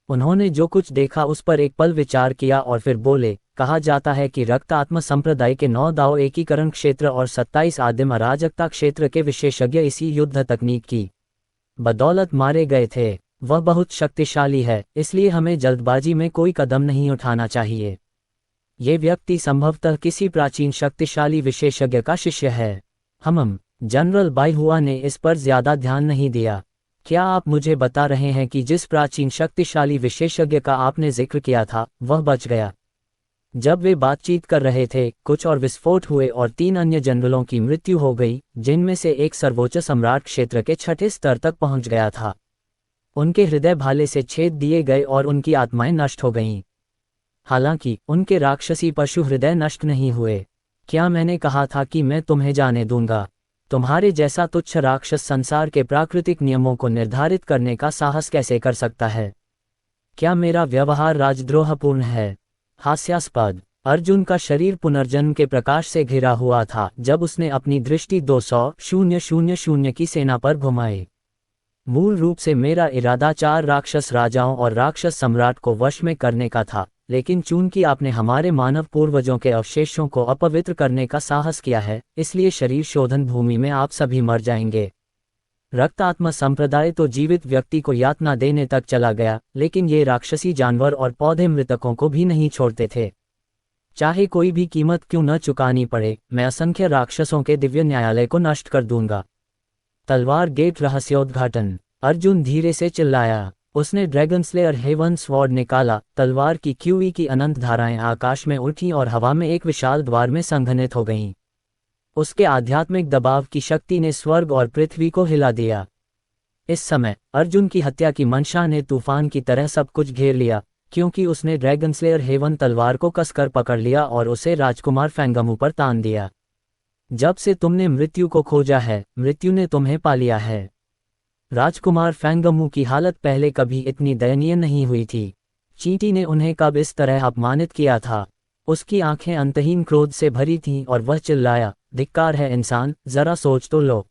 उन्होंने जो कुछ देखा उस पर एक पल विचार किया और फिर बोले, कहा जाता है कि रक्त आत्मा संप्रदाय के 9 दाओ एकीकरण क्षेत्र और 27 आदिम अराजकता क्षेत्र के विशेषज्ञ इसी युद्ध तकनीक की बदौलत मारे गए थे। वह बहुत शक्तिशाली है, इसलिए हमें जल्दबाजी में कोई कदम नहीं उठाना चाहिए। ये व्यक्ति संभवतः किसी प्राचीन शक्तिशाली विशेषज्ञ का शिष्य है। जनरल बाईहुआ ने इस पर ज्यादा ध्यान नहीं दिया। क्या आप मुझे बता रहे हैं कि जिस प्राचीन शक्तिशाली विशेषज्ञ का आपने जिक्र किया था, वह बच गया? जब वे बातचीत कर रहे थे, कुछ और विस्फोट हुए और 3 अन्य जनरलों की मृत्यु हो गई, जिनमें से एक सर्वोच्च सम्राट क्षेत्र के 6ठे स्तर तक पहुंच गया था। उनके हृदय भाले से छेद दिए गए और उनकी आत्माएं नष्ट हो गईं। हालांकि उनके राक्षसी पशु हृदय नष्ट नहीं हुए। क्या मैंने कहा था कि मैं तुम्हें जाने दूंगा? तुम्हारे जैसा तुच्छ राक्षस संसार के प्राकृतिक नियमों को निर्धारित करने का साहस कैसे कर सकता है? क्या मेरा व्यवहार राजद्रोहपूर्ण है? हास्यास्पद। अर्जुन का शरीर पुनर्जन्म के प्रकाश से घिरा हुआ था जब उसने अपनी दृष्टि 200,000 की सेना पर घुमाई। मूल रूप से मेरा इरादा 4 राक्षस राजाओं और राक्षस सम्राट को वश में करने का था, लेकिन चूंकि आपने हमारे मानव पूर्वजों के अवशेषों को अपवित्र करने का साहस किया है, इसलिए शरीर शोधन भूमि में आप सभी मर जाएंगे। रक्तात्मा संप्रदाय तो जीवित व्यक्ति को यातना देने तक चला गया, लेकिन ये राक्षसी जानवर और पौधे मृतकों को भी नहीं छोड़ते थे। चाहे कोई भी कीमत क्यों न चुकानी पड़े, मैं असंख्य राक्षसों के दिव्य न्यायालय को नष्ट कर दूंगा। तलवार गेट रहस्योद्घाटन। अर्जुन धीरे से चिल्लाया। उसने ड्रैगन स्लेयर हेवन स्वॉर्ड निकाला। तलवार की क्यूई की अनंत धाराएं आकाश में उठी और हवा में एक विशाल द्वार में संघनित हो गईं। उसके आध्यात्मिक दबाव की शक्ति ने स्वर्ग और पृथ्वी को हिला दिया। इस समय अर्जुन की हत्या की मंशा ने तूफान की तरह सब कुछ घेर लिया, क्योंकि उसने ड्रैगन स्लेयर हेवन तलवार को कसकर पकड़ लिया और उसे राजकुमार फैंगमू पर तान दिया। जब से तुमने मृत्यु को खोजा है, मृत्यु ने तुम्हें पा लिया है। राजकुमार फैंगमू की हालत पहले कभी इतनी दयनीय नहीं हुई थी। चींटी ने उन्हें कब इस तरह अपमानित किया था? उसकी आंखें अंतहीन क्रोध से भरी थीं और वह चिल्लाया, धिक्कार है इंसान, जरा सोच तो लो।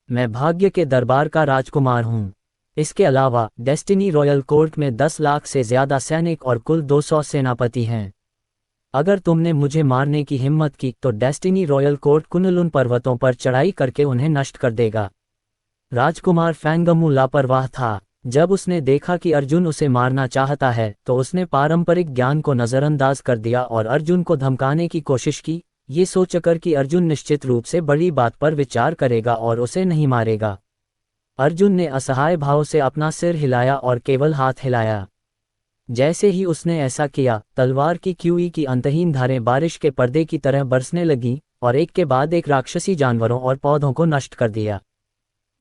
मैं भाग्य के दरबार का राजकुमार हूँ। इसके अलावा डेस्टिनी रॉयल कोर्ट में 10 लाख से ज्यादा सैनिक और कुल 200 सेनापति हैं। अगर तुमने मुझे मारने की हिम्मत की तो डेस्टिनी रॉयल कोर्ट कुनलुन पर्वतों पर चढ़ाई करके उन्हें नष्ट कर देगा। राजकुमार फैंगमू लापरवाह था। जब उसने देखा कि अर्जुन उसे मारना चाहता है तो उसने पारंपरिक ज्ञान को नज़रअंदाज कर दिया और अर्जुन को धमकाने की कोशिश की, ये सोचकर कि अर्जुन निश्चित रूप से बड़ी बात पर विचार करेगा और उसे नहीं मारेगा। अर्जुन ने असहाय भाव से अपना सिर हिलाया और केवल हाथ हिलाया। जैसे ही उसने ऐसा किया, तलवार की क्यूई की अंतहीन धारें बारिश के पर्दे की तरह बरसने लगीं और एक के बाद एक राक्षसी जानवरों और पौधों को नष्ट कर दिया।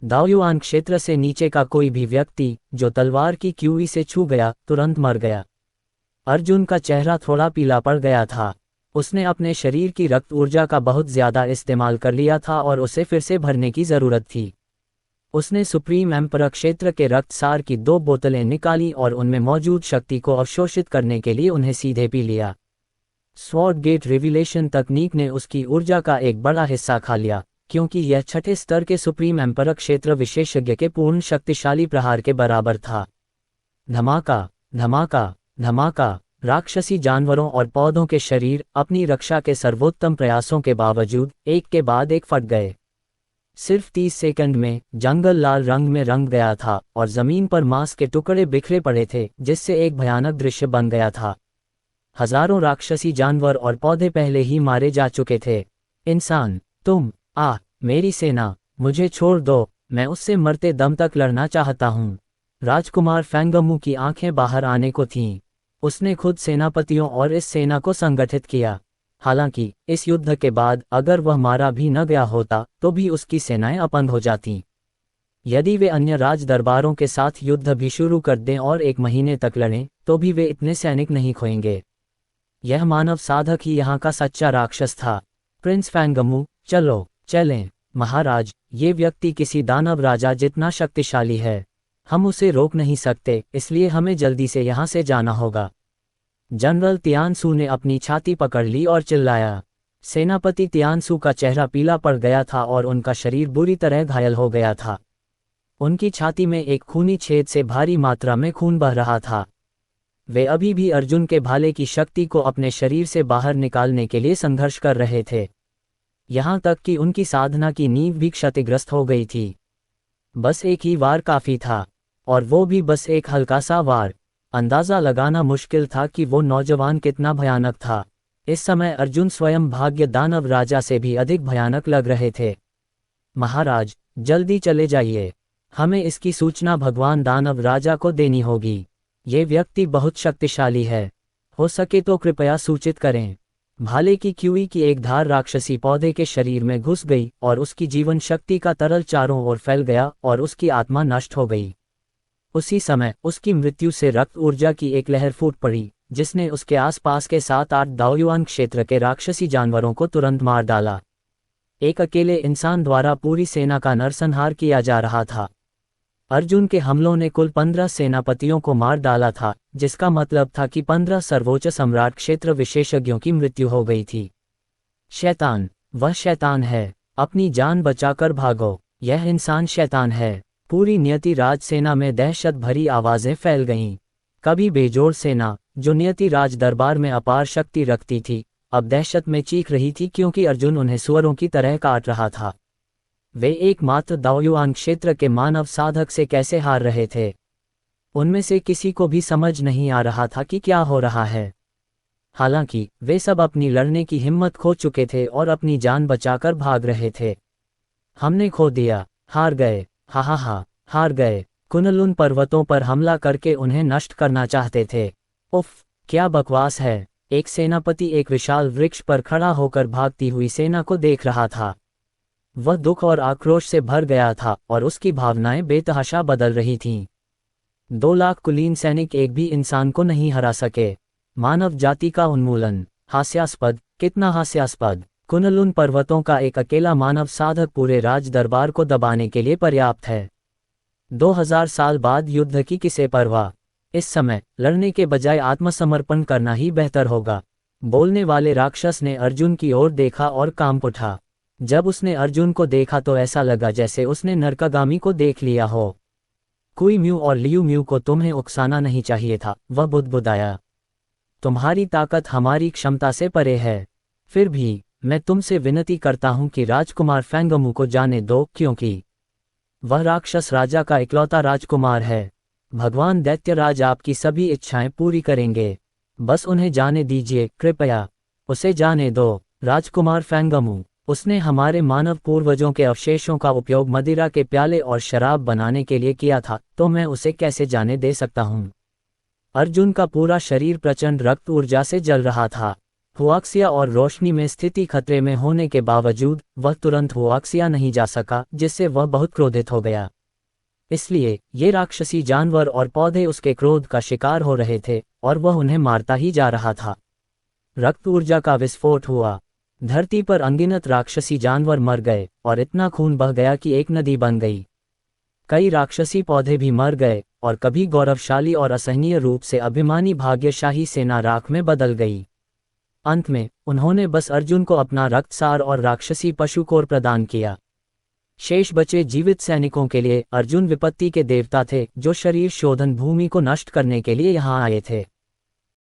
दाओयुआन क्षेत्र से नीचे का कोई भी व्यक्ति जो तलवार की क्यूई से छू गया तुरंत मर गया। अर्जुन का चेहरा थोड़ा पीला पड़ गया था। उसने अपने शरीर की रक्त ऊर्जा का बहुत ज्यादा इस्तेमाल कर लिया था और उसे फिर से भरने की जरूरत थी। उसने सुप्रीम एम्परर क्षेत्र के रक्त सार की 2 बोतलें निकाली और उनमें मौजूद शक्ति को अवशोषित करने के लिए उन्हें सीधे पी लिया। स्वॉर्ड गेट रिविलेशन तकनीक ने उसकी ऊर्जा का एक बड़ा हिस्सा खा लिया, क्योंकि यह 6ठे स्तर के सुप्रीम एम्परर क्षेत्र विशेषज्ञ के पूर्ण शक्तिशाली प्रहार के बराबर था। धमाका धमाका धमाका। राक्षसी जानवरों और पौधों के शरीर अपनी रक्षा के सर्वोत्तम प्रयासों के बावजूद एक के बाद एक फट गए। सिर्फ 30 सेकंड में जंगल लाल रंग में रंग गया था और जमीन पर मांस के टुकड़े बिखरे पड़े थे, जिससे एक भयानक दृश्य बन गया था। हजारों राक्षसी जानवर और पौधे पहले ही मारे जा चुके थे। इंसान, तुम मेरी सेना, मुझे छोड़ दो, मैं उससे मरते दम तक लड़ना चाहता हूँ। राजकुमार फैंगमू की आंखें बाहर आने को थीं। उसने खुद सेनापतियों और इस सेना को संगठित किया। हालांकि इस युद्ध के बाद अगर वह मारा भी न गया होता तो भी उसकी सेनाएं अपंग हो जातीं। यदि वे अन्य राज दरबारों के साथ युद्ध भी शुरू कर दें और 1 महीने तक लड़ें तो भी वे इतने सैनिक नहीं खोएंगे। यह मानव साधक ही यहाँ का सच्चा राक्षस था। प्रिंस फैंगमू, चलो चलें। महाराज, ये व्यक्ति किसी दानव राजा जितना शक्तिशाली है। हम उसे रोक नहीं सकते, इसलिए हमें जल्दी से यहाँ से जाना होगा। जनरल तियानसू ने अपनी छाती पकड़ ली और चिल्लाया। सेनापति तियानसू का चेहरा पीला पड़ गया था और उनका शरीर बुरी तरह घायल हो गया था। उनकी छाती में एक खूनी छेद से भारी मात्रा में खून बह रहा था। वे अभी भी अर्जुन के भाले की शक्ति को अपने शरीर से बाहर निकालने के लिए संघर्ष कर रहे थे। यहाँ तक कि उनकी साधना की नींव भी क्षतिग्रस्त हो गई थी। बस एक ही वार काफी था, और वो भी बस एक हल्का सा वार। अंदाजा लगाना मुश्किल था कि वो नौजवान कितना भयानक था। इस समय अर्जुन स्वयं भाग्य दानव राजा से भी अधिक भयानक लग रहे थे। महाराज, जल्दी चले जाइए, हमें इसकी सूचना भगवान दानव राजा को देनी होगी। ये व्यक्ति बहुत शक्तिशाली है, हो सके तो कृपया सूचित करें। भाले की क्यूई की एक धार राक्षसी पौधे के शरीर में घुस गई और उसकी जीवन शक्ति का तरल चारों ओर फैल गया और उसकी आत्मा नष्ट हो गई। उसी समय उसकी मृत्यु से रक्त ऊर्जा की एक लहर फूट पड़ी, जिसने उसके आसपास के 7-8 दाओयुआन क्षेत्र के राक्षसी जानवरों को तुरंत मार डाला। एक अकेले इंसान द्वारा पूरी सेना का नरसंहार किया जा रहा था। अर्जुन के हमलों ने कुल 15 सेनापतियों को मार डाला था, जिसका मतलब था कि 15 सर्वोच्च सम्राट क्षेत्र विशेषज्ञों की मृत्यु हो गई थी। शैतान, वह शैतान है, अपनी जान बचाकर भागो, यह इंसान शैतान है। पूरी नियति राज सेना में दहशत भरी आवाजें फैल गईं। कभी बेजोड़ सेना, जो नियति राज दरबार में अपार शक्ति रखती थी, अब दहशत में चीख रही थी क्योंकि अर्जुन उन्हें सुअरों की तरह काट रहा था। वे एकमात्र दाओयुआन क्षेत्र के मानव साधक से कैसे हार रहे थे? उनमें से किसी को भी समझ नहीं आ रहा था कि क्या हो रहा है। हालांकि वे सब अपनी लड़ने की हिम्मत खो चुके थे और अपनी जान बचाकर भाग रहे थे। हमने खो दिया, हार गए, हार गए। कुनलुन पर्वतों पर हमला करके उन्हें नष्ट करना चाहते थे। उफ, क्या बकवास है। एक सेनापति एक विशाल वृक्ष पर खड़ा होकर भागती हुई सेना को देख रहा था। वह दुख और आक्रोश से भर गया था और उसकी भावनाएं बेतहाशा बदल रही थीं। 2 लाख कुलीन सैनिक एक भी इंसान को नहीं हरा सके। मानव जाति का उन्मूलन, हास्यास्पद, कितना हास्यास्पद। कुनलुन पर्वतों का एक अकेला मानव साधक पूरे राज दरबार को दबाने के लिए पर्याप्त है। 2000 साल बाद युद्ध की किसे परवाह। इस समय लड़ने के बजाय आत्मसमर्पण करना ही बेहतर होगा। बोलने वाले राक्षस ने अर्जुन की ओर देखा और कांप उठा। जब उसने अर्जुन को देखा तो ऐसा लगा जैसे उसने नरकागामी को देख लिया हो। कुई म्यू और लियू म्यू को तुम्हें उकसाना नहीं चाहिए था, वह बुदबुदाया। तुम्हारी ताकत हमारी क्षमता से परे है। फिर भी मैं तुमसे विनती करता हूं कि राजकुमार फैंगमू को जाने दो, क्योंकि वह राक्षस राजा का इकलौता राजकुमार है। भगवान दैत्यराज आपकी सभी इच्छाएं पूरी करेंगे। बस उन्हें जाने दीजिए, कृपया उसे जाने दो। राजकुमार फैंगमू, उसने हमारे मानव पूर्वजों के अवशेषों का उपयोग मदिरा के प्याले और शराब बनाने के लिए किया था, तो मैं उसे कैसे जाने दे सकता हूँ? अर्जुन का पूरा शरीर प्रचंड रक्त ऊर्जा से जल रहा था। हुआक्सिया और रोशनी में स्थिति खतरे में होने के बावजूद वह तुरंत हुआक्सिया नहीं जा सका, जिससे वह बहुत क्रोधित हो गया। इसलिए ये राक्षसी जानवर और पौधे उसके क्रोध का शिकार हो रहे थे और वह उन्हें मारता ही जा रहा था। रक्त ऊर्जा का विस्फोट हुआ। धरती पर अनगिनत राक्षसी जानवर मर गए और इतना खून बह गया कि एक नदी बन गई। कई राक्षसी पौधे भी मर गए और कभी गौरवशाली और असहनीय रूप से अभिमानी भाग्यशाही सेना राख में बदल गई। अंत में उन्होंने बस अर्जुन को अपना रक्तसार और राक्षसी पशुकोर प्रदान किया। शेष बचे जीवित सैनिकों के लिए अर्जुन विपत्ति के देवता थे, जो शरीर शोधन भूमि को नष्ट करने के लिए यहाँ आए थे।